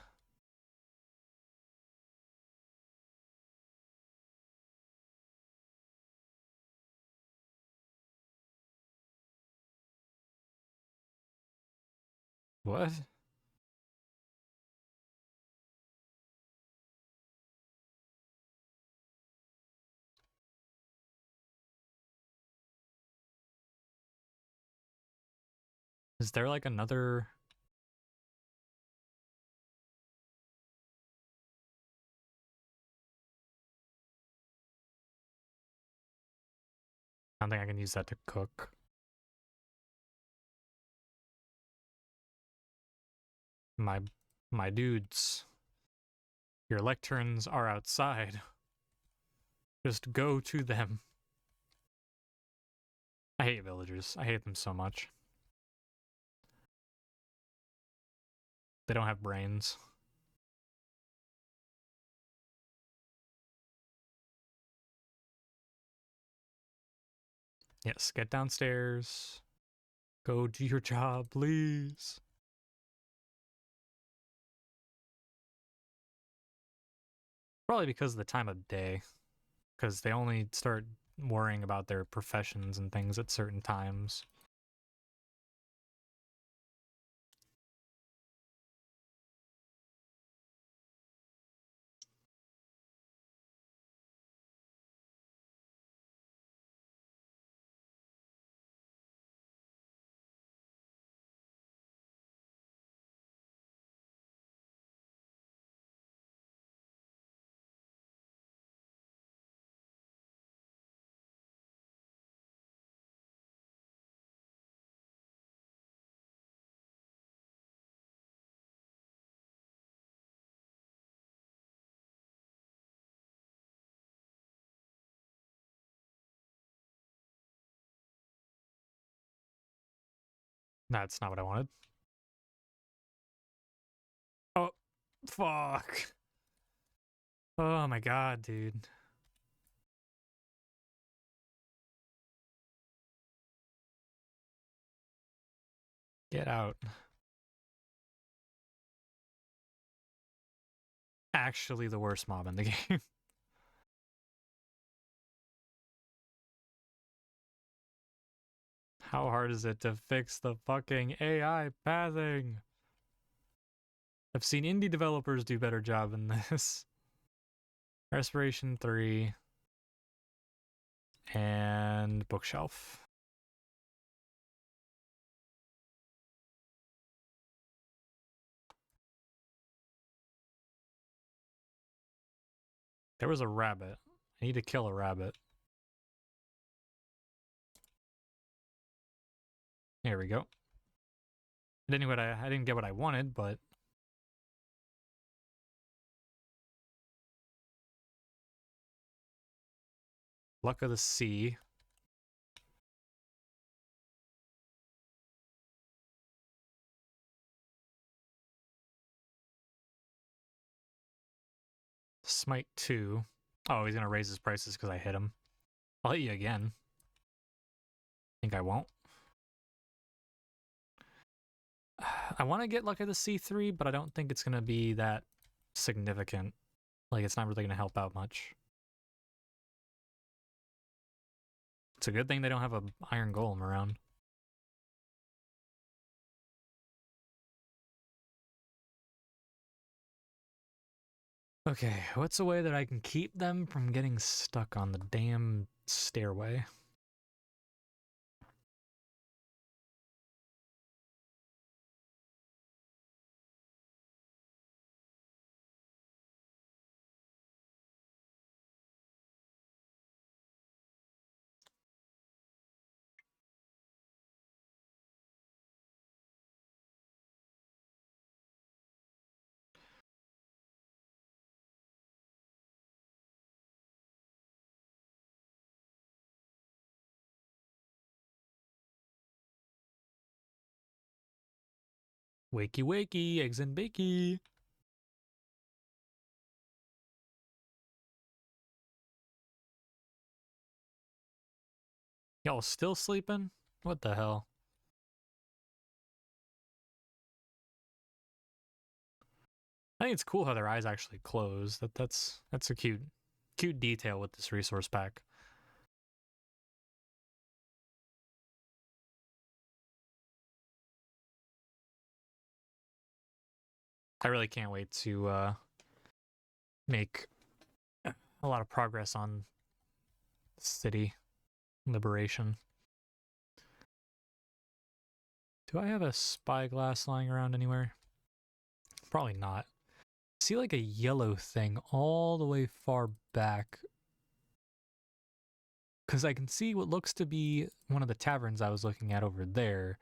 What? Is there like another... I don't think I can use that to cook. My dudes. Your lecterns are outside. Just go to them. I hate villagers. I hate them so much. They don't have brains. Yes, get downstairs. Go do your job, please. Probably because of the time of day. Because they only start worrying about their professions and things at certain times. That's not what I wanted. Oh, fuck. Oh my god, dude. Get out. Actually the worst mob in the game. How hard is it to fix the fucking AI pathing? I've seen indie developers do better job in this. Respiration 3. And bookshelf. There was a rabbit. I need to kill a rabbit. There we go. I didn't get what I wanted, but luck of the sea. Smite 2. Oh, he's gonna raise his prices because I hit him. I'll hit you again. Think I won't. I want to get luck of the C3, but I don't think it's gonna be that significant. Like, it's not really gonna help out much. It's a good thing they don't have a iron golem around. Okay, what's a way that I can keep them from getting stuck on the damn stairway? Wakey wakey, eggs and bakey. Y'all still sleeping? What the hell? I think it's cool how their eyes actually close. That's a cute detail with this resource pack. I really can't wait to make a lot of progress on city liberation. Do I have a spyglass lying around anywhere? Probably not. See like a yellow thing all the way far back. Because I can see what looks to be one of the taverns I was looking at over there.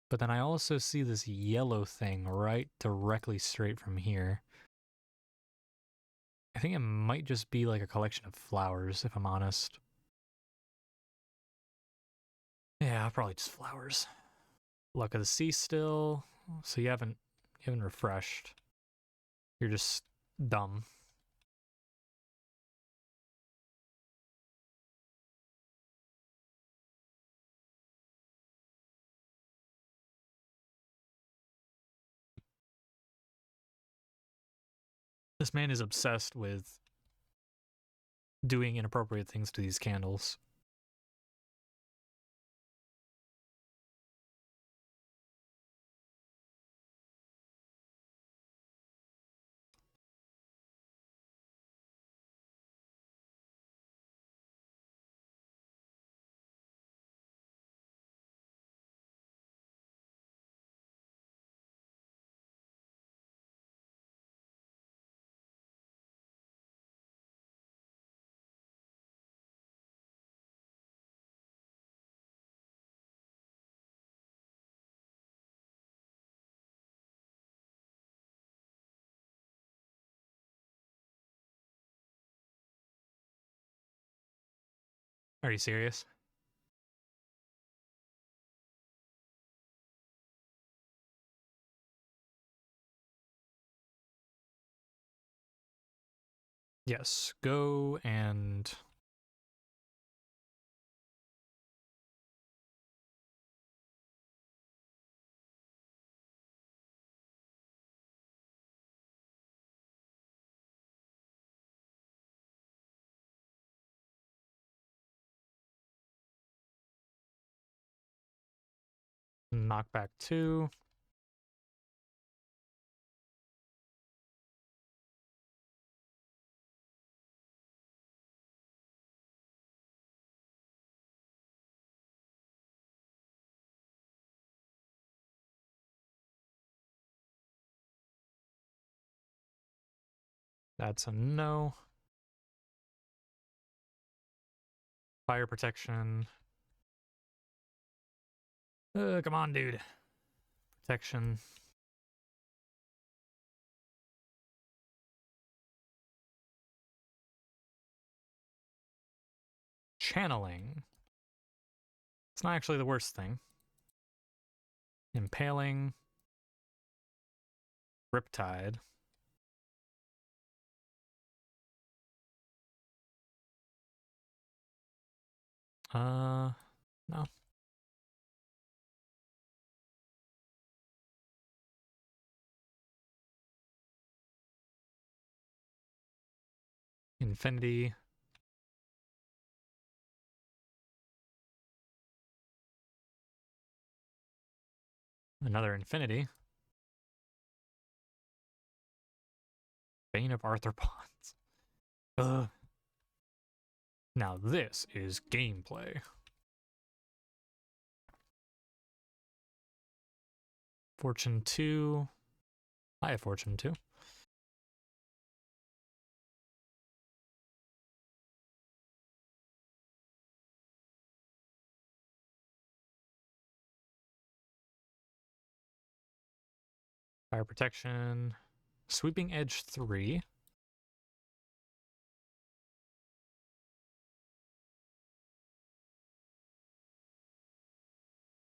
But then I also see this yellow thing right directly straight from here. I think it might just be like a collection of flowers, if I'm honest. Yeah, probably just flowers. Luck of the sea still. So you haven't refreshed. You're just dumb. This man is obsessed with doing inappropriate things to these candles. Are you serious? Yes, go and knock back 2. That's a no. Fire protection. Come on, dude. Protection. Channeling. It's not actually the worst thing. Impaling. Riptide. No. Infinity. Another Infinity. Bane of Arthropods. Ugh. Now this is gameplay. Fortune 2. I have Fortune 2. Fire protection. Sweeping Edge 3.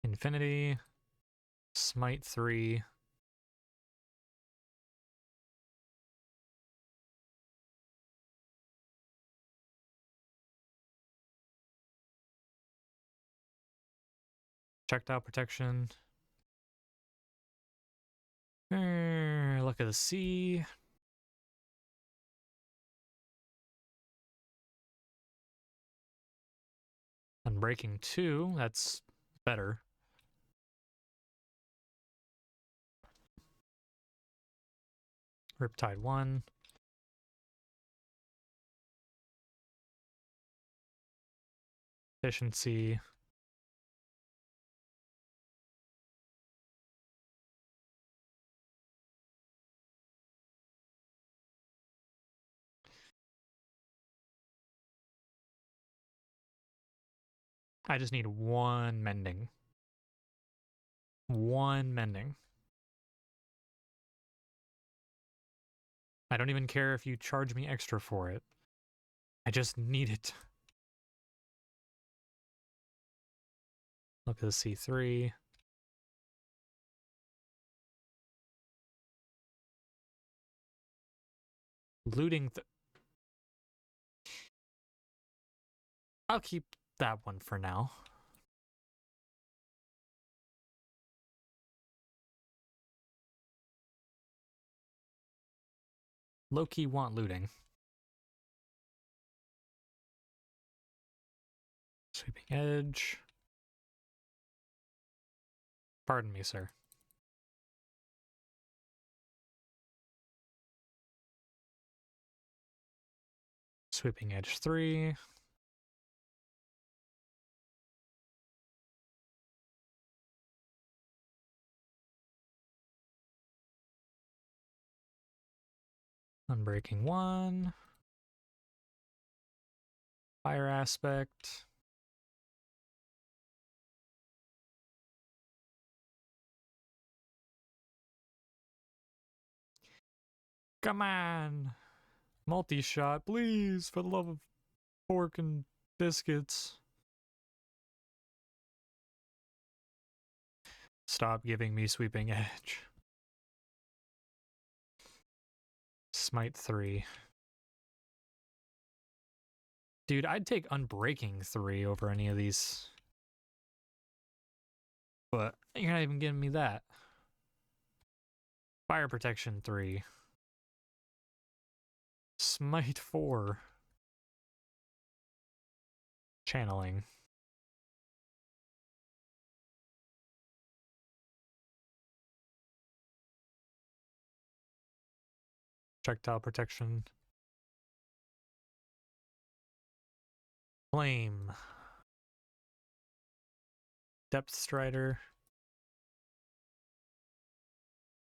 Infinity. Smite 3. Projectile protection. Luck of the Sea. Unbreaking 2. That's better. Riptide 1. Efficiency. I just need 1 mending. 1 mending. I don't even care if you charge me extra for it. I just need it. Look at the C3. Looting. I'll keep that one for now. Low-key want looting. Sweeping Edge. Pardon me, sir. Sweeping Edge 3. Unbreaking 1. Fire Aspect. Come on! Multi-shot, please, for the love of pork and biscuits. Stop giving me Sweeping Edge. Smite 3. Dude, I'd take Unbreaking 3 over any of these. But you're not even giving me that. Fire Protection 3. Smite 4. Channeling. Projectile Protection. Flame. Depth Strider.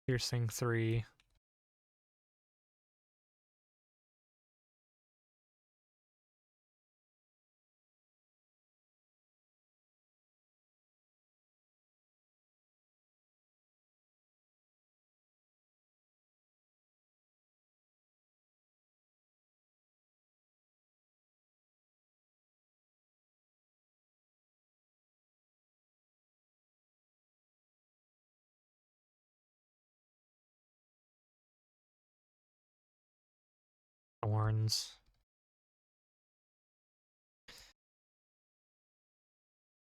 Piercing 3. Thorns.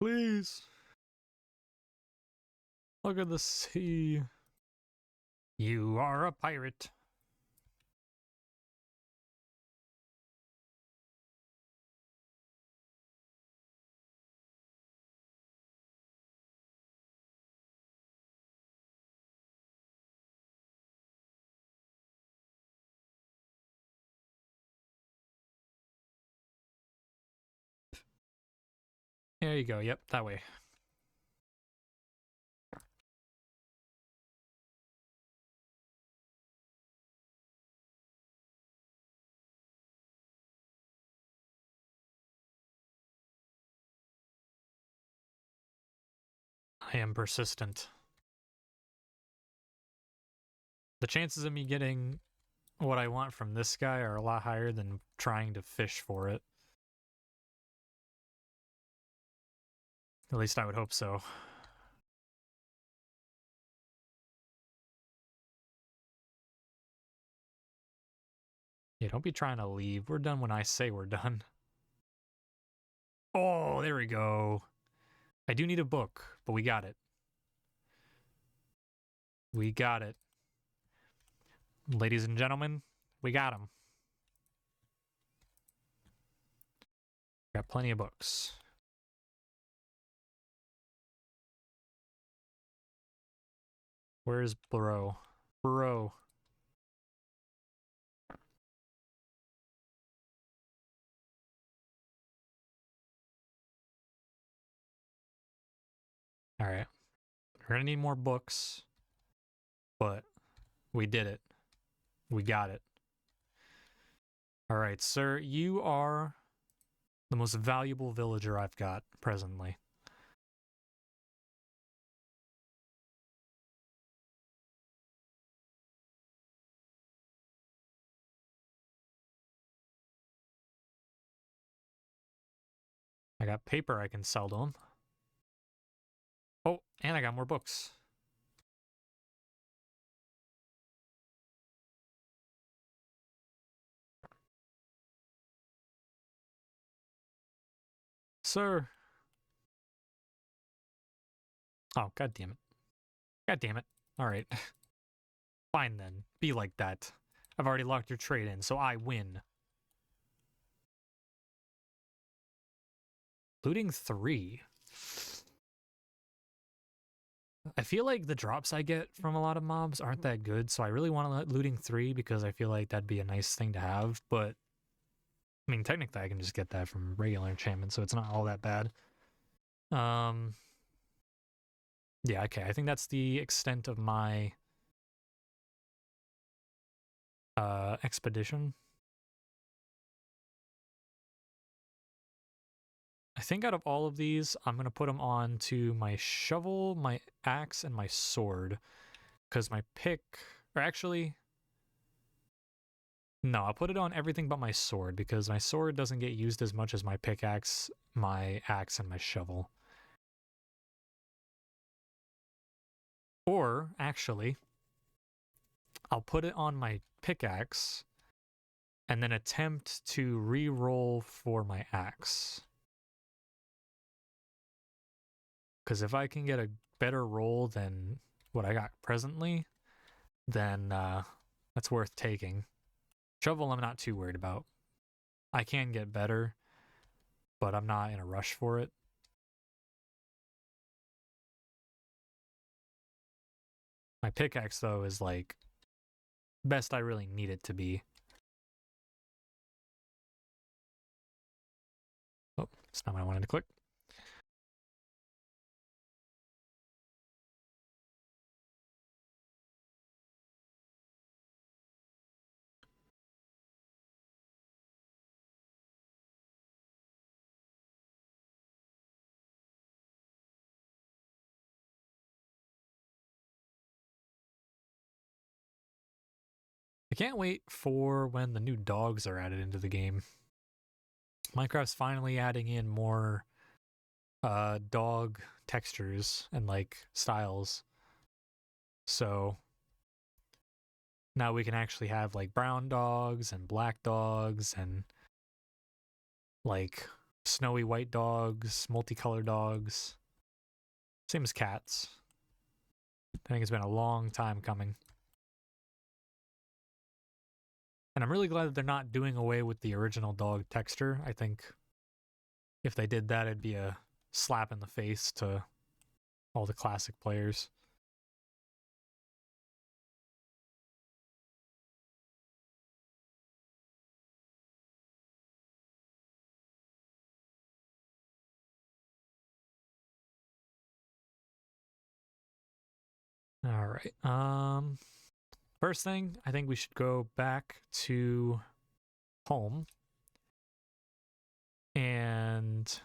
Please. Look at the sea. You are a pirate. There you go. Yep, that way. I am persistent. The chances of me getting what I want from this guy are a lot higher than trying to fish for it. At least I would hope so. Yeah, don't be trying to leave. We're done when I say we're done. Oh, there we go. I do need a book, but we got it. We got it. Ladies and gentlemen, we got him. Got plenty of books. Where's Bro? Bro. All right. We're going to need more books, but we did it. We got it. All right, sir, you are the most valuable villager I've got presently. I got paper I can sell to him. Oh, and I got more books. Sir. Oh, god damn it. God damn it. All right. Fine then. Be like that. I've already locked your trade in, so I win. Looting 3. I feel like the drops I get from a lot of mobs aren't that good, so I really want to let looting 3 because I feel like that'd be a nice thing to have, but I mean, technically I can just get that from regular enchantment, so it's not all that bad. Yeah, okay, I think that's the extent of my expedition. I think out of all of these, I'm going to put them on to my shovel, my axe, and my sword. Because my pick... Or actually... No, I'll put it on everything but my sword, because my sword doesn't get used as much as my pickaxe, my axe, and my shovel. Or, actually, I'll put it on my pickaxe, and then attempt to re-roll for my axe. Because if I can get a better roll than what I got presently, then that's worth taking. Shovel I'm not too worried about. I can get better, but I'm not in a rush for it. My pickaxe, though, is like best I really need it to be. Oh, that's not what I wanted to click. I can't wait for when the new dogs are added into the game. Minecraft's finally adding in more dog textures and like styles. So now we can actually have like brown dogs and black dogs and like snowy white dogs, multicolored dogs. Same as cats. I think it's been a long time coming. And I'm really glad that they're not doing away with the original dog texture. I think if they did that, it'd be a slap in the face to all the classic players. All right. First thing, I think we should go back to home. And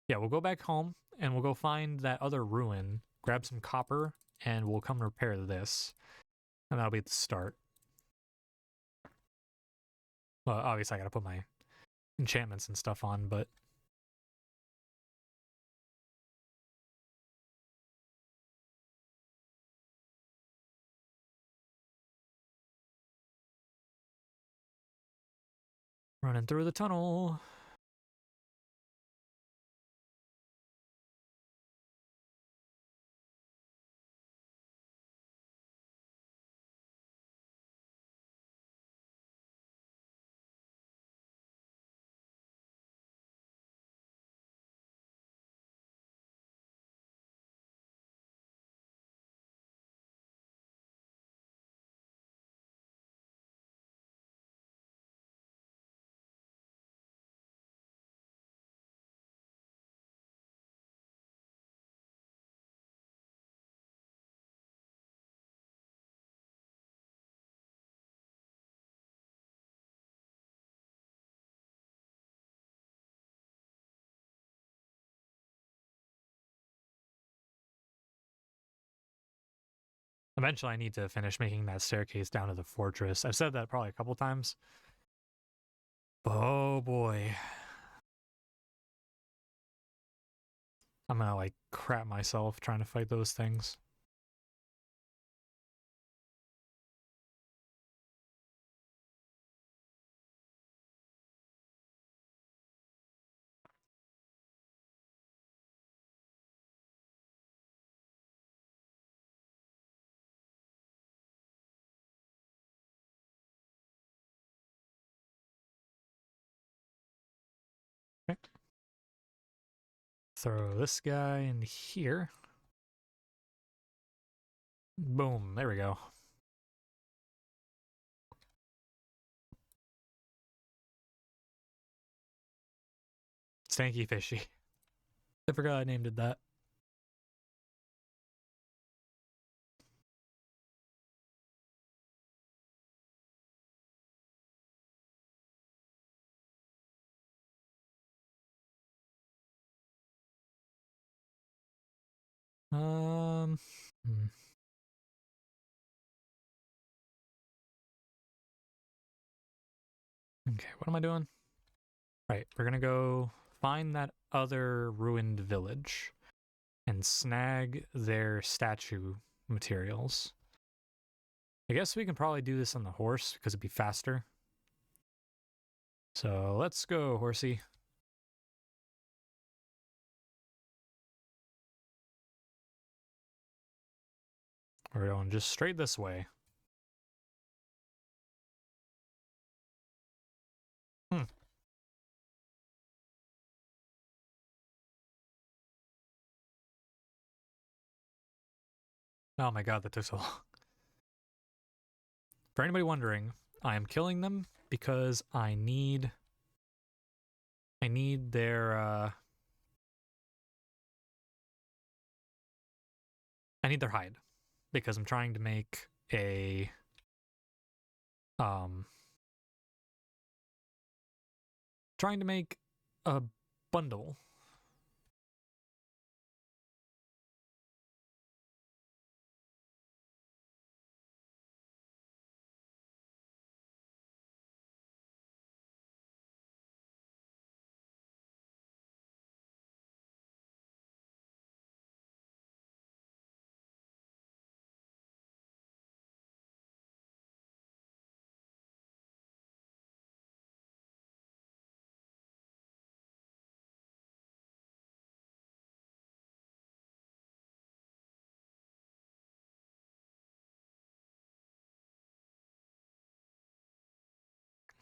yeah, we'll go back home and we'll go find that other ruin, grab some copper, and we'll come repair this. And that'll be the start. Well, obviously I gotta put my enchantments and stuff on, but running through the tunnel. Eventually I need to finish making that staircase down to the fortress. I've said that probably a couple times. Oh boy. I'm gonna like crap myself trying to fight those things. Okay. Throw this guy in here. Boom, there we go. Stanky Fishy. I forgot I named it that. Um, hmm. Okay, what am I doing? Right, we're gonna go find that other ruined village and snag their statue materials. I guess we can probably do this on the horse because it'd be faster. So let's go, horsey. We're going just straight this way. Oh my god, that took so long. For anybody wondering, I am killing them because I need their hide because I'm trying to make a bundle.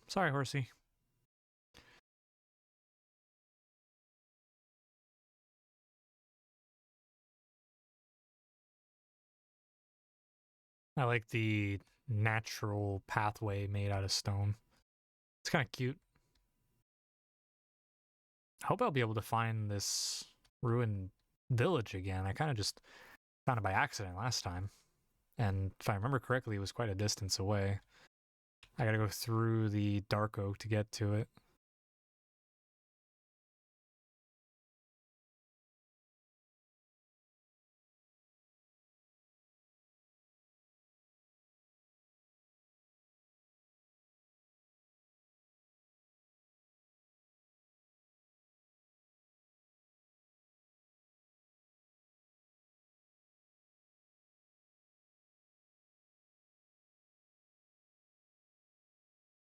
Sorry, horsey. I like the natural pathway made out of stone. It's kind of cute. I hope I'll be able to find this ruined village again. I kind of just found it by accident last time. And if I remember correctly, it was quite a distance away. I gotta go through the dark oak to get to it.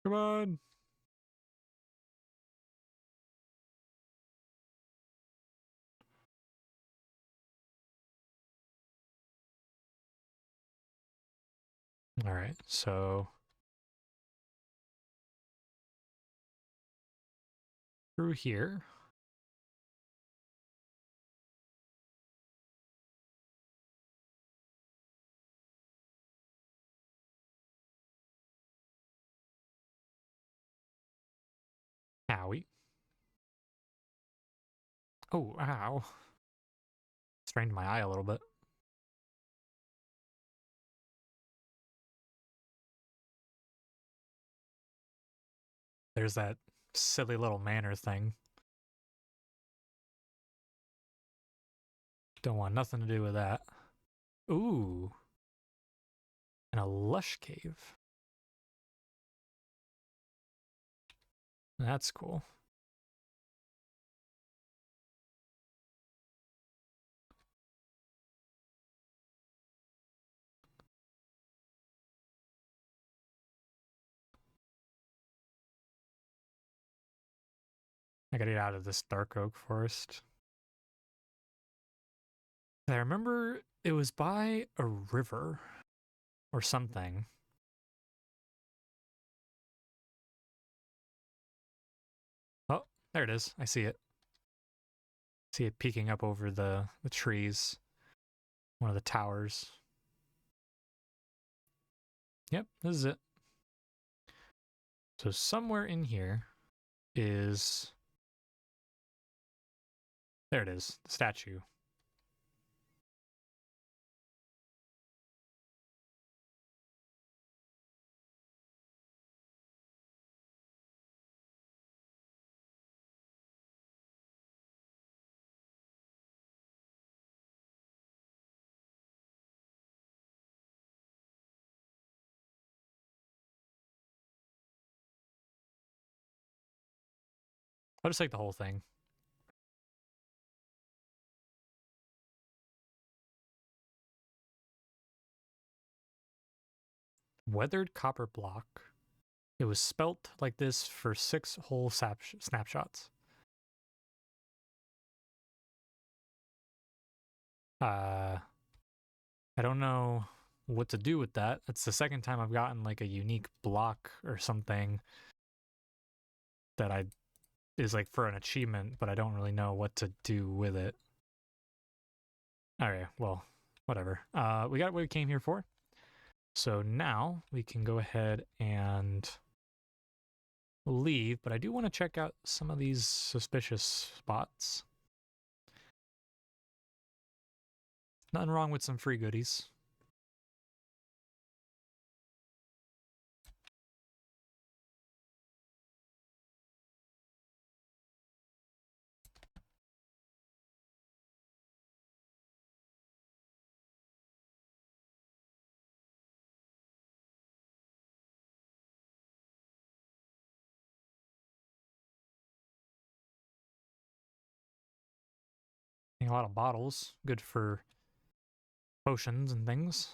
Come on. All right, so through here. Owie. Oh, ow. Strained my eye a little bit. There's that silly little manor thing. Don't want nothing to do with that. Ooh. And a lush cave. That's cool. I gotta get out of this dark oak forest. I remember it was by a river or something. Oh, there it is. I see it. See it peeking up over the trees. One of the towers. Yep, this is it. So somewhere in here is... There it is, the statue. I'll just take the whole thing. Weathered copper block. It was spelt like this for 6 whole snapshots. I don't know what to do with that. It's the second time I've gotten like a unique block or something that is like for an achievement, but I don't really know what to do with it. Okay, well, whatever. We got what we came here for. So now we can go ahead and leave, but I do want to check out some of these suspicious spots. Nothing wrong with some free goodies. A lot of bottles, good for potions and things.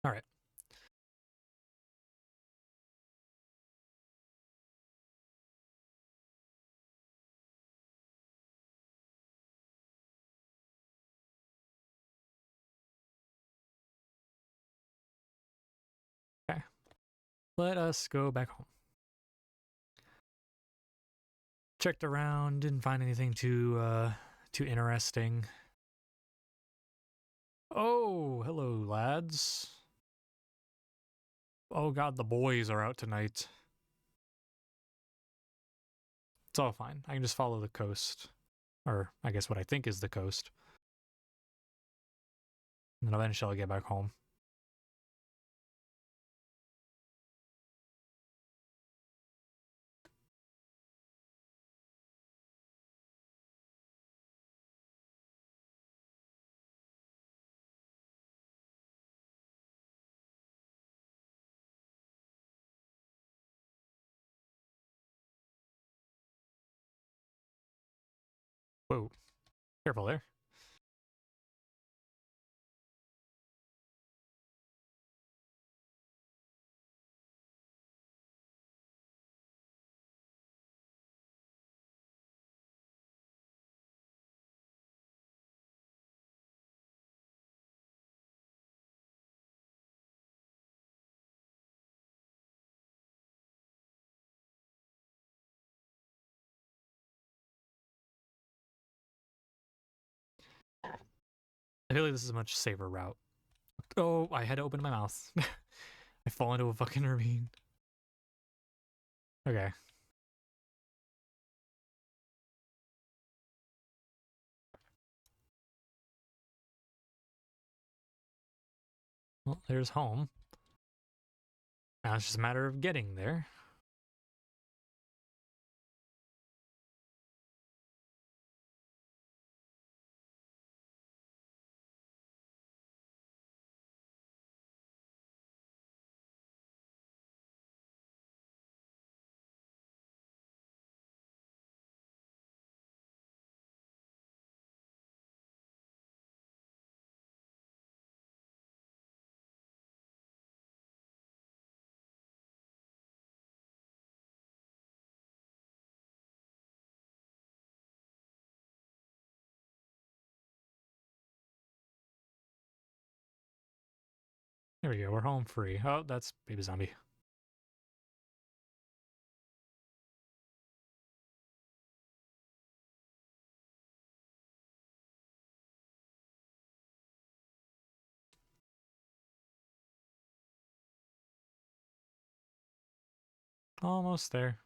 All right. Okay. Let us go back home. Checked around, didn't find anything too interesting. Oh, hello, lads. Oh god, the boys are out tonight. It's all fine. I can just follow the coast. Or, I guess what I think is the coast. And then eventually I'll get back home. Whoa. Careful there. I feel like this is a much safer route. Oh, I had to open my mouth. I fall into a fucking ravine. Okay. Well, there's home. Now it's just a matter of getting there. There we go. We're home free. Oh, that's baby zombie. Almost there.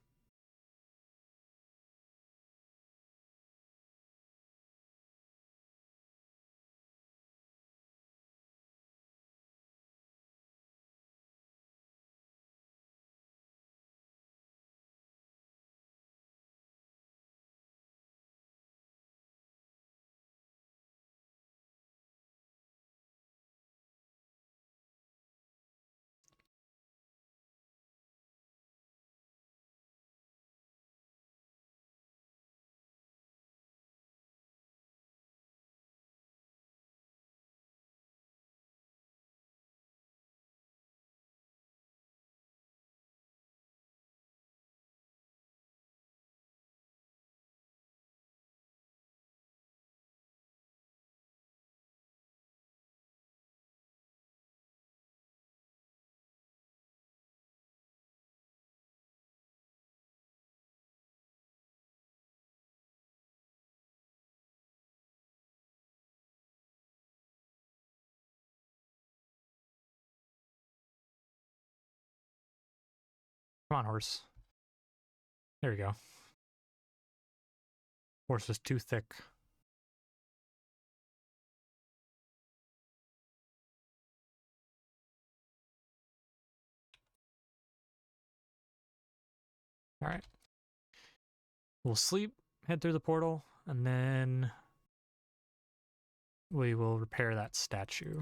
Come on, horse. There we go. Horse is too thick. All right. We'll sleep, head through the portal, and then we will repair that statue.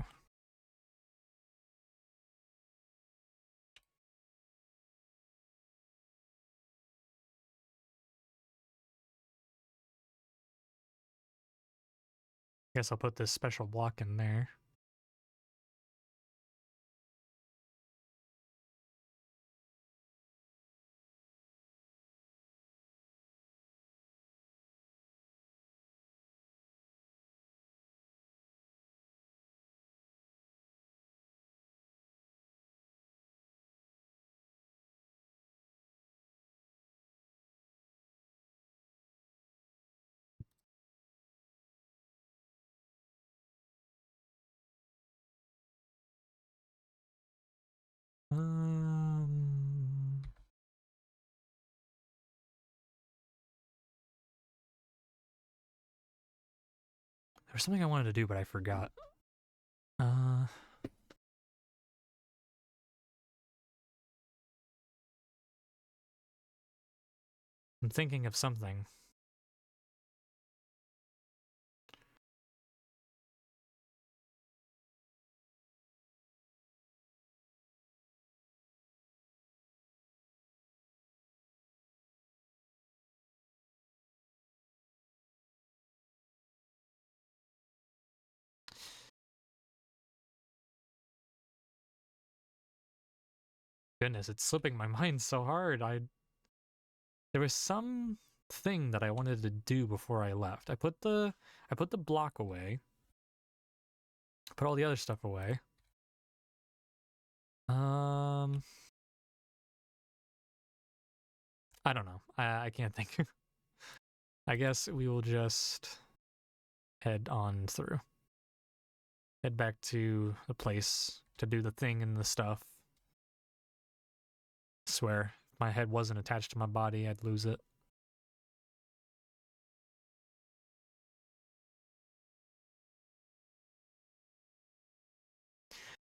Guess I'll put this special block in there. There's something I wanted to do, but I forgot. I'm thinking of something. Goodness, it's slipping my mind so hard. There was some thing that I wanted to do before I left. I put the block away. Put all the other stuff away. I don't know. I can't think. I guess we will just head on through. Head back to the place to do the thing and the stuff. I swear, if my head wasn't attached to my body, I'd lose it.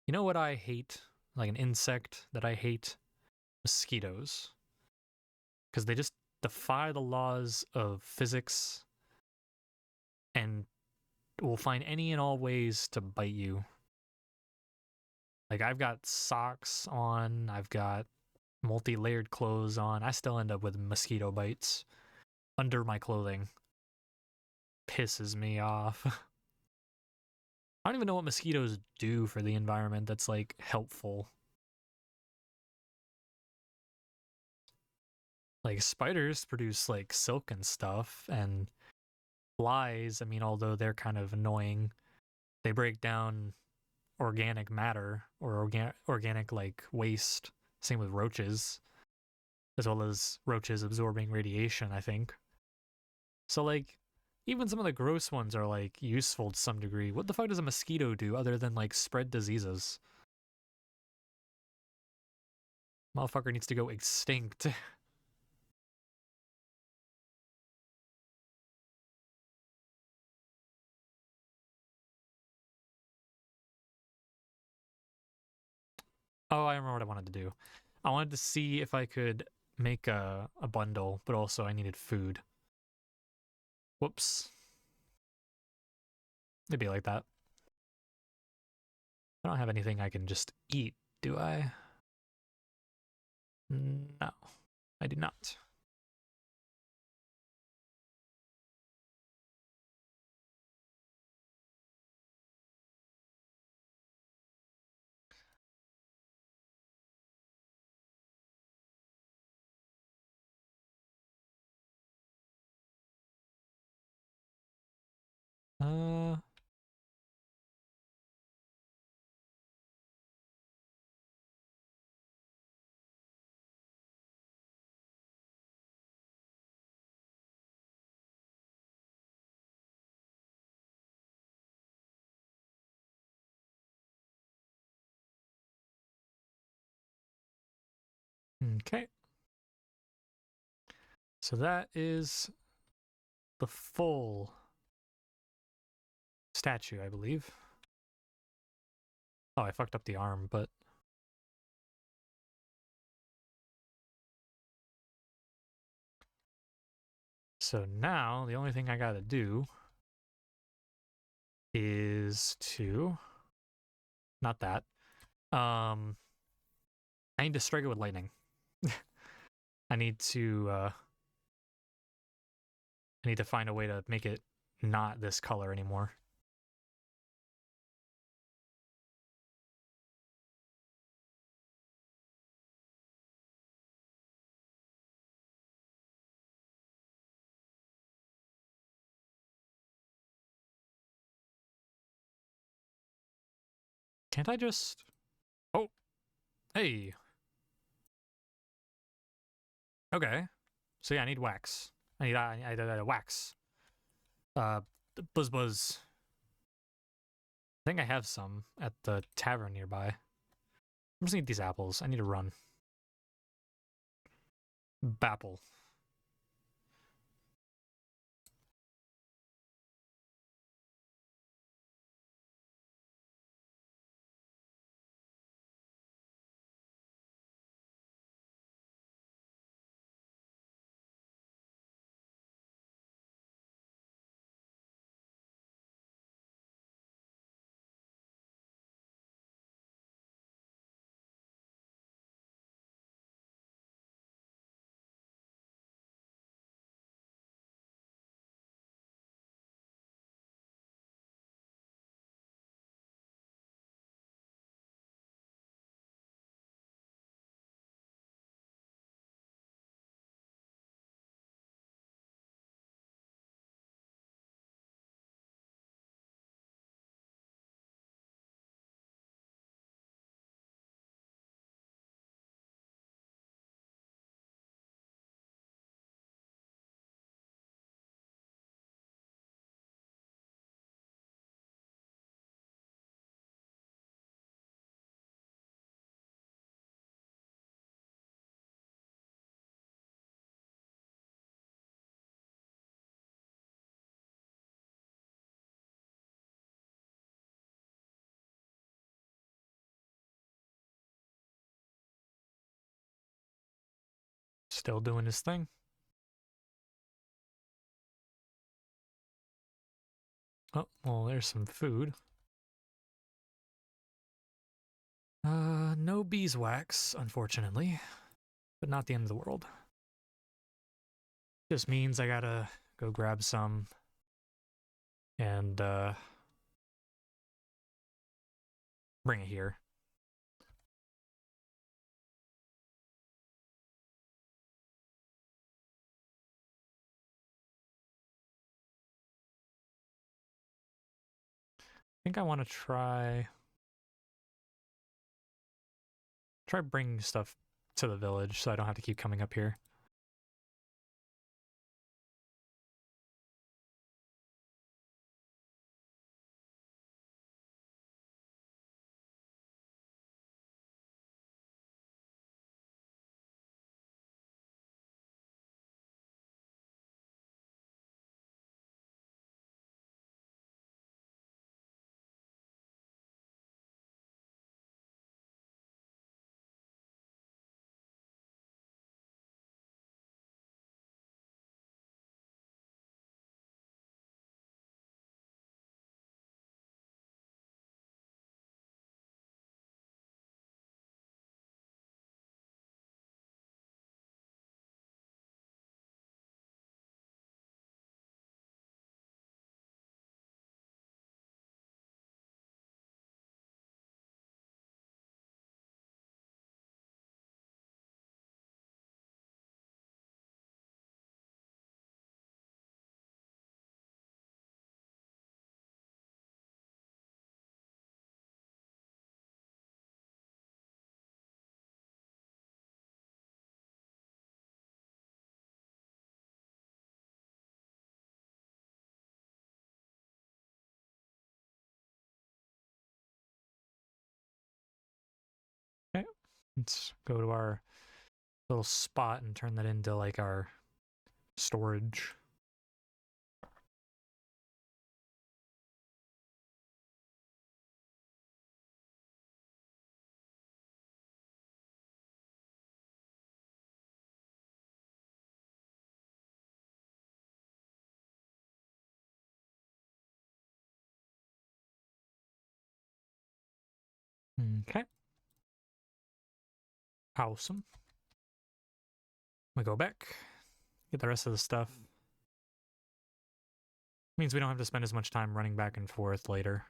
You know what I hate? Like an insect that I hate? Mosquitoes. Because they just defy the laws of physics and will find any and all ways to bite you. Like, I've got socks on, I've got multi-layered clothes on. I still end up with mosquito bites under my clothing. Pisses me off. I don't even know what mosquitoes do for the environment that's, like, helpful. Like, spiders produce, like, silk and stuff, and flies, I mean, although they're kind of annoying, they break down organic matter or organic like waste. Same with roaches, as well as roaches absorbing radiation, I think. So like even some of the gross ones are like useful to some degree. What the fuck does a mosquito do other than like spread diseases? Motherfucker needs to go extinct. Oh, I remember what I wanted to do. I wanted to see if I could make a bundle, but also I needed food. Whoops. It'd be like that. I don't have anything I can just eat, do I? No, I do not. Uh, okay. So that is the full statue, I believe. Oh, I fucked up the arm, but... So now, the only thing I gotta do is to... Not that. I need to strike it with lightning. I need to find a way to make it not this color anymore. Can't I just... Oh! Hey! Okay. So yeah, I need wax. I need wax. Buzz buzz. I think I have some at the tavern nearby. I just need these apples. I need to run. Bapple. Still doing his thing. Oh, well, there's some food. No beeswax, unfortunately. But not the end of the world. Just means I gotta go grab some and bring it here. I think I want to try bringing stuff to the village so I don't have to keep coming up here. Okay, let's go to our little spot and turn that into like our storage. Okay. Awesome. We go back, get the rest of the stuff. Means we don't have to spend as much time running back and forth later.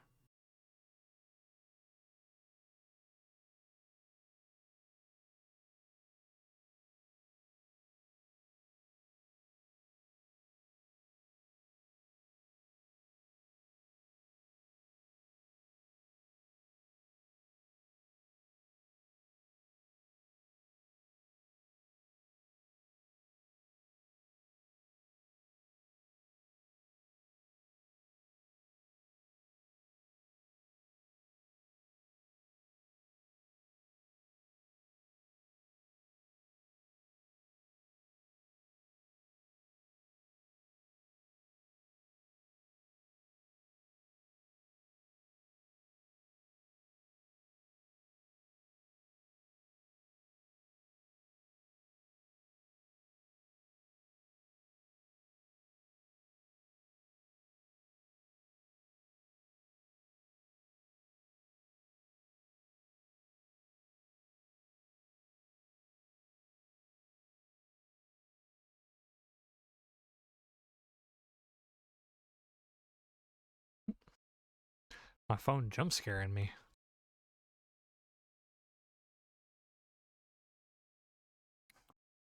My phone jump scaring me.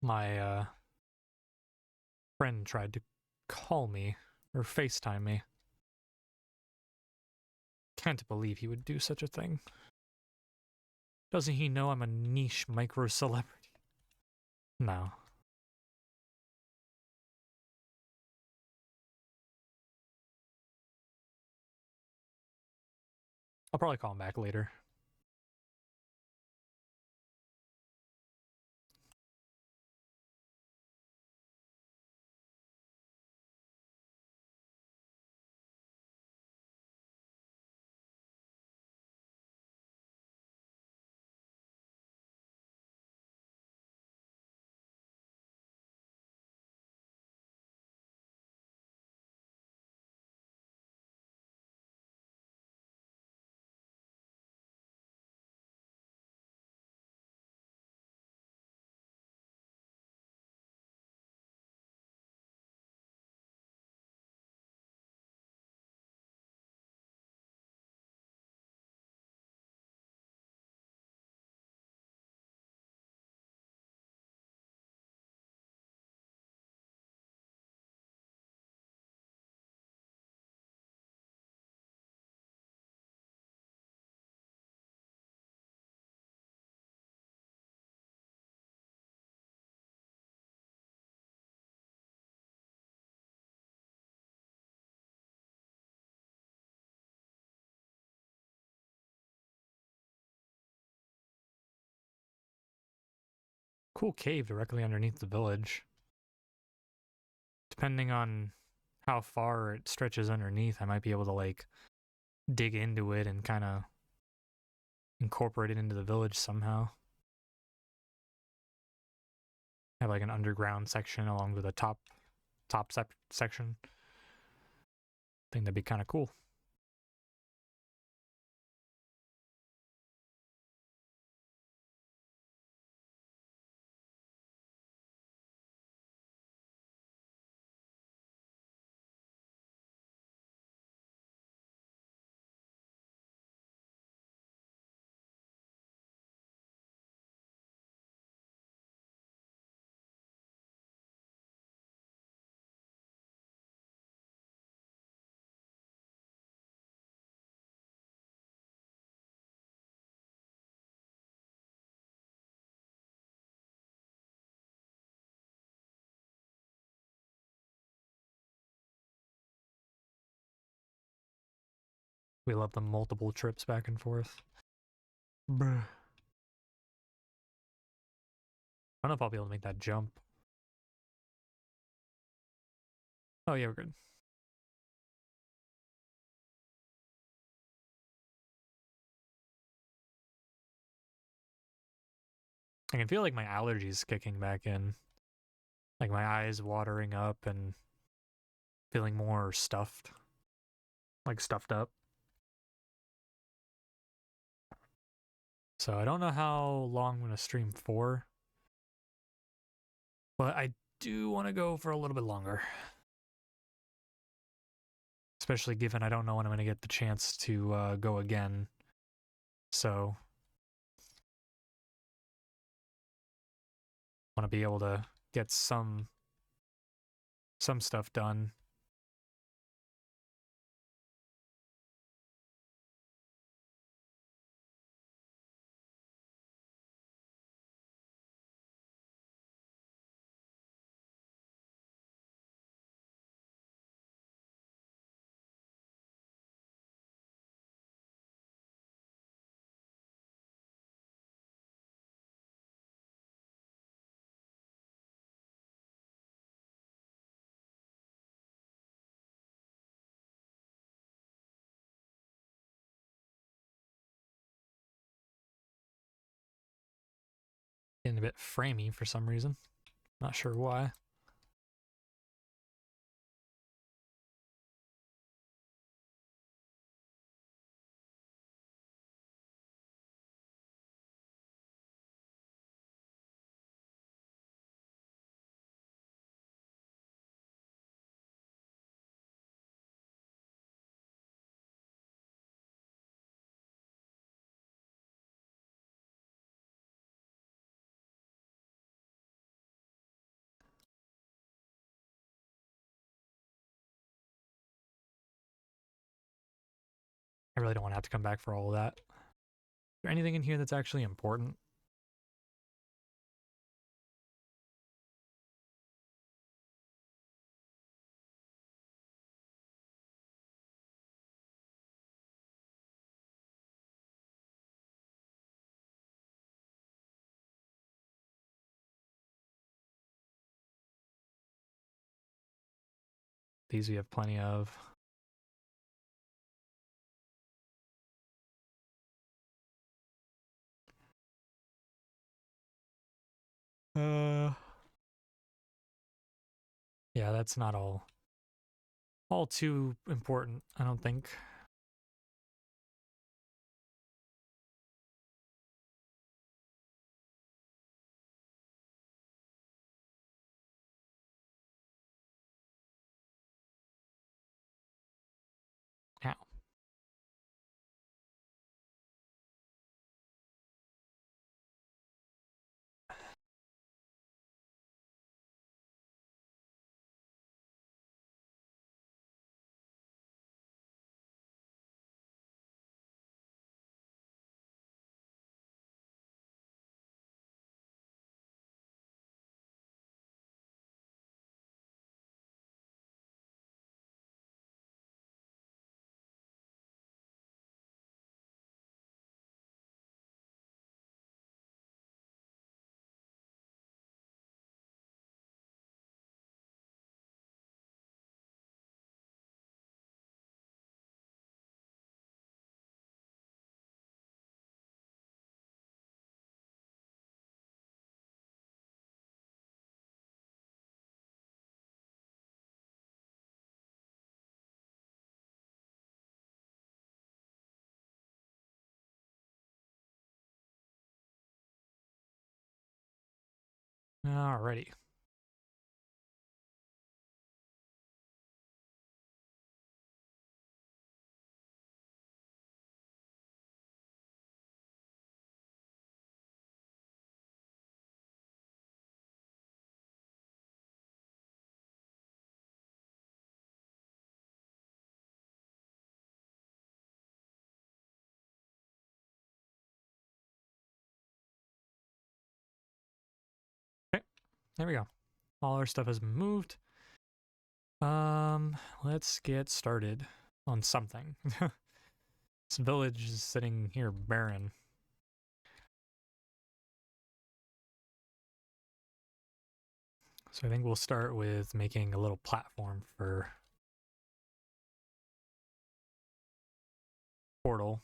My friend tried to call me or FaceTime me. Can't believe he would do such a thing. Doesn't he know I'm a niche micro celebrity? No. I'll probably call him back later. Cool cave directly underneath the village. Depending on how far it stretches underneath, I might be able to like dig into it and kind of incorporate it into the village somehow. Have like an underground section along with a top section. I think that'd be kind of cool. We love the multiple trips back and forth. Bruh. I don't know if I'll be able to make that jump. Oh yeah, we're good. I can feel like my allergies kicking back in. Like my eyes watering up and feeling more stuffed. Like stuffed up. So I don't know how long I'm going to stream for. But I do want to go for a little bit longer. Especially given I don't know when I'm going to get the chance to go again. So I want to be able to get some stuff done. Getting a bit framey for some reason. Not sure why. I really don't want to have to come back for all of that. Is there anything in here that's actually important? These we have plenty of. Yeah, that's not all too important, I don't think. Now, alrighty. Okay, there we go. All our stuff has moved. Let's get started on something. This village is sitting here barren. So I think we'll start with making a little platform for portal.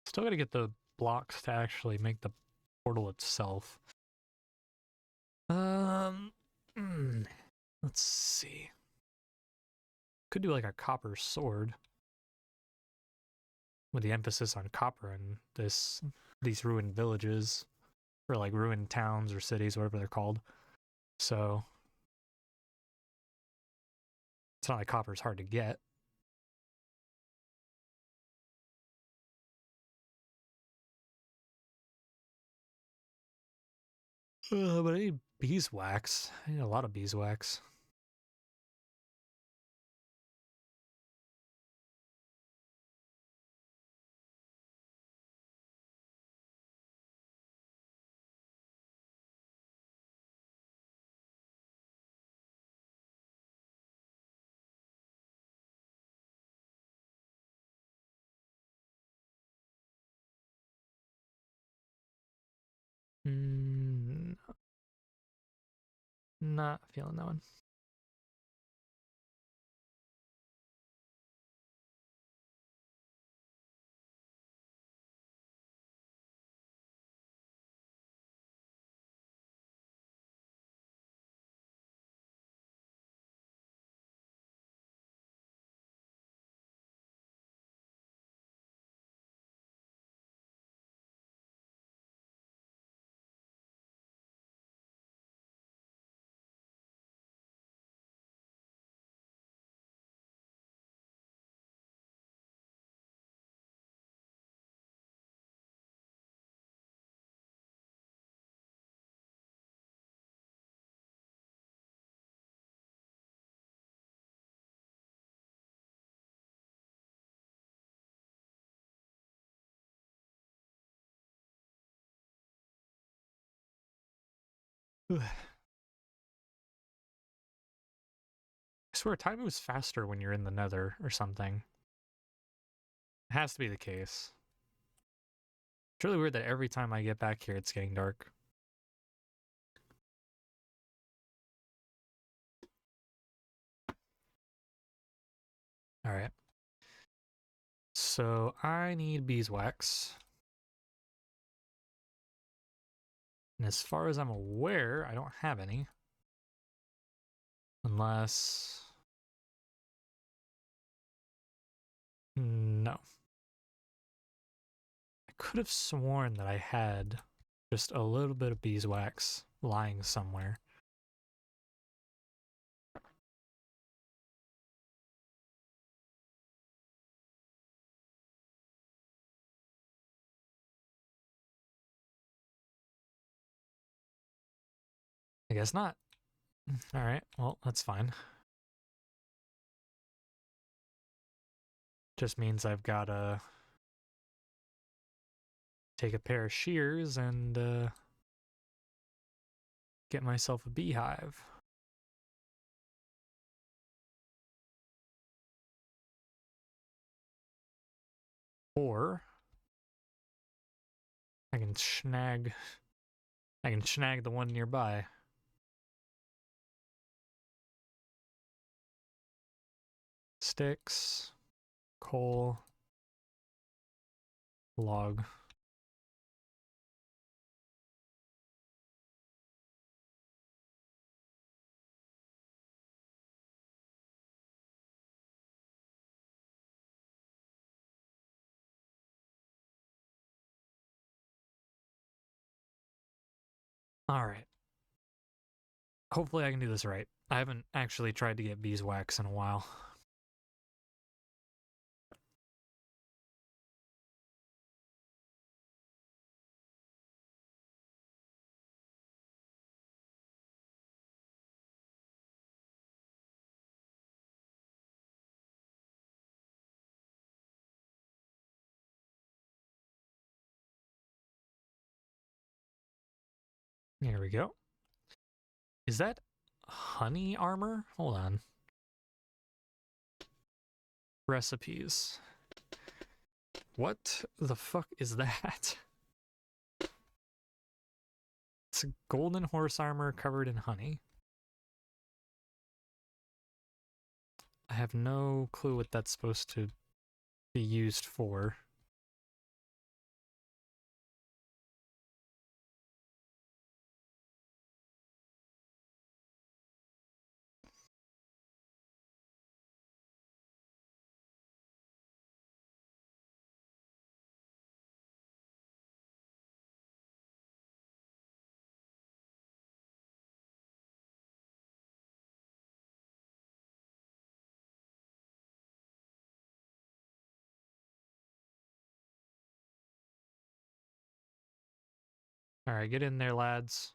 Still gotta get the blocks to actually make the portal itself. Let's see. Could do like a copper sword with the emphasis on copper in these ruined villages, or like ruined towns or cities, whatever they're called. So it's not like copper's hard to get. But I need beeswax. I need a lot of beeswax. Not feeling that one. I swear, time moves faster when you're in the nether or something. It has to be the case. It's really weird that every time I get back here, it's getting dark. All right. So I need beeswax. And as far as I'm aware, I don't have any. Unless... No. I could have sworn that I had just a little bit of beeswax lying somewhere. I guess not. All right, well, that's fine. Just means I've got to take a pair of shears and get myself a beehive. Or I can snag the one nearby. Sticks, coal, log. All right. Hopefully I can do this right. I haven't actually tried to get beeswax in a while. Here we go. Is that honey armor? Hold on. Recipes. What the fuck is that? It's a golden horse armor covered in honey. I have no clue what that's supposed to be used for. All right, get in there, lads.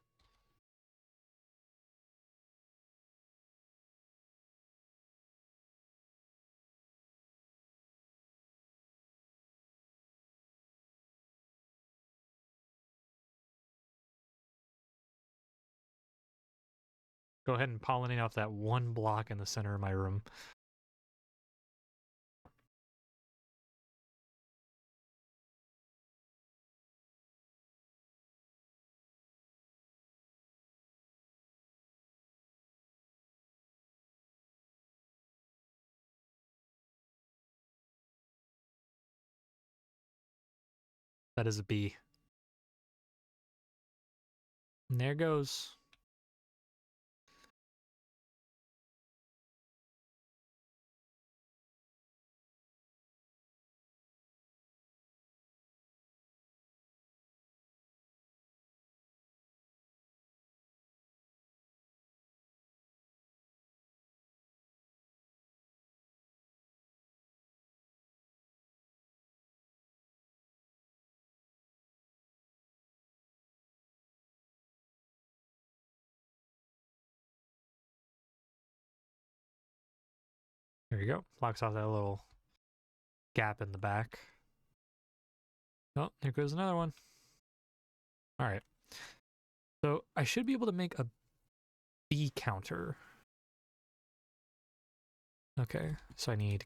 Go ahead and pollinate off that one block in the center of my room. That is a bee. And there goes. There you go. Blocks off that little gap in the back. Oh, there goes another one. All right. So I should be able to make a bee counter. Okay, so I need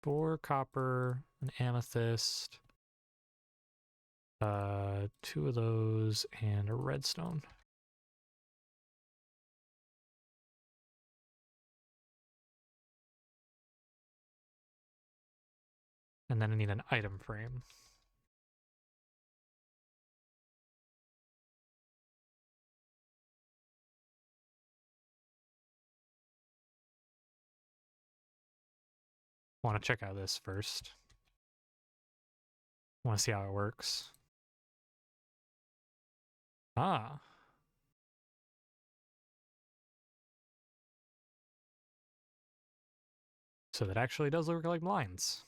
4 copper, an amethyst, 2 of those, and a redstone. And then I need an item frame. Want to check out this first. Want to see how it works. Ah. So that actually does look like blinds.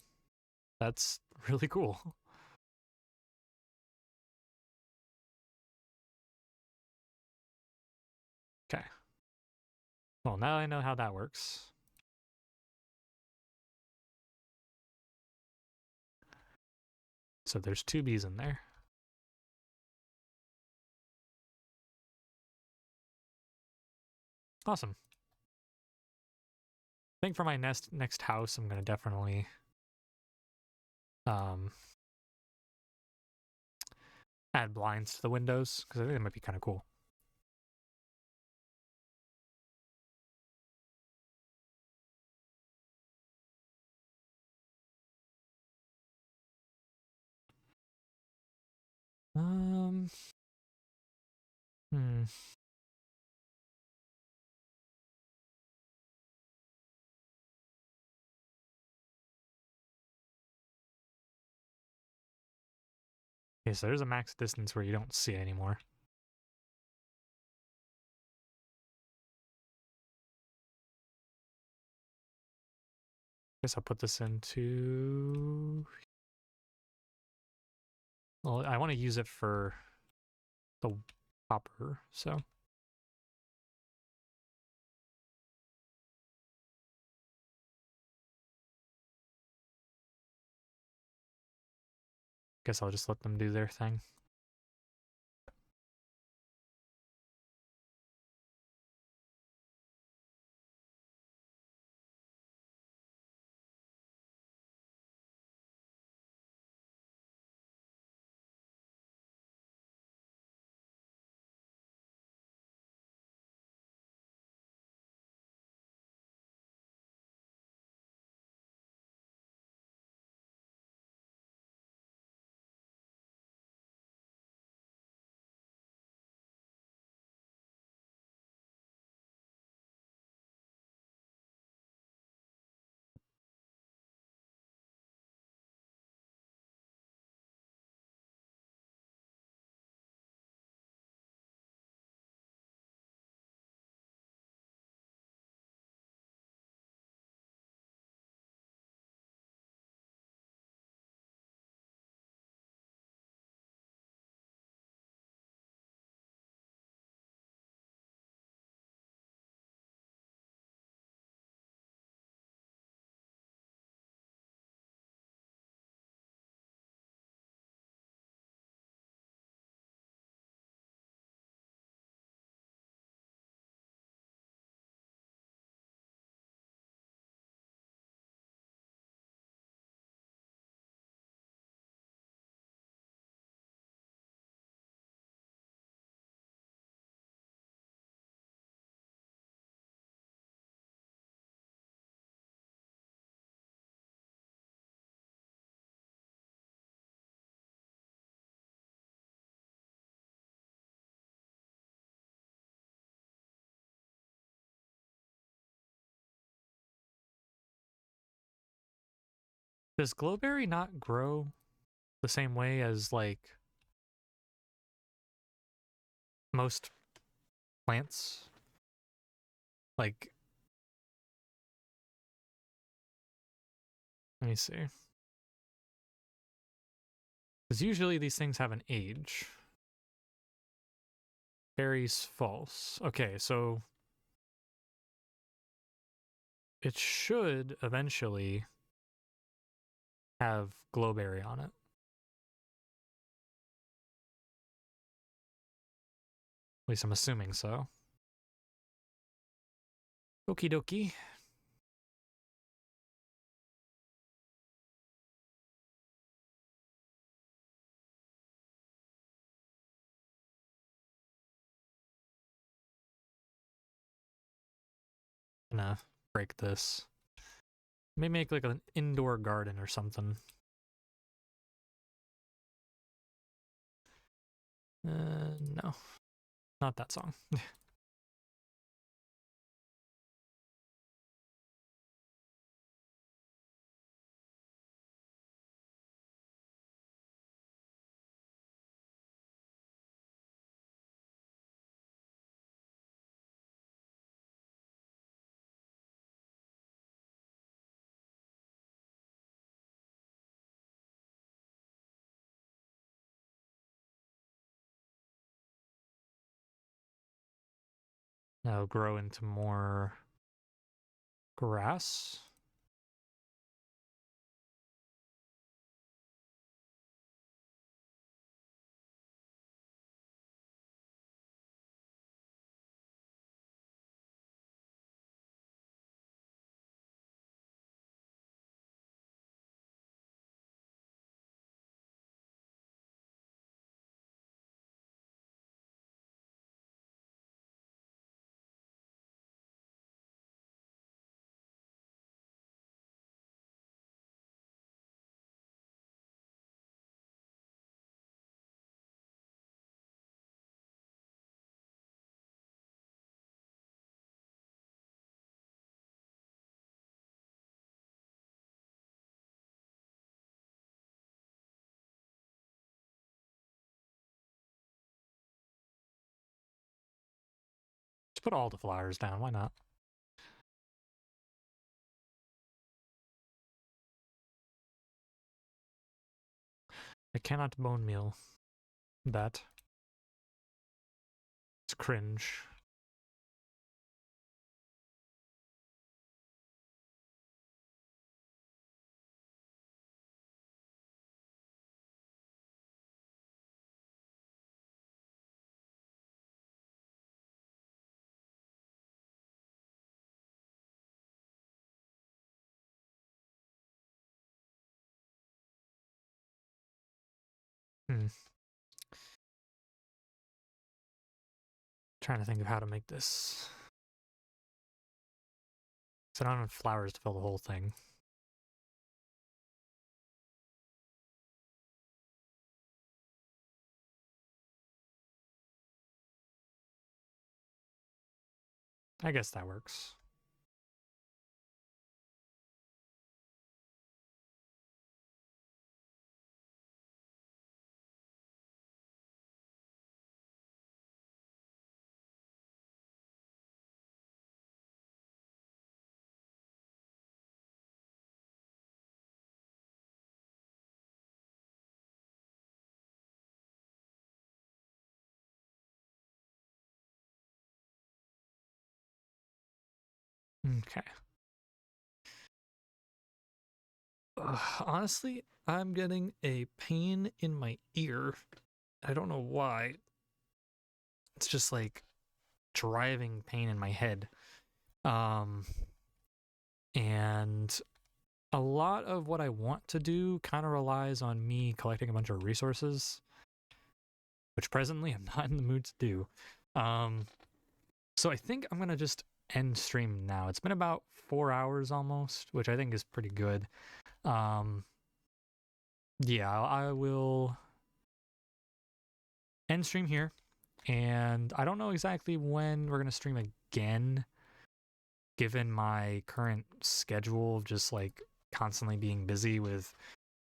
That's really cool. Okay. Well, now I know how that works. So there's 2 bees in there. Awesome. I think for my next house, I'm gonna definitely add blinds to the windows because I think it might be kind of cool. Hmm. Okay, so there's a max distance where you don't see it anymore. Guess I'll put this into... Well, I want to use it for the copper, so... Guess I'll just let them do their thing. Does glowberry not grow the same way as like most plants? Like, let me see. Because usually these things have an age. Berries false. Okay, so it should eventually have glowberry on it. At least I'm assuming so. Okie dokie. Gonna break this. Maybe make like an indoor garden or something. No. Not that song. Now grow into more grass. Just put all the flowers down. Why not? I cannot bone meal that. It's cringe. Trying to think of how to make this. So I don't have flowers to fill the whole thing. I guess that works. Okay. Honestly, I'm getting a pain in my ear. I don't know why. It's just like driving pain in my head. And a lot of what I want to do kind of relies on me collecting a bunch of resources, which presently I'm not in the mood to do. So I think I'm gonna just end stream now. It's been about 4 hours almost, which I think is pretty good. Yeah, I will end stream here, and I don't know exactly when we're gonna stream again, given my current schedule of just like constantly being busy with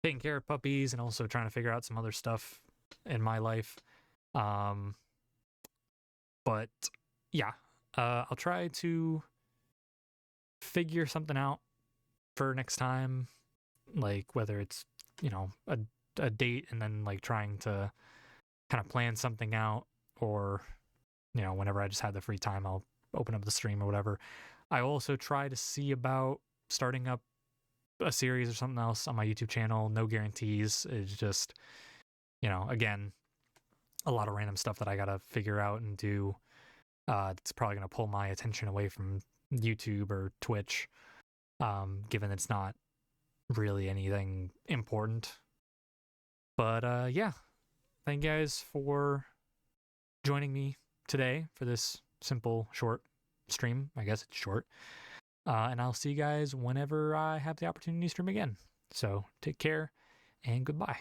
taking care of puppies and also trying to figure out some other stuff in my life. But yeah, I'll try to figure something out for next time, like whether it's, a date and then like trying to kind of plan something out, or, whenever I just have the free time, I'll open up the stream or whatever. I also try to see about starting up a series or something else on my YouTube channel. No guarantees. It's just, again, a lot of random stuff that I gotta figure out and do. It's probably gonna pull my attention away from YouTube or Twitch, given it's not really anything important. But yeah, thank you guys for joining me today for this simple, short stream. I guess it's short. And I'll see you guys whenever I have the opportunity to stream again. So take care and goodbye.